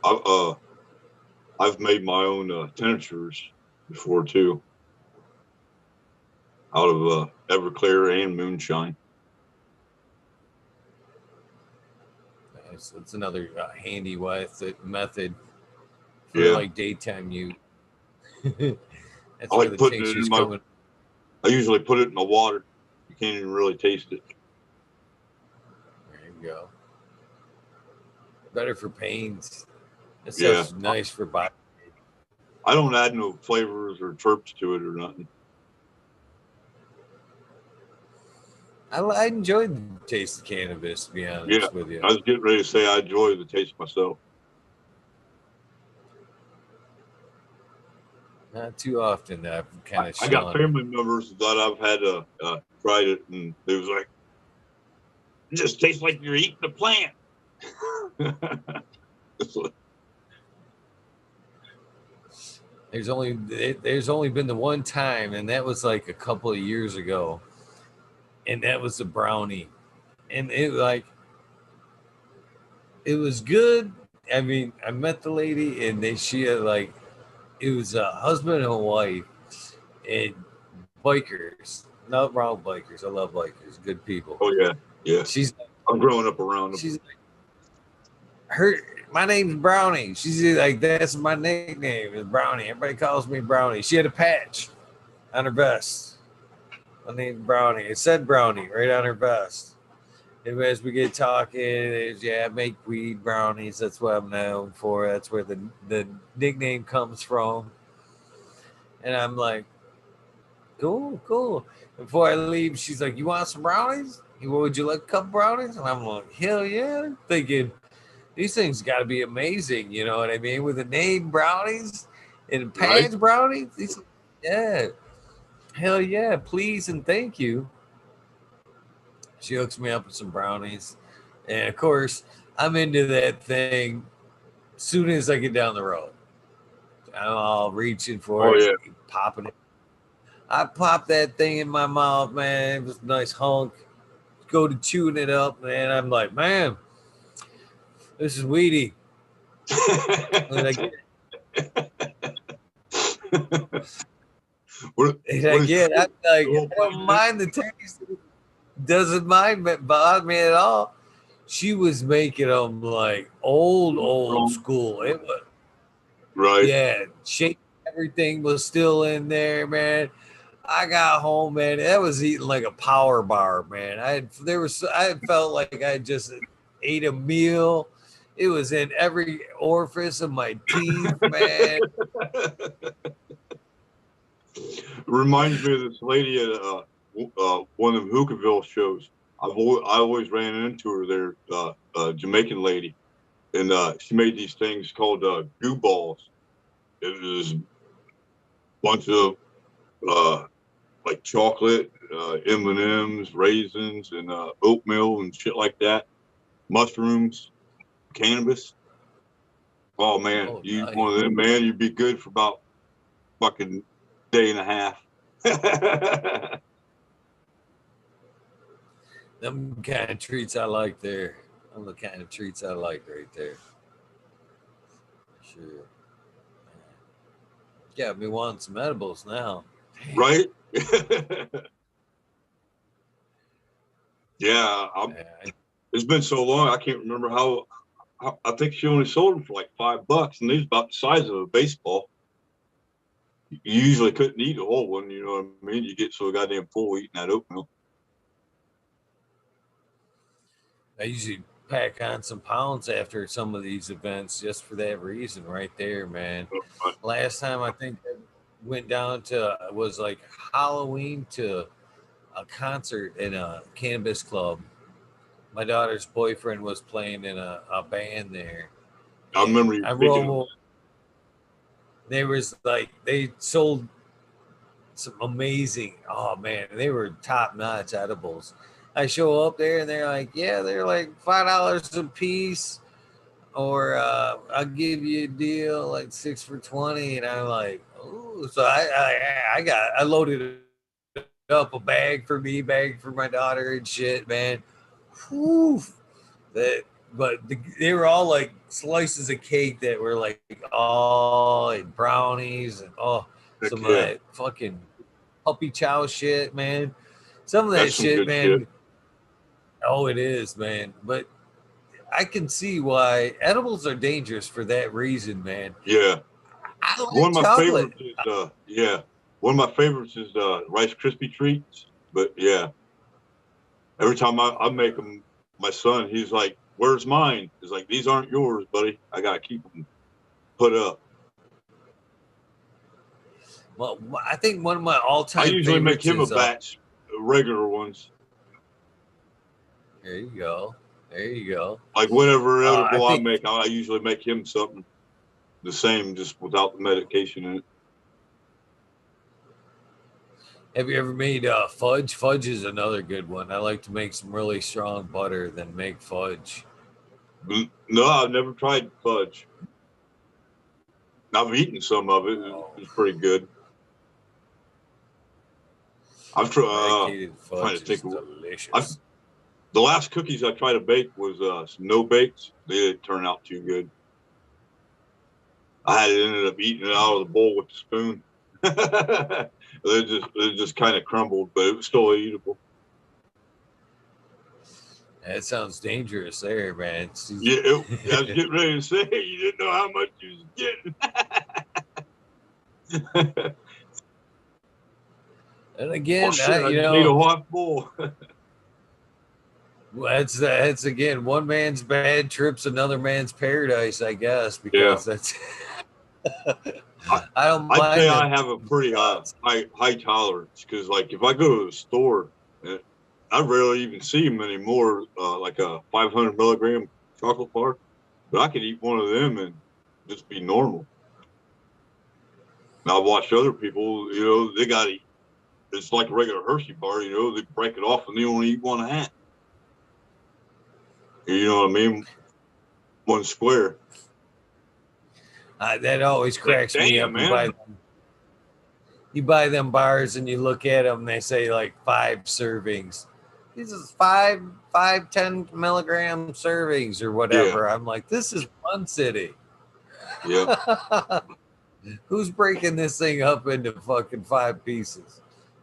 I, I've made my own tinctures before too, out of Everclear and moonshine. Nice. That's another handy method for Yeah, like daytime use. I That's where like the putting it tinctures in my. coming. I usually put it in the water. You can't even really taste it. There you go. Better for pains. That Yeah, stuff's nice for body. I don't add no flavors or terps to it or nothing. I enjoyed the taste of cannabis, to be Yeah, honest with you. I was getting ready to say I enjoy the taste myself. Not too often that I've kind of I got shunned. family members that I've had tried it, and it was like, it just tastes like you're eating a plant. There's only been the one time, and that was like a couple of years ago, and that was a brownie, and it was good. I mean, I met the lady, and she had it was a husband and a wife, and bikers. Not wrong, bikers. I love bikers. Good people. Oh yeah, yeah. She's I'm growing up around them. she's like, my name's Brownie. She's like, that's my nickname is Brownie. Everybody calls me Brownie. She had a patch on her vest. My name's Brownie. It said Brownie right on her vest. And as we get talking, I make weed brownies. That's what I'm known for. That's where the nickname comes from. And I'm like, cool. Before I leave, she's like, you want some brownies? Would you like a couple brownies? And I'm like, hell yeah. Thinking, these things got to be amazing. You know what I mean? With the name brownies and patch brownies. Yeah. Hell yeah. Please and thank you. She hooks me up with some brownies. And of course, I'm into that thing as soon as I get down the road. I'm all reaching for Oh it, yeah. popping it. I pop that thing in my mouth, man. It was a nice hunk. Go to chewing it up, man. I'm like, man, this is weedy. And I get I'm like, I don't mind the taste. Doesn't bother me at all. She was making them like old school. It was yeah, shape everything was still in there, man. I got home, man. I was eating like a power bar, man. I felt like I just ate a meal. It was in every orifice of my teeth, man. Reminds me of this lady at one of the Hookahville shows. I always ran into her there, Jamaican lady, and she made these things called goo balls. It was a bunch of like chocolate, M&Ms, raisins, and oatmeal and shit like that. Mushrooms, cannabis. Oh man, you nice. one of them, man. You'd be good for about fucking day and a half. Them kind of treats I like there. Them the kind of treats I like right there. Sure. Got me wanting some edibles now. Damn. Right? Yeah, it's been so long. I can't remember how. I think she only sold them for like $5, and these about the size of a baseball. You usually couldn't eat a whole one. You know what I mean? You get so goddamn full eating that oatmeal. I usually pack on some pounds after some of these events just for that reason right there, man. Last time I think I went down to was like Halloween to a concert in a cannabis club. My daughter's boyfriend was playing in a band there. I remember And you I speaking of roll they was like they sold some amazing, oh man, they were top notch edibles. I show up there and they're like, yeah, they're like $5 a piece, or I'll give you a deal like 6 for 20. And I'm like, oh, so I loaded up a bag for me, bag for my daughter and shit, man. Whew. That, but they were all like slices of cake that were like all like brownies and heck some of yeah, that fucking puppy chow shit, man. Some of that that's some shit, good shit. man. Oh, it is, man. But I can see why edibles are dangerous for that reason, man. Yeah, I one like of my chocolate. favorites is one of my favorites is Rice Krispie treats. But yeah, every time I make them, my son, he's like, "Where's mine?" He's like, "These aren't yours, buddy. I gotta keep them put up." Well, I think one of my I all-time usually make favorites him a is batch, regular ones, there you go. There you go. like whatever I edible I think make. I usually make him something the same, just without the medication in it. have you ever made fudge? Fudge is another good one. I like to make some really strong butter, then make fudge. No, I've never tried fudge. I've eaten some of it. Oh, It's pretty good. I've medicated trying fudge to is think. I delicious. The last cookies I tried to bake was snow baked. They didn't turn out too good. I had ended up eating it out of the bowl with the spoon. They just kind of crumbled, but it was still eatable. That sounds dangerous there, man. Yeah, I was getting ready to say you didn't know how much you was getting. And Oh again, shit! I just ate a hot bowl. that's again one man's bad trip's another man's paradise, I guess, Yeah, because that's I, I don't I'd say mind I them. have a pretty Shots. high tolerance because, like, if I go to the store, uh, I rarely even see them anymore. Like a 500 milligram chocolate bar, but I could eat one of them and just be normal. Now I watch other people, they got to. It's like a regular Hershey bar, they break it off and they only eat one half. You know what I mean? One square. That always Like, cracks me damn, up. man. You buy them bars and you look at them, they say like 5 servings. This is 10 milligram servings or Yeah, whatever. I'm like, this is one city. yeah. Who's breaking this thing up into fucking 5 pieces?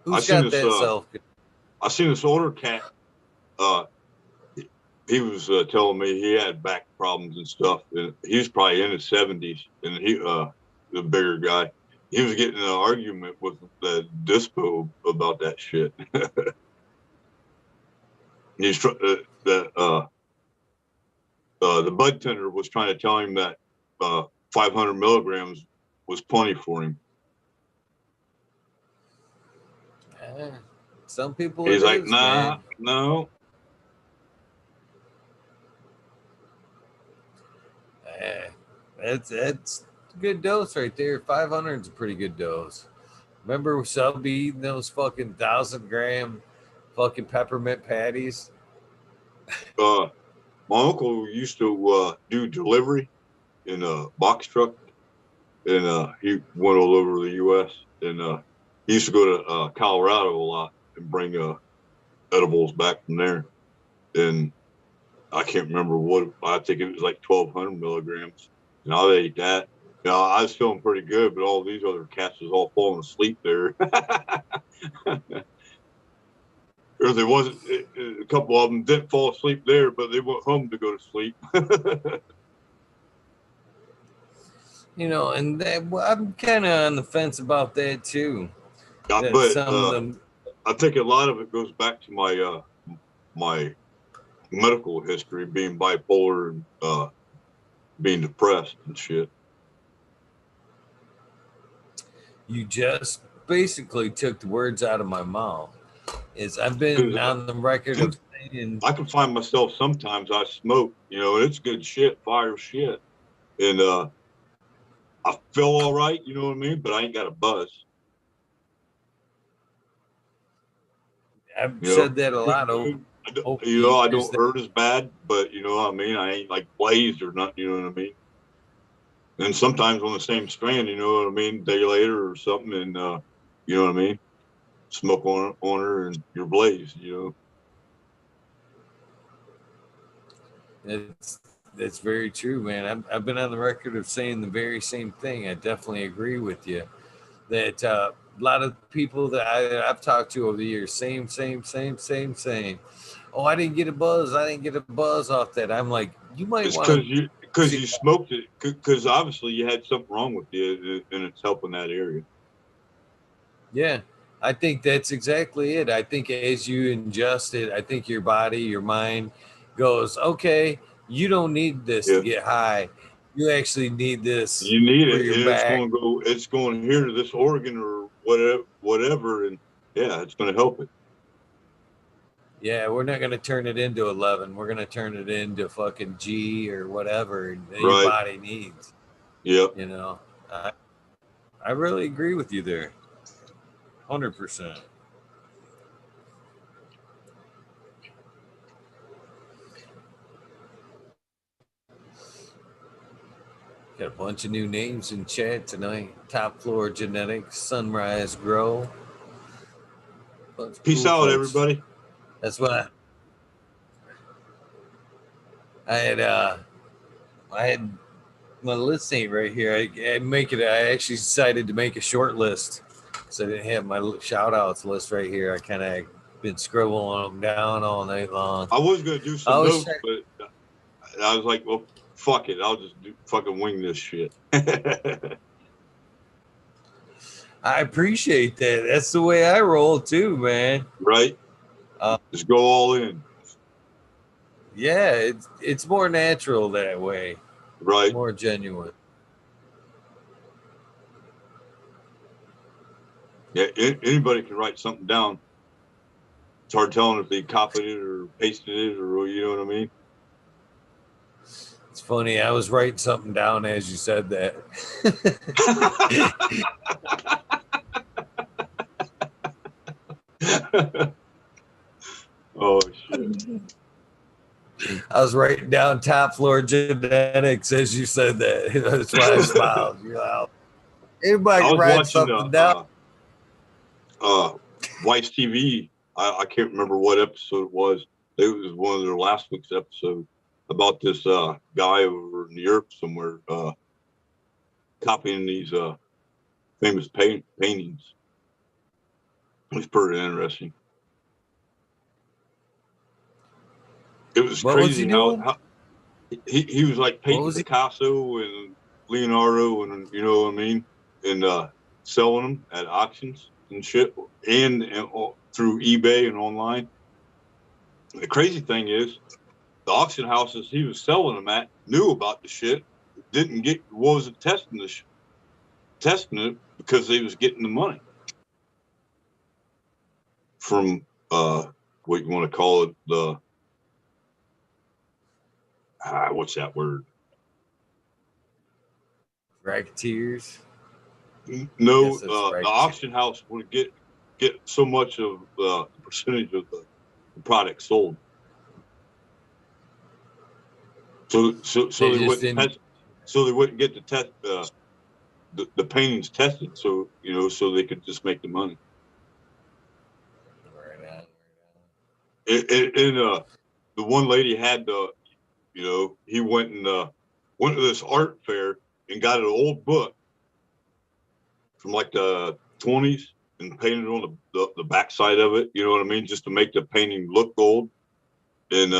I Who's seen got this. that self? I seen this older cat. Uh, he was telling me he had back problems and stuff. And he was probably in his 70s, and the bigger guy, he was getting in an argument with the dispo about that shit. He's the bud tender was trying to tell him that 500 milligrams was plenty for him. Some people He's it like, is, nah, man. no. That's a good dose right there. 500 is a pretty good dose. Remember Subby eating those fucking 1,000 gram fucking peppermint patties? My uncle used to do delivery in a box truck, and he went all over the U.S. and he used to go to Colorado a lot and bring edibles back from there. and I can't remember what, I think it was like 1,200 milligrams. And I ate that. You know, I was feeling pretty good, but all these other cats was all falling asleep there. Or there wasn't, a couple of them didn't fall asleep there, but they went home to go to sleep. You know, and that, well, I'm kind of on the fence about that too. That But some of them, I think a lot of it goes back to my medical history, being bipolar and being depressed and shit. you just basically took the words out of my mouth. Is I've been on the record of saying I can find myself sometimes I smoke, you know, and it's good shit, fire shit. And I feel all right, you know what I mean? But I ain't got a buzz. I've You said know, that a lot over you know, I years. don't hurt as bad, but you know what I mean? I ain't like blazed or nothing, you know what I mean? And sometimes on the same strand, you know what I mean, day later or something, and you know what I mean? Smoke on her and you're blazed, you know. That's very true, man. I've been on the record of saying the very same thing. I definitely agree with you that a lot of people that I've talked to over the years, same. Oh, I didn't get a buzz. I didn't get a buzz off that. I'm like, you might It's want to because you smoked it, because obviously you had something wrong with you, and it's helping that area. Yeah, I think that's exactly it. I think as you ingest it, I think your body, your mind goes, okay, you don't need this to get high. You actually need this You need for it, your and it's back. going to go. It's going here to this organ or whatever, and yeah, it's going to help it. Yeah, we're not going to turn it into 11. We're going to turn it into fucking G or whatever that your Right. body needs. Yep. You know, I really agree with you there. 100%. Got a bunch of new names in chat tonight. Top Floor Genetics, Sunrise Grow. Bunch of Peace cool out, folks. everybody. That's what I had. I had my list ain't right here. I actually decided to make a short list because I didn't have my shout outs list right here. I kind of been scribbling them down all night long. I was going to do I some was notes, but I was like, well, fuck it. I'll just fucking wing this shit. I appreciate that. That's the way I roll too, man. Right. Just go all in. Yeah, it's more natural that way. Right. More genuine. Yeah. Anybody can write something down. It's hard telling if they copied it or pasted it, or you know what I mean. It's funny. I was writing something down as you said that. Oh shit! I was writing down Top Floor Genetics as you said that. That's why I smiled. You know, anybody I can was write watching something down. Vice TV. I can't remember what episode it was. It was one of their last week's episode about this guy over in Europe somewhere copying these famous paintings. It was pretty interesting. It was What was he crazy doing? how he was like painting Picasso and Leonardo, and you know what I mean, and selling them at auctions and shit, and through eBay and online. The crazy thing is, the auction houses he was selling them at knew about the shit, didn't get, wasn't testing it because they was getting the money from what you want to call it, the what's that word? Racketeers. No, the auction house would get so much of the percentage of the product sold. So they wouldn't test, so they wouldn't get to test the paintings tested. So you know, so they could just make the money. Right on. And the one lady had the, you know, he went went to this art fair and got an old book from like the 20s and painted on the backside of it. You know what I mean? Just to make the painting look gold, and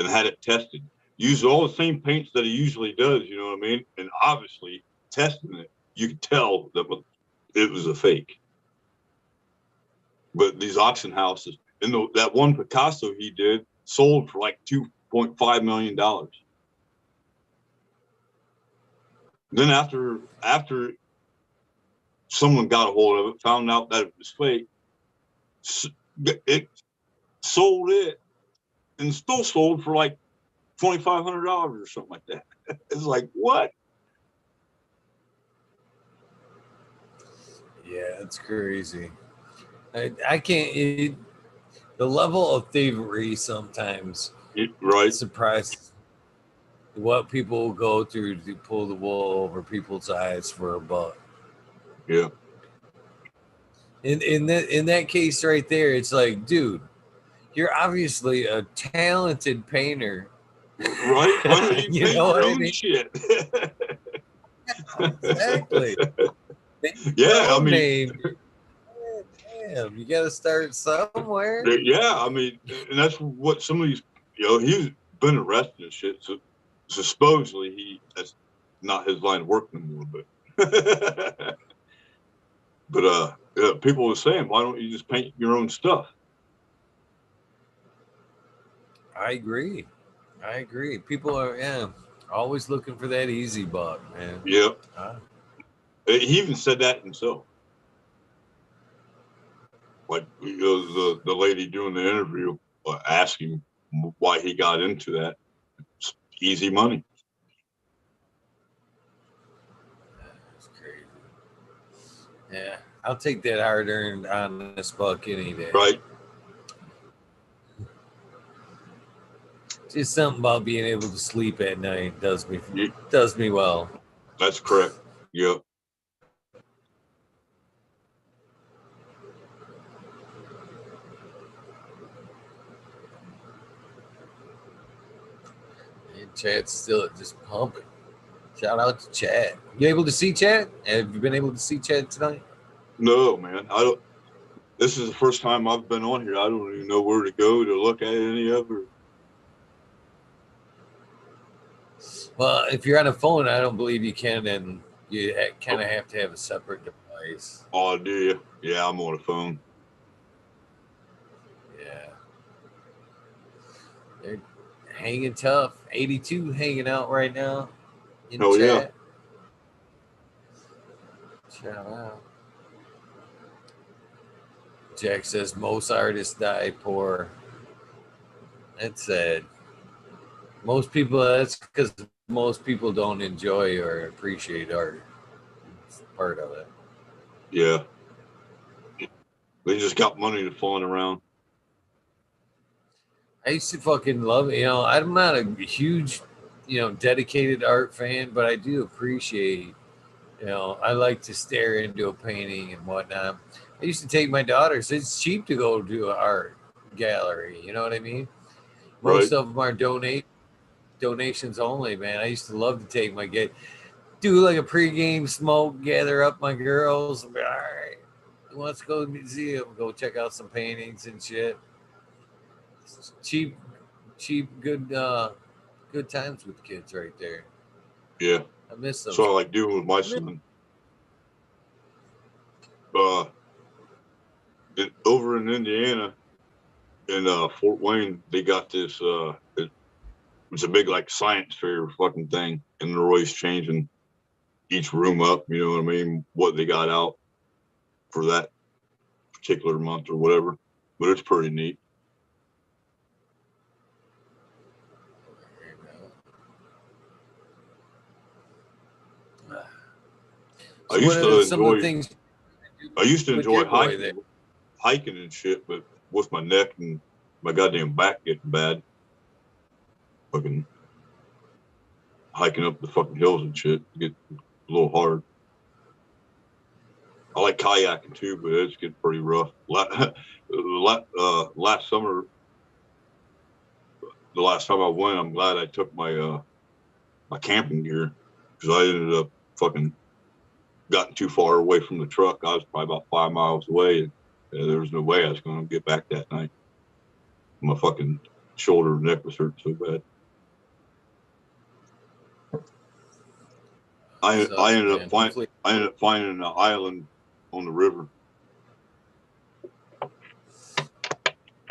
had it tested. Used all the same paints that he usually does. You know what I mean? And obviously testing it, you could tell that it was a fake. But these auction houses, and that one Picasso he did sold for like $2.5 million. Then after someone got a hold of it, found out that it was fake, it sold it and still sold for like $2,500 or something like that. It's like, what? Yeah, it's crazy. I can't. The level of thievery sometimes Right. surprises what people will go through to pull the wool over people's eyes for a buck. Yeah. In that case right there, it's like, dude, you're obviously a talented painter. Right? Why don't you paint your own shit? Exactly. Yeah, I mean, name. Damn, you got to start somewhere. Yeah, I mean, and that's what some of these, you know, he's been arrested and shit. So supposedly that's not his line of work anymore. But people were saying, why don't you just paint your own stuff? I agree. People are always looking for that easy buck, man. Yeah. He even said that himself. Like, you know, the lady doing the interview asked him why he got into that. It's easy money. That's crazy. Yeah, I'll take that hard-earned, honest buck any day. Right. Just something about being able to sleep at night does me well. That's correct. Yeah. And Chad's still just pumping. Shout out to Chad. You able to see Chad? Have you been able to see Chad tonight? No, man. I don't. This is the first time I've been on here. I don't even know where to go to look at any of it. Well, if you're on a phone, I don't believe you can, and you kind of have to have a separate device. Oh, do you? Yeah, I'm on a phone. Yeah. They're hanging tough. 82 hanging out right now in Hell chat. Yeah. Shout out. Jack says most artists die poor. That's sad. Most people, that's because most people don't enjoy or appreciate art. It's part of it. Yeah. They just got money to flying around. I used to fucking love it. You know, I'm not a huge, dedicated art fan, but I do appreciate, I like to stare into a painting and whatnot. I used to take my daughters. It's cheap to go to an art gallery. You know what I mean? Most of them are donations only, man. I used to love to take my do like a pregame smoke, gather up my girls, and be, all right, let's go to the museum, go check out some paintings and shit. It's cheap, good times with kids right there. Yeah. I miss them. So I like doing with my son. Over in Indiana, in Fort Wayne, they got this. It's a big like science fair fucking thing, and they're always changing each room up. You know what I mean? What they got out for that particular month or whatever. But it's pretty neat. So I used to enjoy hiking and shit, but with my neck and my goddamn back getting bad, fucking hiking up the fucking hills and shit get a little hard. I like kayaking too, but it's getting pretty rough. Last summer, the last time I went, I'm glad I took my my camping gear because I ended up fucking gotten too far away from the truck. I was probably about 5 miles away, and there was no way I was going to get back that night. My fucking shoulder and neck was hurting so bad. I ended up finding an island on the river.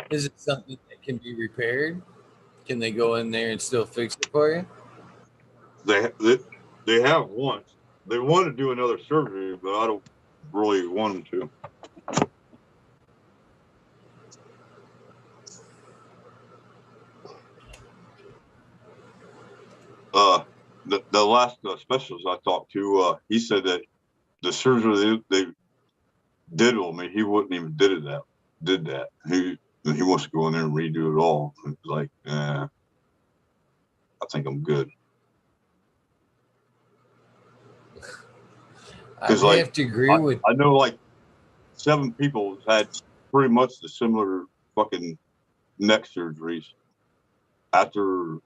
Is it something that can be repaired? Can they go in there and still fix it for you? They have once. They want to do another surgery, but I don't really want them to. The last specialist I talked to, he said that the surgery they did on me, he wouldn't even did that. He wants to go in there and redo it all. It's like, I think I'm good. I have to agree with. I know like 7 people had pretty much the similar fucking neck surgeries after,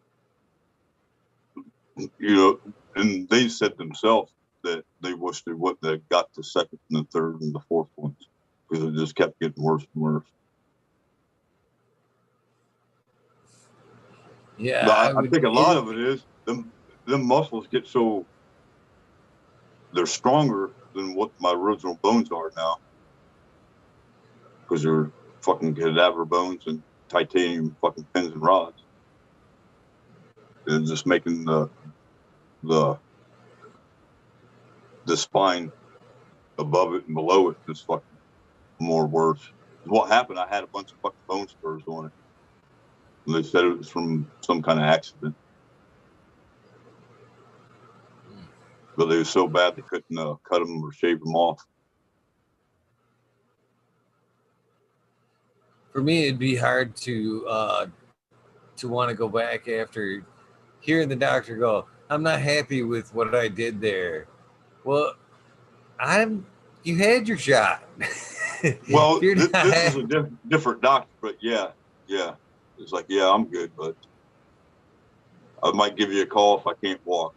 and they said themselves that they wish they wouldn't have got the second and the third and the fourth ones because it just kept getting worse and worse. Yeah, but I think a lot of it is them muscles get so they're stronger than what my original bones are now because they're fucking cadaver bones and titanium fucking pins and rods. And just making the spine above it and below it just fucking more worse. What happened? I had a bunch of fucking bone spurs on it. And they said it was from some kind of accident. But they were so bad they couldn't cut them or shave them off. For me, it'd be hard to want to go back after hearing the doctor go, I'm not happy with what I did there. Well, you had your shot. Well, this is a different doctor, but yeah. It's like, yeah, I'm good, but I might give you a call if I can't walk.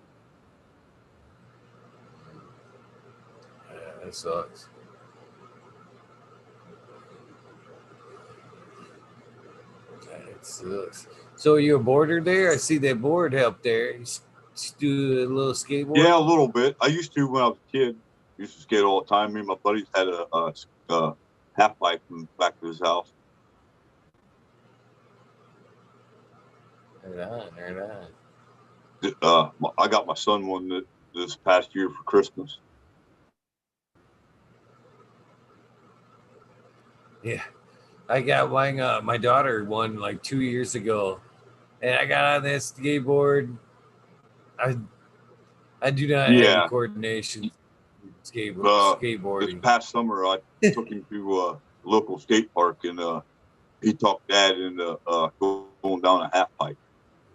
Yeah, that sucks. That sucks. So you're a boarder there? I see that board up there. You do a little skateboard? Yeah, a little bit. I used to when I was a kid. I used to skate all the time. Me and my buddies had a half pipe in the back of his house. Right on. I got my son one this past year for Christmas. Yeah, I got my daughter one like 2 years ago, and I got on that skateboard. I do not have the coordination skateboarding. This past summer, I took him to a local skate park, and he talked Dad into going down a half pipe.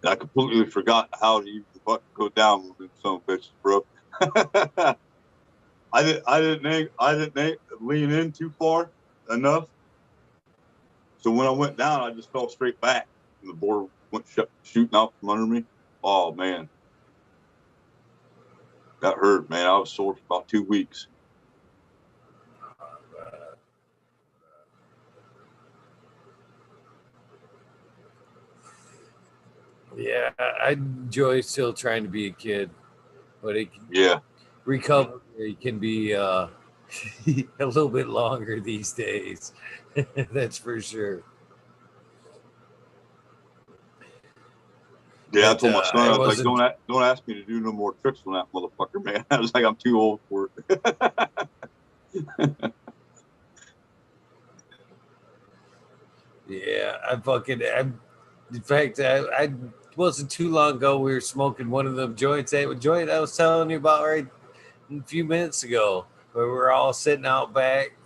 And I completely forgot how to even fucking go down when some bitches broke. I didn't lean in too far enough. So when I went down, I just fell straight back, and the board went shooting out from under me. Oh man, that hurt, man. I was sore for about 2 weeks. Yeah, I enjoy still trying to be a kid, but recovery can be a little bit longer these days. That's for sure. Yeah, I told my son, I was like, don't ask me to do no more tricks on that motherfucker, man. I was like, I'm too old for it. Yeah, in fact, I wasn't too long ago, we were smoking one of them joints. That joint I was telling you about right a few minutes ago, where we're all sitting out back.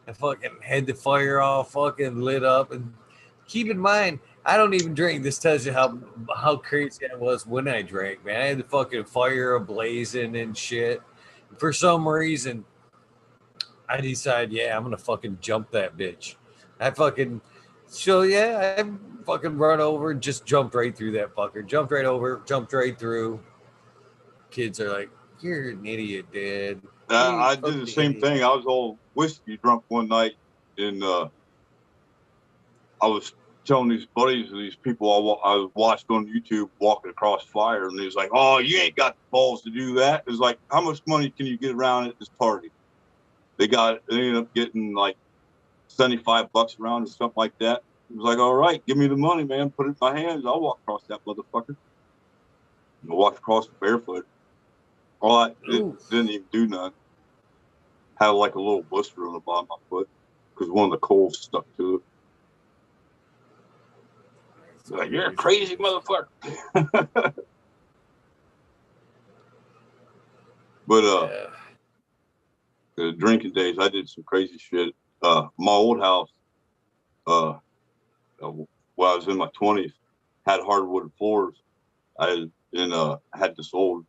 I fucking had the fire all fucking lit up. And keep in mind, I don't even drink. This tells you how crazy I was when I drank, man. I had the fucking fire ablazing and shit. For some reason, I decided, yeah, I'm gonna fucking jump that bitch. I fucking So yeah, I fucking run over and just jumped right through that fucker. Jumped right over, jumped right through. Kids are like, "You're an idiot, Dad. You're a I did the fucking same idiot." thing. I was all whiskey drunk one night, and I was telling these buddies of these people I watched on YouTube walking across fire, and he was like, "Oh, you ain't got the balls to do that." It's like, how much money can you get around at this party? They ended up getting like $75 around or something like that. He was like, "All right, give me the money, man. Put it in my hands. I'll walk across that motherfucker." And I walked across barefoot. It Ooh. didn't even do nothing. Had like a little blister on the bottom of my foot because one of the coals stuck to it. Like, you're a crazy motherfucker. But Yeah. the drinking days, I did some crazy shit. My old house, when I was in my 20s, had hardwood floors. Had this old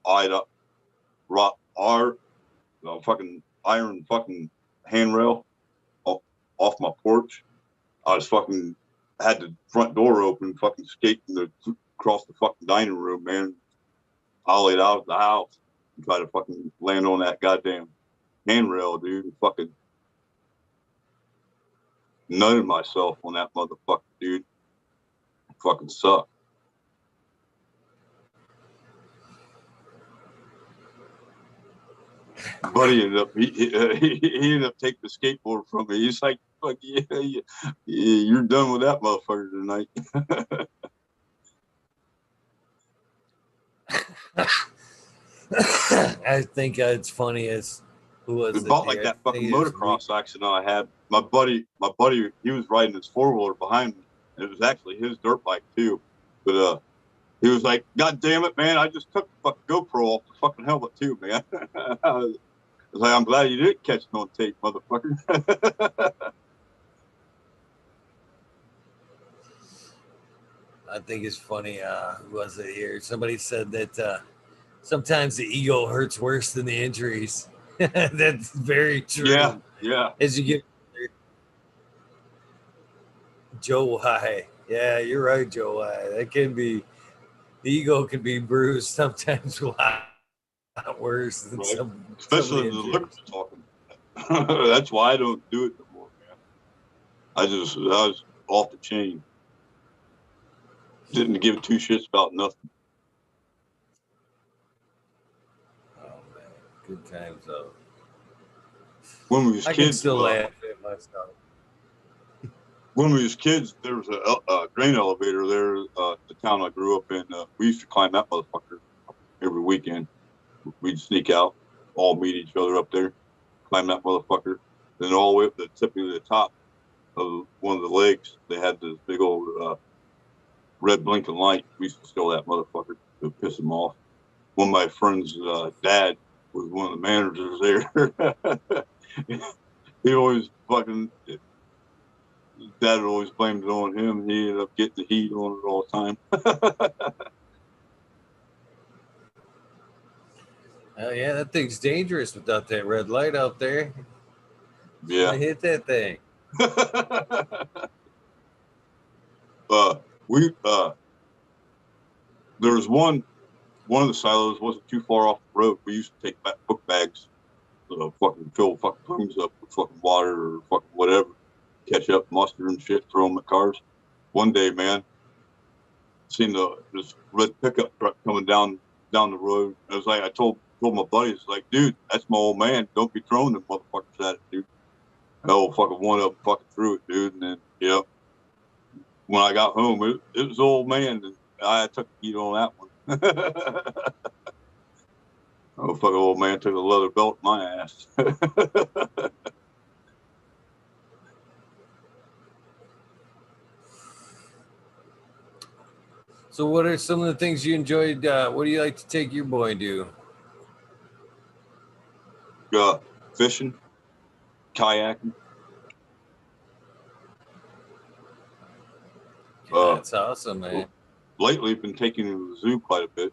eyed up fucking iron fucking handrail off my porch. I was fucking had the front door open, fucking skating across the fucking dining room, man. I laid out of the house and try to fucking land on that goddamn handrail, dude, and fucking nutted myself on that motherfucker, dude. It fucking sucked. Buddy ended up he ended up taking the skateboard from me. He's like, "Fuck yeah, you're done with that motherfucker tonight." I think it's funny as who was it? About like that fucking motocross accident I had. My buddy, he was riding his 4-wheeler behind me, and it was actually his dirt bike too. But he was like, "God damn it, man! I just took the fucking GoPro off the fucking helmet too, man." I was like, "I'm glad you didn't catch it on tape, motherfucker." I think it's funny. Who was it here? Somebody said that sometimes the ego hurts worse than the injuries. That's very true. Yeah, yeah. As you get Joe Y. Yeah, you're right, Joe Y. That can be the ego can be bruised sometimes a lot worse than Right. some Especially of the the liquor injuries. talking. That's why I don't do it no more, man. I was off the chain. Didn't give two shits about nothing. Oh man, good times though. When we was I can kids, still laugh at myself. when we was kids, there was a grain elevator there. The town I grew up in, we used to climb that motherfucker every weekend. We'd sneak out, all meet each other up there, climb that motherfucker, then all the way up the tipping to the top of one of the legs. They had this big old red blinking light. We used to steal that motherfucker to piss him off. One of my friends' dad was one of the managers there. He always fucking dad always blamed it on him. He ended up getting the heat on it all the time. Oh yeah, that thing's dangerous without that red light out there. Yeah. I hit that thing. We there was one of the silos wasn't too far off the road. We used to take book bags, fucking fill fucking booms up with fucking water or fucking whatever, catch up mustard and shit, throw them at cars. One day, man, seen this red pickup truck coming down the road. I was like, I told my buddies, like, dude, that's my old man. Don't be throwing them motherfuckers at it, dude. Oh, fucking one of them fucking threw it, dude. And then, yeah, when I got home, it was old man, and I took the heat on that one. Oh, fucking old man took a leather belt in my ass. So, what are some of the things you enjoyed? What do you like to take your boy and do? Fishing, kayaking. That's awesome, man. Lately, been taking him to the zoo quite a bit.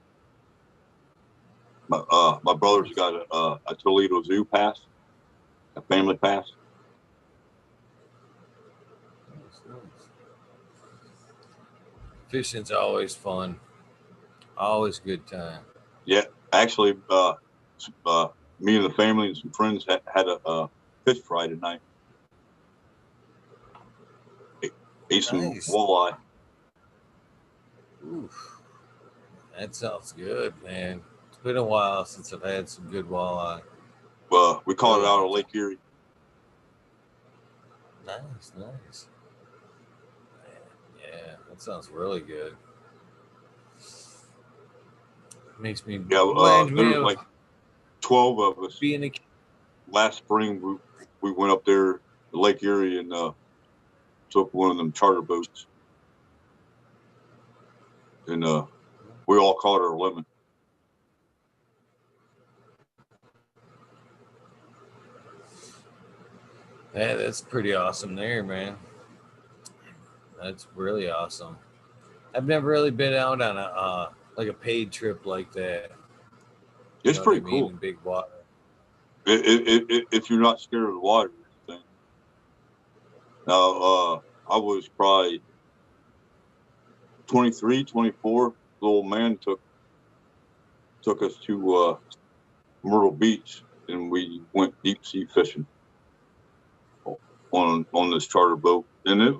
My brother's got a Toledo Zoo pass, a family pass. Fishing's always fun. Always good time. Yeah, actually, me and the family and some friends had a fish fry tonight. Ate some Nice. walleye. Oof. That sounds good, man. It's been a while since I've had some good walleye. We caught it out of Lake Erie. Nice. Yeah, that sounds really good. Makes me Yeah, there was like 12 of us. Being a Last spring, we went up there to Lake Erie and took one of them charter boats, and we all caught our limit. yeah, that's pretty awesome there, man. That's really awesome. I've never really been out on a like a paid trip like that. You It's know what I pretty mean? cool In big water. if you're not scared of the water or anything. Now, I was probably 23, 24. The old man took us to Myrtle Beach, and we went deep sea fishing on this charter boat. And there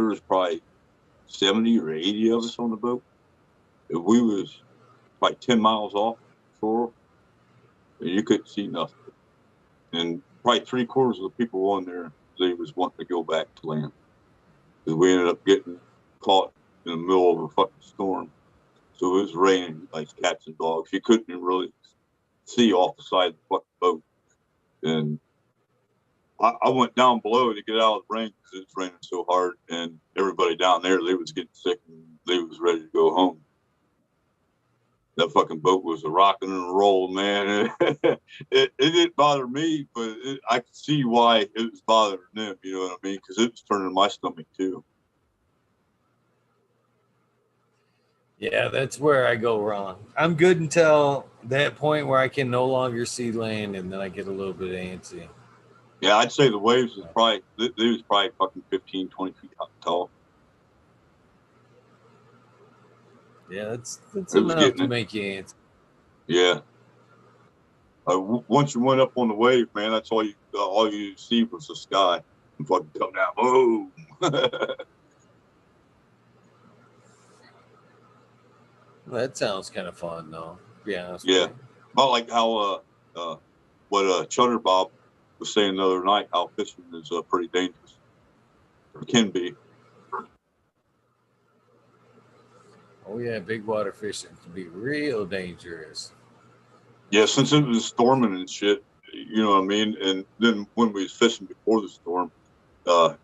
was probably 70 or 80 of us on the boat. If we was like 10 miles off shore, you couldn't see nothing. And probably 3/4 of the people on there, they was wanting to go back to land. Because we ended up getting caught in the middle of a fucking storm. So it was raining like cats and dogs. You couldn't really see off the side of the fucking boat. And I went down below to get out of the rain because it's raining so hard. And everybody down there, they was getting sick and they was ready to go home. That fucking boat was a rocking and a roll, man. It didn't bother me, but I could see why it was bothering them. You know what I mean? Because it was turning my stomach too. Yeah, that's where I go wrong. I'm good until that point where I can no longer see land, and then I get a little bit antsy. Yeah, I'd say the waves was probably they was probably fucking 15, 20 feet tall. Yeah, that's It was enough getting to it. make you antsy. Yeah. Once you went up on the wave, man, that's all you see was the sky and fucking come down. Boom. That sounds kind of fun, though. To be honest with Yeah. you. About like how what Chutter Bob was saying the other night, how fishing is pretty dangerous, or can be. Oh yeah, big water fishing can be real dangerous. Yeah, since it was storming and shit, you know what I mean. And then when we was fishing before the storm, uh,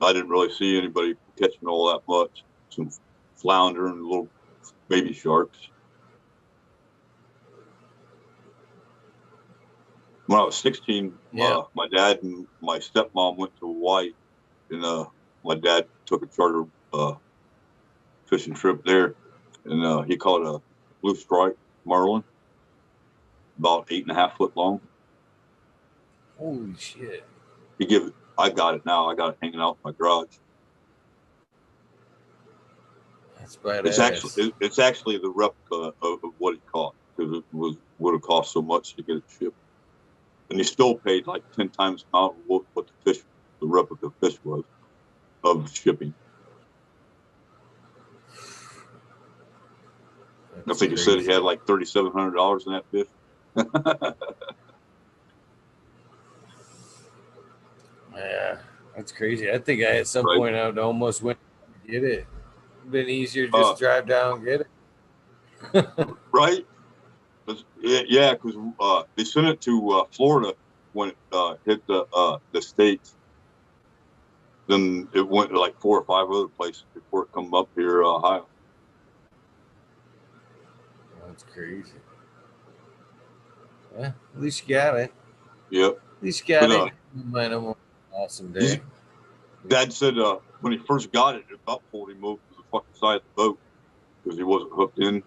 I didn't really see anybody catching all that much. Some flounder and little baby sharks. When I was 16, Yeah. my dad and my stepmom went to Hawaii, and my dad took a charter fishing trip there, and he caught a blue stripe marlin, about 8.5 foot long. Holy shit. I got it now. I got it hanging out in my garage. That's badass. It's actually the replica of what he caught, because it would have cost so much to get it shipped, and he still paid like 10 times the amount of what the replica fish was of shipping. That's I think he said he crazy. had like $3,700 in that fish. Yeah, that's crazy. I think I at some Right. point I almost went to get it. It'd been easier to Uh, just drive down and get it. right? Yeah, because they sent it to Florida when it hit the states. Then it went to like 4 or 5 other places before it come up here, Ohio. That's crazy. Yeah, at least you got it. Yep. At least you got But it. Might have an awesome day. Dad said when he first got it, about pulled him over to the fucking side of the boat because he wasn't hooked in,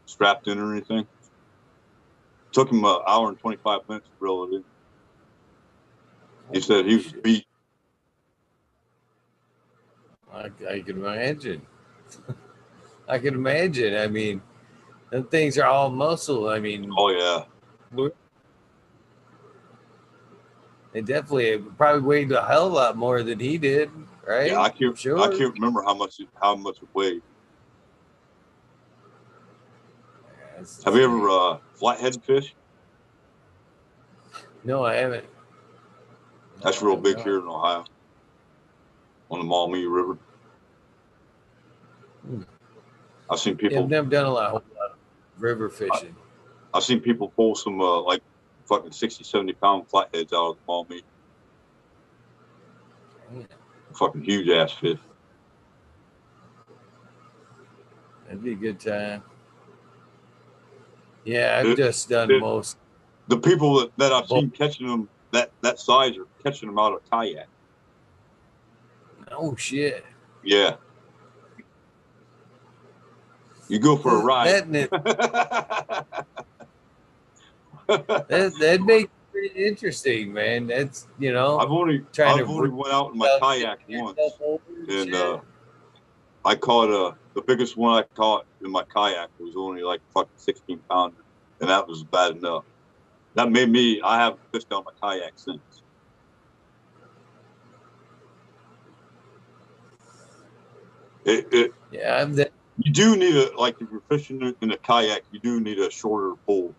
strapped in or anything. Took him an hour and 25 minutes to reel it in. He said he was beat. I can imagine. I can imagine. I mean, them things are all muscle. I mean, Oh yeah. they definitely probably weighed a hell of a lot more than he did, right? Yeah, I Sure. can't remember how much it weighed. That's Have you insane. ever flathead fish? No, I haven't. No, That's I real have big not. here in Ohio on the Maumee River. Hmm. I've seen Yeah, I've people. never done a lot of river fishing. I've seen people pull some like fucking 60, 70 pound flatheads out of the Maumee. Yeah, Fucking huge ass fish. that'd be a good time. Yeah, I've It, just done it, most. the people that I've Both. seen catching them that size are catching them out of kayak. Oh shit! Yeah, you go for a ride. That makes it pretty interesting, man. That's trying to I've only went out in my get kayak yourself once, over and and shit. I caught the biggest one I caught in my kayak was only like fucking 16 pounder, and that was bad enough. That made me. I haven't fished on my kayak since. Yeah, I'm that. You do need a like if you're fishing in a kayak, you do need a shorter pole.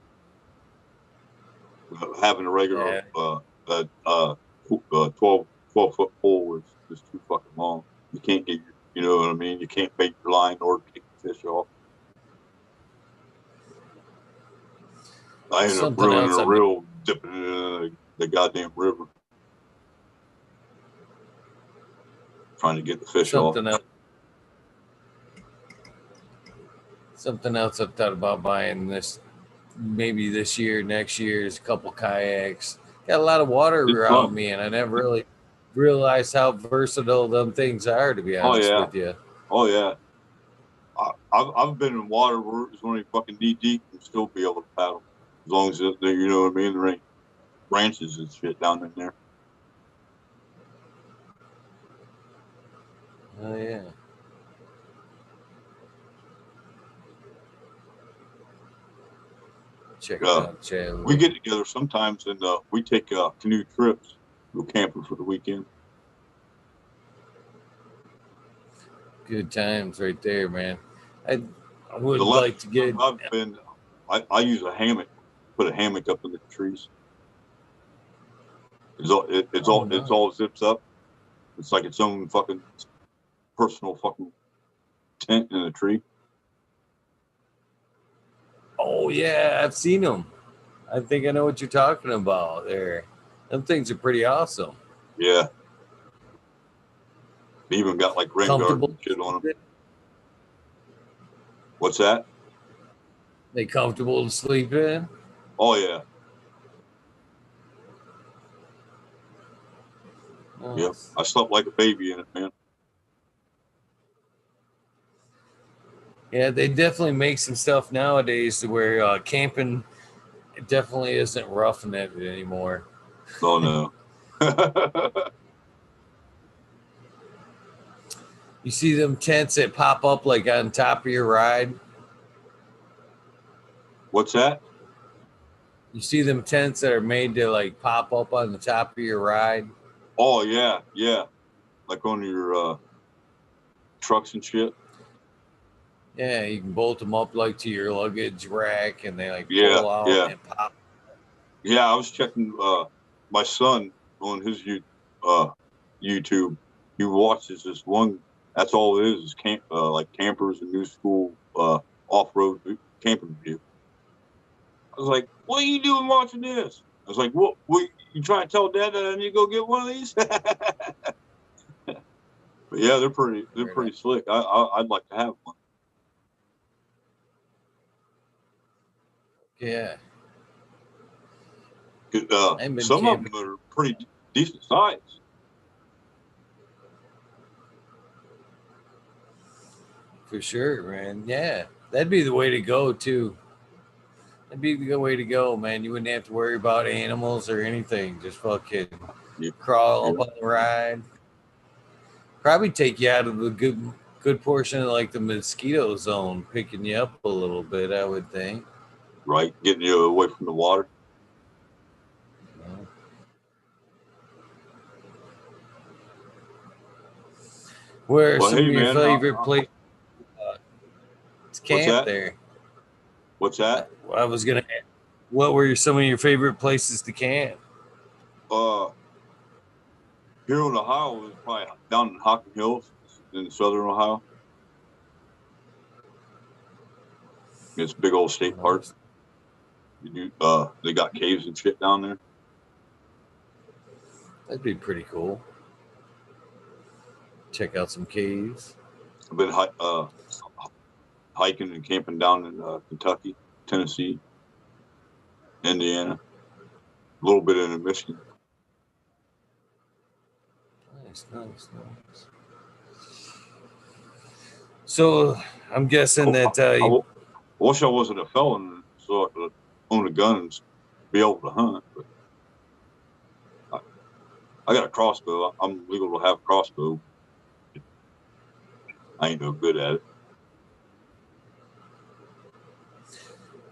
Having a regular Yeah, 12 foot pole is too fucking long. You can't get your, you know what I mean? You can't bait your line or kick the fish off. I ended up something ruining else a I've been, reel dipping in the goddamn river trying to get the fish off. something else. Something else I've thought about buying maybe this year, next year is a couple kayaks. Got a lot of water It's around fun. me, and I never really realized how versatile them things are. To be Oh honest yeah. with you, Oh yeah. I've been in water where it's only fucking knee deep and still be able to paddle as long as you know what I mean. There ain't branches and shit down in there. oh yeah, check it Uh, out, Chad. we get together sometimes and we take canoe trips, go camping for the weekend. Good times right there, man. I I The would last like to get. time I've been, I use a hammock, put a hammock up in the trees. Oh It's no. all zips up. It's like its own fucking personal fucking tent in a tree. Oh yeah, I've seen them. I think I know what you're talking about there. Them things are pretty awesome. Yeah, they even got like rain guards Comfortable. and shit on them. What's that? They comfortable to sleep in. Oh yeah, yeah. Nice. I slept like a baby in it, man. Yeah, they definitely make some stuff nowadays to where camping definitely isn't roughing it anymore. No, no. You see them tents that pop up like on top of your ride. What's that? You see them tents that are made to like pop up on the top of your ride. Oh yeah, yeah. Like on your trucks and shit. Yeah, you can bolt them up like to your luggage rack, and they like Yeah, pull out yeah, and pop. yeah. I was checking my son on his uh, YouTube. He watches this one. That's all it is camp like campers and new school off road camping view. I was like, "What are you doing watching this?" I was like, "What? You trying to tell Dad that I need to go get one of these?" But yeah, they're Right on. pretty slick. I'd like to have one. Yeah, I've been Some of camping them are pretty decent size. for sure, man. Yeah, that'd be the way to go too. That'd be the good way to go, man. You wouldn't have to worry about animals or anything. Just fucking Yeah, crawl yeah. up on the ride. Probably take you out of a good portion of like the mosquito zone picking you up a little bit, I would think. Right, getting you away from the water. Where are Well, some hey of your man, favorite places to what's camp that? there? What's that? I was gonna ask, what were some of your favorite places to camp? Uh, here in Ohio is probably down in Hocking Hills in southern Ohio. It's a big old state park. Nice. They got caves and shit down there. That'd be pretty cool. Check out some caves. I've been hiking and camping down in Kentucky, Tennessee, Indiana, a little bit in Michigan. Nice. So I'm guessing that I wish I wasn't a felon so I could own a gun and be able to hunt. But I got a crossbow. I'm legal to have a crossbow. I ain't no good at it.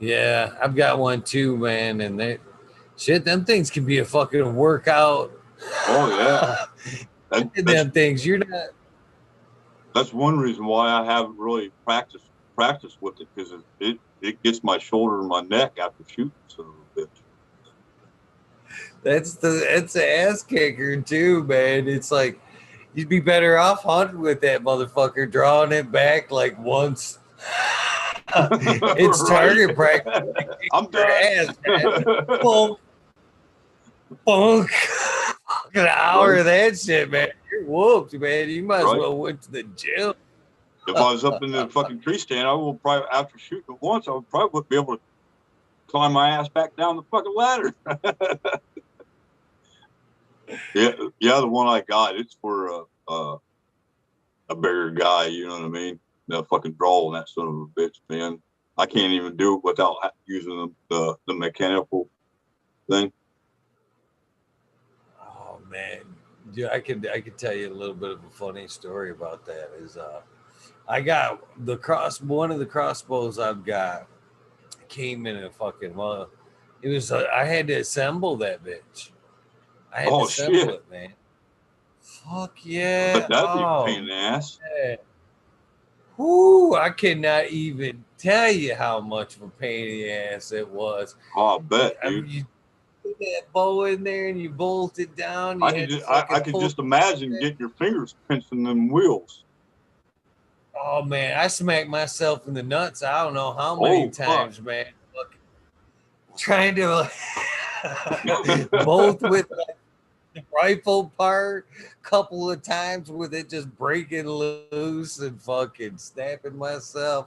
yeah, I've got one too, man, and them things can be a fucking workout. Oh yeah, them things you're not. That's one reason why I haven't really practiced with it, because it gets my shoulder and my neck after shooting son of a bitch. It's the ass kicker too, man. It's like you'd be better off hunting with that motherfucker, drawing it back like once. It's target practice. I'm done. Ass, man. Bonk. An hour of that shit, man. You're whooped, man. You might as well went to the gym. If I was up in the fucking tree stand, I will probably, after shooting it once, I would probably be able to climb my ass back down the fucking ladder. The one I got, it's for a bigger guy, you know what I mean? The fucking draw that son of a bitch, man. I can't even do it without using the mechanical thing. Oh man, yeah, I could tell you a little bit of a funny story about that. Is I got one of the crossbows I've got came in a fucking it was I had to assemble that bitch. I had to assemble it, man. Fuck yeah! But that'd be a pain in the ass. Man. Whoo! I cannot even tell you how much of a pain in the ass it was. Oh, I bet, dude. You put that bow in there and you bolt it down. I could just imagine getting your fingers pinching them wheels. Oh man, I smacked myself in the nuts. I don't know how many times, fuck. Man. Look, trying to both with the rifle part, couple of times with it just breaking loose and fucking snapping myself.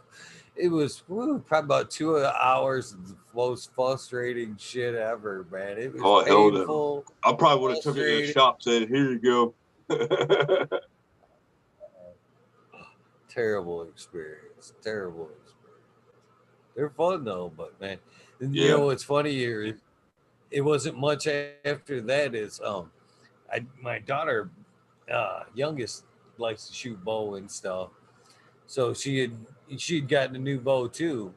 It was probably about 2 hours of the most frustrating shit ever, man. It was painful. I probably would have took it to the shop, said, "Here you go." Terrible experience. They're fun though, but man, you know what's funny here? It wasn't much after that. Is my daughter, youngest, likes to shoot bow and stuff, so she'd gotten a new bow too.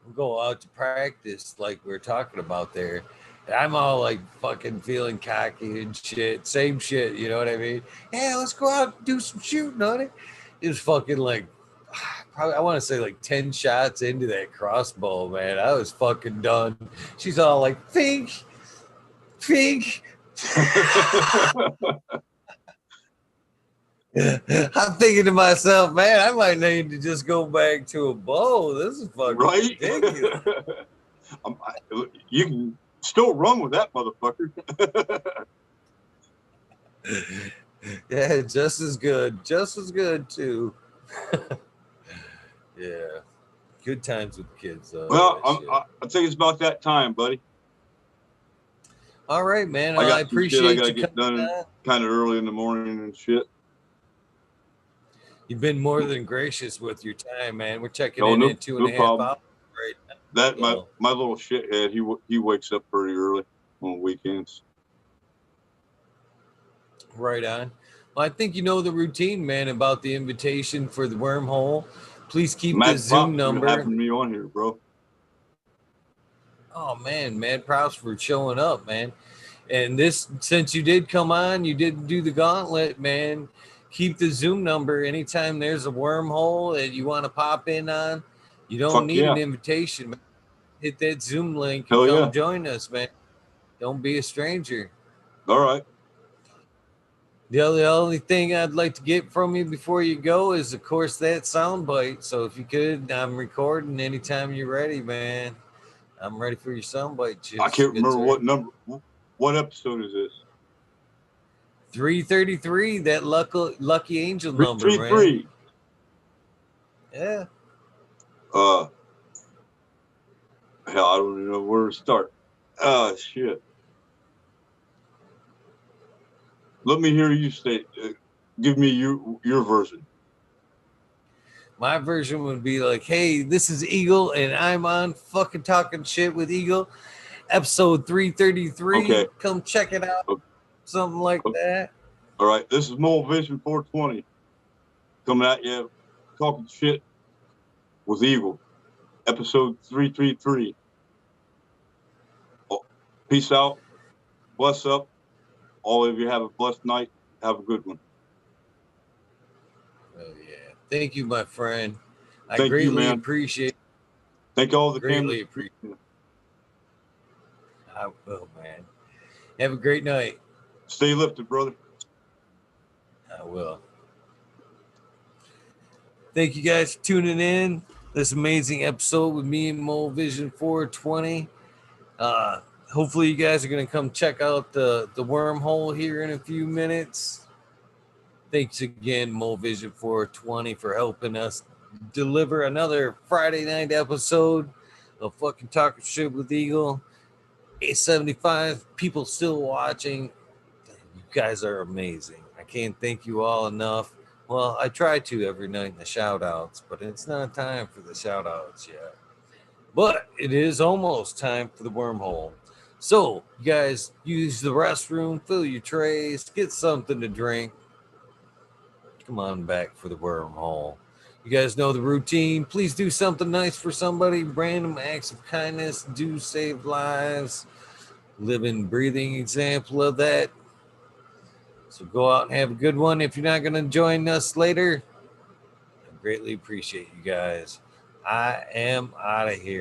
We'll go out to practice like we were talking about there. I'm all like fucking feeling cocky and shit. Same shit, you know what I mean? Yeah, let's go out and do some shooting on it. It was fucking like, probably, I want to say like 10 shots into that crossbow, man. I was fucking done. She's all like, think. I'm thinking to myself, man, I might need to just go back to a bow. This is fucking ridiculous. You can still run with that motherfucker. Yeah, just as good too. Yeah, good times with kids though. Well, I think it's about that time, buddy. All right, man. I appreciate you get done kind of early in the morning and shit. You've been more than gracious with your time, man. We're checking in 2.5 hours right now. That my little shithead, he wakes up pretty early on weekends. Right on. Well, I think you know the routine, man, about the invitation for the wormhole. Please keep the Mad Zoom props for number. having me on here, bro. Oh man, mad props for showing up, man. And this, since you did come on, you did do the gauntlet, man. Keep the Zoom number anytime there's a wormhole that you want to pop in on. You don't Fuck need yeah. an invitation, man. Hit that Zoom link and Hell come yeah. join us, man. Don't be a stranger. All right. The only thing I'd like to get from you before you go is, of course, that sound bite. So if you could, I'm recording anytime you're ready, man. I'm ready for your sound bite, I chips. can't Good remember sir. what number, what episode is this? 333, that lucky angel number, man. 333. Yeah. Hell, I don't even know where to start. Shit. Let me hear you say. Give me your version. My version would be like, hey, this is Eagle, and I'm on fucking talking shit with Eagle, episode 333. Okay. Come check it out. Okay. Something like that. All right. This is Vision420 coming at you, talking shit with Eagle, episode 333. Peace out. Bless up. All of you have a blessed night. Have a good one. Oh yeah. Thank you, my friend. I Thank you, greatly man. appreciate. Thank all the Greatly cameras. appreciate. I will, man. Have a great night. Stay lifted, brother. I will. Thank you guys for tuning in. This amazing episode with me and Vision420. Hopefully you guys are gonna come check out the wormhole here in a few minutes. Thanks again, Vision420, for helping us deliver another Friday night episode of fucking talking shit with Eagle. 875 people still watching. You guys are amazing. I can't thank you all enough. Well, I try to every night in the shout outs, but it's not time for the shout outs yet. But it is almost time for the wormhole. So, you guys use the restroom, fill your trays, get something to drink. Come on back for the wormhole. You guys know the routine. Please do something nice for somebody. Random acts of kindness do save lives. Living, breathing example of that. So go out and have a good one. If you're not going to join us later, I greatly appreciate you guys. I am out of here.